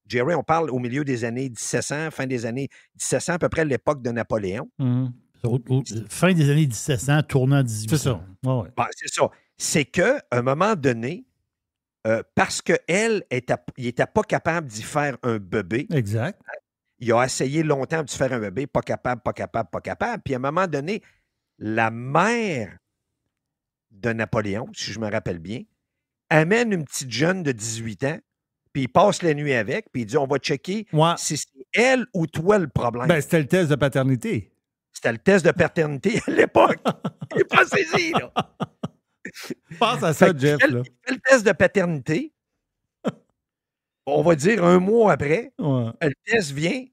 Jerry, on parle au milieu des années 1700, fin des années 1700, à peu près l'époque de Napoléon. Fin des années 1700, tournant 1800. C'est ça. Oh, ouais. C'est ça. C'est qu'à un moment donné, parce qu'il n'était pas capable d'y faire un bébé. Exact. Il a essayé longtemps de faire un bébé, pas capable. Puis à un moment donné, la mère de Napoléon, si je me rappelle bien, amène une petite jeune de 18 ans, puis il passe la nuit avec, puis il dit, on va checker si c'est elle ou toi le problème. Ben, c'était le test de paternité. C'était le test de paternité à l'époque. Il n'est pas saisi, là. Pense à ça, Jeff. Il fait le test de paternité. On va dire un mois après, le test vient,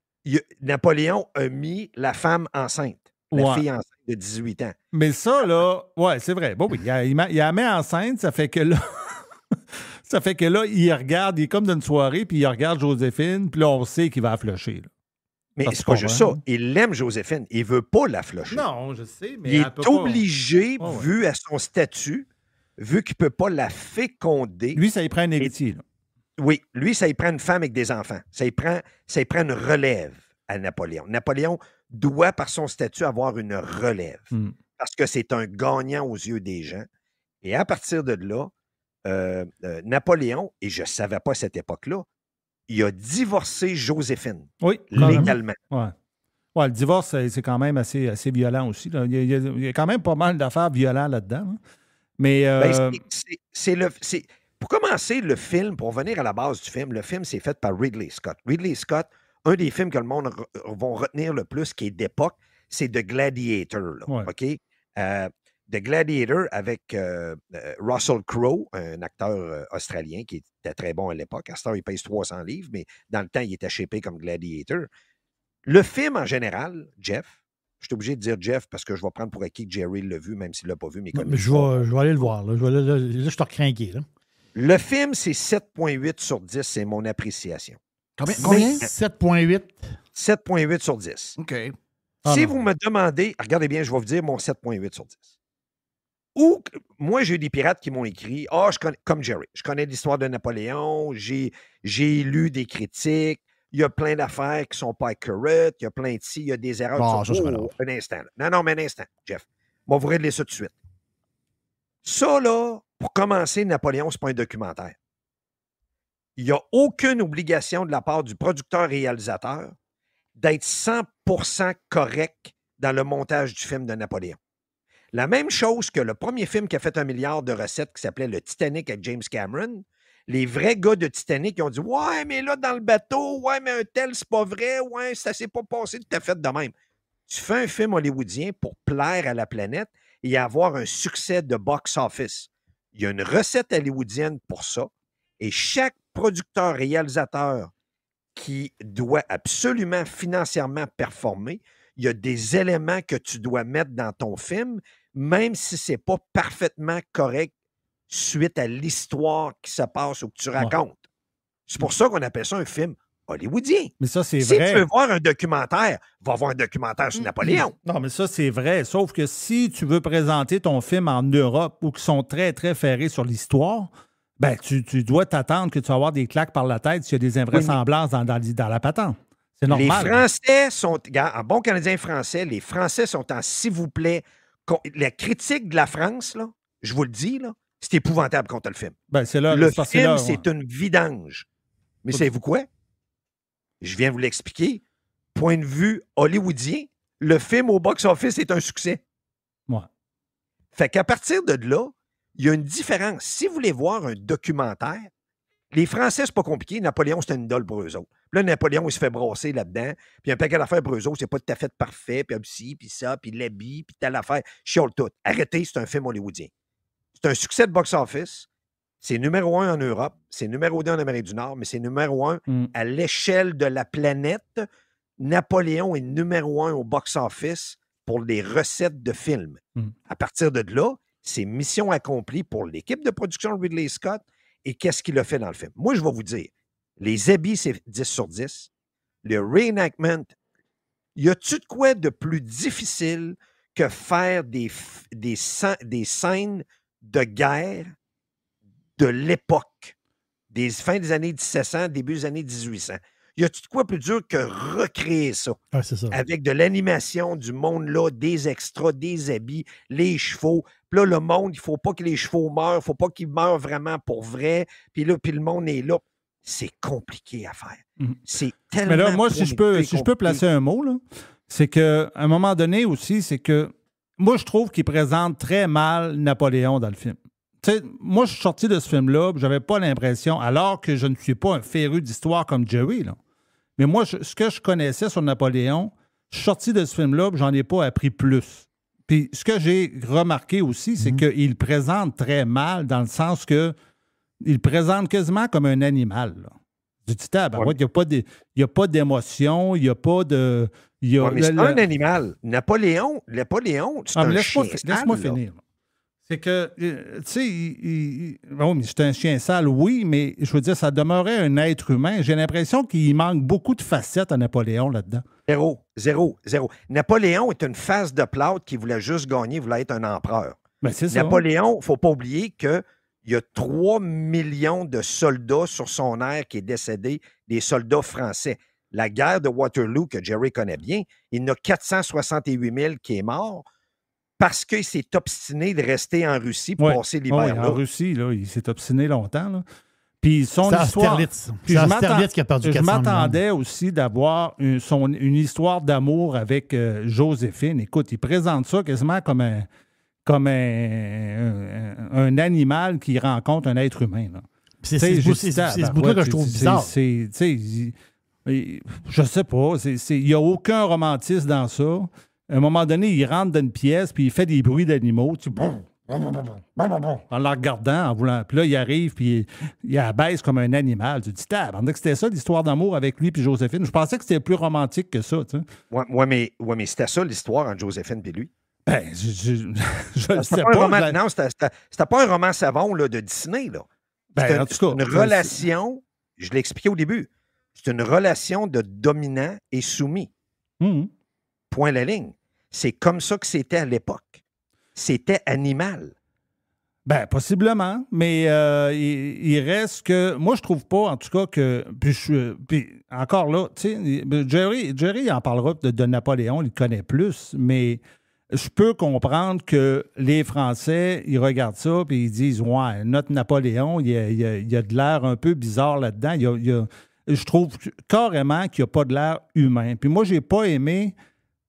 Napoléon a mis la femme enceinte, la fille enceinte de 18 ans. Mais ça, là, c'est vrai. Bon, oui, il la met enceinte, ça fait que là, il regarde, il est comme dans une soirée, puis il regarde Joséphine, puis là, on sait qu'il va la flusher. Là. Mais c'est pas juste ça. Il aime Joséphine. Il veut pas la flusher. Non, je sais, mais il est obligé, vu à son statut, vu qu'il peut pas la féconder. Lui, ça y prend un héritier, là. Oui, lui, ça y prend une femme avec des enfants. Ça y prend une relève à Napoléon. Napoléon doit, par son statut, avoir une relève. Parce que c'est un gagnant aux yeux des gens. Et à partir de là, Napoléon, et je ne savais pas à cette époque-là, il a divorcé Joséphine. Oui, légalement. Ouais, le divorce, c'est quand même assez violent aussi. Là. Il y a quand même pas mal d'affaires violentes là-dedans. Hein. Mais pour commencer, le film, pour revenir à la base du film, le film, c'est fait par Ridley Scott. Ridley Scott, un des films que le monde va retenir le plus, qui est d'époque, c'est The Gladiator. Là, OK? The Gladiator avec Russell Crowe, un acteur australien qui était très bon à l'époque. À ce temps, il pèse 300 livres, mais dans le temps, il était shapé comme Gladiator. Le film, en général, Jeff, je suis obligé de dire Jeff parce que je vais prendre pour acquis que Jerry l'a vu, même s'il ne l'a pas vu. Mais je vais aller le voir. Là, je suis recrinqué. Là. Le film, c'est 7,8 sur 10. C'est mon appréciation. Combien? 7,8? 7,8 sur 10. OK. Si vous me demandez, regardez bien, je vais vous dire mon 7,8 sur 10. Ou, moi, j'ai eu des pirates qui m'ont écrit, je connais, comme Jerry, je connais l'histoire de Napoléon, j'ai lu des critiques, il y a plein d'affaires qui ne sont pas accurate, il y a plein de ci, il y a des erreurs. Un instant. Là. Non, mais un instant, Jeff. On va vous régler ça tout de suite. Ça, là, pour commencer, Napoléon, ce n'est pas un documentaire. Il n'y a aucune obligation de la part du producteur-réalisateur d'être 100% correct dans le montage du film de Napoléon. La même chose que le premier film qui a fait 1 milliard de recettes qui s'appelait Le Titanic avec James Cameron. Les vrais gars de Titanic, ils ont dit « Ouais, mais là, dans le bateau, ouais, mais un tel, c'est pas vrai, ouais, ça s'est pas passé tout à fait de même. » Tu fais un film hollywoodien pour plaire à la planète et avoir un succès de box-office. Il y a une recette hollywoodienne pour ça et chaque producteur-réalisateur qui doit absolument financièrement performer, il y a des éléments que tu dois mettre dans ton film, même si ce n'est pas parfaitement correct suite à l'histoire qui se passe ou que tu racontes. C'est pour ça qu'on appelle ça un film hollywoodien. Mais ça, c'est Si vrai. tu veux voir un documentaire, va voir un documentaire sur Napoléon. Non, mais ça, c'est vrai. Sauf que si tu veux présenter ton film en Europe où ils sont très, très ferrés sur l'histoire, ben tu dois t'attendre que tu vas avoir des claques par la tête s'il y a des invraisemblances dans la patente. C'est normal. Les Français sont, en bon Canadien français, les Français sont en s'il vous plaît. La critique de la France, là, je vous le dis, là, c'est épouvantable contre le film. Ben, c'est là, Le c'est film, là, c'est une vidange. Mais savez-vous quoi? Je viens vous l'expliquer. Point de vue hollywoodien, le film au box-office est un succès. Ouais. Fait qu'à partir de là, il y a une différence. Si vous voulez voir un documentaire, les Français, c'est pas compliqué. Napoléon, c'est une idole pour eux autres. Puis là, Napoléon, il se fait brasser là-dedans. Puis un paquet d'affaires pour eux autres, c'est pas tout à fait parfait. Puis ci, puis ça, puis l'habit, puis telle affaire. Chiole tout. Arrêtez, c'est un film hollywoodien. C'est un succès de box-office. C'est numéro 1 en Europe. C'est numéro 2 en Amérique du Nord, mais c'est numéro 1 à l'échelle de la planète. Napoléon est numéro 1 au box-office pour les recettes de films. À partir de là, c'est mission accomplie pour l'équipe de production de Ridley Scott. Et qu'est-ce qu'il a fait dans le film? Moi, je vais vous dire, les habits, c'est 10 sur 10. Le reenactment, y a-tu de quoi de plus difficile que faire des scènes de guerre de l'époque, des fins des années 1700, début des années 1800? Y a-tu de quoi plus dur que recréer ça? Ah, c'est ça. Avec de l'animation, du monde-là, des extras, des habits, les chevaux. Puis là, le monde, il ne faut pas que les chevaux meurent, il ne faut pas qu'ils meurent vraiment pour vrai. Puis là, puis le monde est là. C'est compliqué à faire. C'est tellement. Mais là, moi, si je peux placer un mot, là, c'est qu'à un moment donné aussi, c'est que moi, je trouve qu'il présente très mal Napoléon dans le film. Tu sais, moi, je suis sorti de ce film-là, j'avais pas l'impression, alors que je ne suis pas un féru d'histoire comme Jerry, là. Mais moi, ce que je connaissais sur Napoléon, je suis sorti de ce film-là, j'en ai pas appris plus. Puis ce que j'ai remarqué aussi, c'est qu'il présente très mal, dans le sens que il présente quasiment comme un animal, là. Du titan, il n'y a pas d'émotion, il n'y a pas de. Mais c'est un animal. Napoléon, c'est un chien sale. Laisse-moi finir. C'est que, tu sais, bon, c'est un chien sale, oui, mais je veux dire, ça demeurait un être humain. J'ai l'impression qu'il manque beaucoup de facettes à Napoléon là-dedans. Zéro. Napoléon est une face de plâtre qui voulait juste gagner, voulait être un empereur. Ben, c'est ça. Napoléon, il ne faut pas oublier qu'il y a 3 millions de soldats sur son aire qui est décédé, des soldats français. La guerre de Waterloo, que Jerry connaît bien, il y en a 468 000 qui est mort. Parce qu'il s'est obstiné de rester en Russie pour passer l'hiver là. En Russie, là, il s'est obstiné longtemps. Là. Puis son c'est histoire. C'est Austerlitz qui a perdu 400 Je m'attendais aussi d'avoir une histoire d'amour avec Joséphine. Écoute, il présente ça quasiment comme un animal qui rencontre un être humain. Là. C'est ce bout-là que je trouve bizarre. Je sais pas. Il n'y a aucun romantisme dans ça. À un moment donné, il rentre dans une pièce puis il fait des bruits d'animaux. En la regardant, en voulant. Puis là, il arrive puis il abaisse comme un animal. Tu te dis, que c'était ça l'histoire d'amour avec lui puis Joséphine. Je pensais que c'était plus romantique que ça. Tu sais. Ouais, mais c'était ça l'histoire entre Joséphine et lui. Ben, je ne sais pas. Non, c'était pas un roman savon là, de Disney. Là. Ben, en tout cas, une relation, je l'ai expliqué au début, c'est une relation de dominant et soumis. Point la ligne. C'est comme ça que c'était à l'époque. C'était animal. Ben, possiblement, mais il reste que... Moi, je trouve pas, en tout cas, que... Puis encore là, tu sais, Jerry en parlera de Napoléon, il le connaît plus, mais je peux comprendre que les Français, ils regardent ça puis ils disent « Ouais, notre Napoléon, il y a de l'air un peu bizarre là-dedans. Je trouve carrément qu'il n'y a pas de l'air humain. » Puis moi, j'ai pas aimé...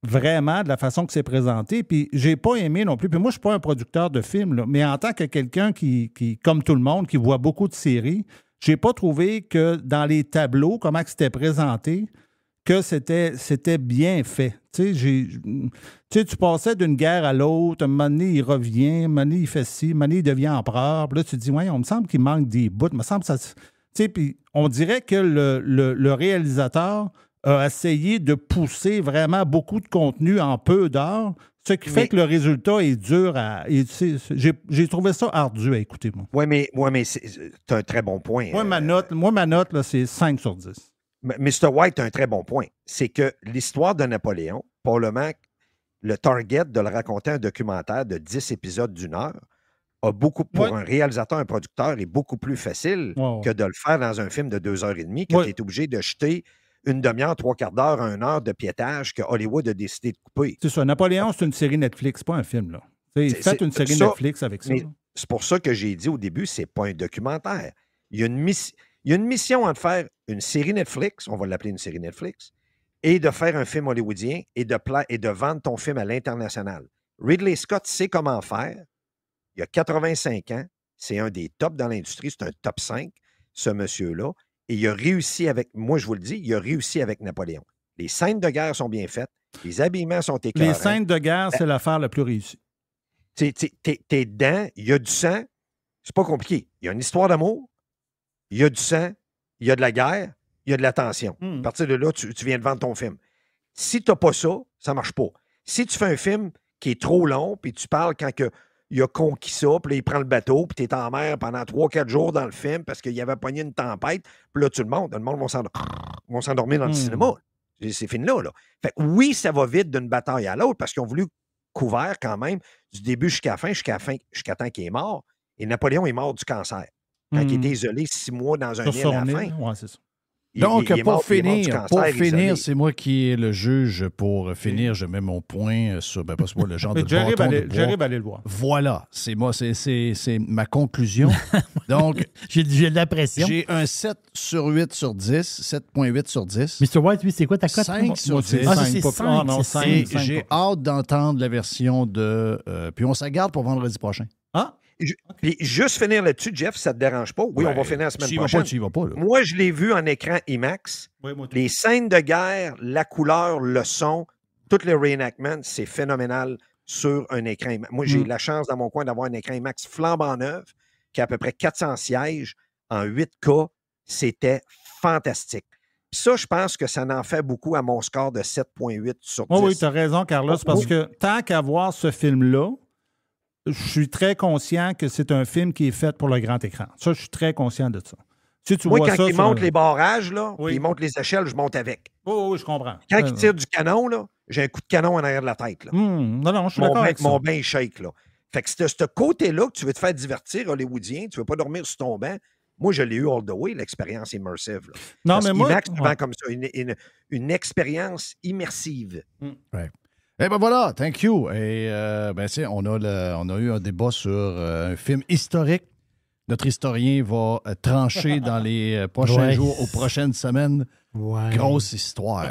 vraiment de la façon que c'est présenté. Puis j'ai pas aimé non plus. Puis moi, je suis pas un producteur de films, là, mais en tant que quelqu'un qui, comme tout le monde, qui voit beaucoup de séries, j'ai pas trouvé que dans les tableaux, comment c'était présenté, que c'était bien fait. Tu sais, tu passais d'une guerre à l'autre, un moment donné, il revient, un moment donné, il fait ci, un moment donné, il devient empereur. Puis là, tu te dis, ouais, on me semble qu'il manque des bouts. Me semble ça. Tu sais, puis on dirait que le réalisateur a essayé de pousser vraiment beaucoup de contenu en peu d'heures, ce qui fait que le résultat est dur à... J'ai trouvé ça ardu à écouter, moi. Oui, mais c'est un très bon point. Moi, ma note, là, c'est 5 sur 10. Mr. White a un très bon point. C'est que l'histoire de Napoléon, probablement, le target de le raconter un documentaire de 10 épisodes d'1 heure, pour un réalisateur, un producteur, est beaucoup plus facile que de le faire dans un film de 2h30, que tu es obligé de jeter une demi-heure, 3/4 d'heure, 1 heure de piétage que Hollywood a décidé de couper. C'est ça. Napoléon, c'est une série Netflix, pas un film. Là. Faites une série Netflix avec ça. C'est pour ça que j'ai dit au début, c'est pas un documentaire. Il y a une mission entre faire une série Netflix, on va l'appeler une série Netflix, et de faire un film hollywoodien et de vendre ton film à l'international. Ridley Scott sait comment faire. Il a 85 ans. C'est un des tops dans l'industrie. C'est un top 5, ce monsieur-là. Et il a réussi moi je vous le dis, il a réussi avec Napoléon. Les scènes de guerre sont bien faites. Les habillements sont éclairés. Les scènes de guerre, c'est l'affaire la plus réussie. T'es dedans, il y a du sang. C'est pas compliqué. Il y a une histoire d'amour, il y a du sang, il y a de la guerre, il y a de la tension. À partir de là, tu viens de vendre ton film. Si tu n'as pas ça, ça ne marche pas. Si tu fais un film qui est trop long, puis tu parles quand il a conquis ça, puis là, il prend le bateau, puis tu es en mer pendant 3-4 jours dans le film parce qu'il avait pogné une tempête, puis là, le monde va s'endormir dans le cinéma. C'est fini là. Fait que oui, ça va vite d'une bataille à l'autre parce qu'ils ont voulu couvert quand même du début jusqu'à la fin, jusqu'à temps qu'il est mort. Et Napoléon est mort du cancer. Quand il était isolé 6 mois dans un île à la fin. Ouais, c'est ça. Donc, pour finir, c'est moi qui est le juge. Pour finir, je mets mon point sur, pas moi, le genre de bâton de bois. J'arrive à aller le voir. Voilà, c'est moi, c'est ma conclusion. Donc, j'ai de la pression. J'ai un 7 sur 8 sur 10, 7.8 sur 10. Mr. White, lui, c'est quoi ta cote? 5 sur 10. C'est 5. J'ai hâte d'entendre la version de... puis on s'en garde pour vendredi prochain. Ah? Puis juste finir là-dessus, Jeff, ça ne te dérange pas? Oui, on va finir la semaine prochaine. Tu y vas pas, là. Moi, je l'ai vu en écran IMAX. Oui, les scènes de guerre, la couleur, le son, tous les reenactments, c'est phénoménal sur un écran IMAX. Moi, j'ai la chance dans mon coin d'avoir un écran IMAX flambant neuf qui a à peu près 400 sièges en 8K. C'était fantastique. Puis ça, je pense que ça en fait beaucoup à mon score de 7.8 sur 10. Oui, tu as raison, Carlos, parce que tant qu'à voir ce film-là, je suis très conscient que c'est un film qui est fait pour le grand écran. Ça, je suis très conscient de ça. Si tu vois quand ça il monte les barrages, là, puis il monte les échelles, je monte avec. Oui, je comprends. Quand il tire du canon, là, j'ai un coup de canon en arrière de la tête. Là. Non, je suis d'accord avec ça. Mon bain shake, là. Fait que c'est ce côté-là que tu veux te faire divertir, hollywoodien, tu veux pas dormir sur ton banc. Moi, je l'ai eu all the way, l'expérience immersive. Là. Non, mais moi... IMAX, souvent comme ça, une expérience immersive. Ouais. Eh bien voilà, thank you. Et on a eu un débat sur un film historique. Notre historien va trancher dans les prochains jours, aux prochaines semaines. Grosse histoire.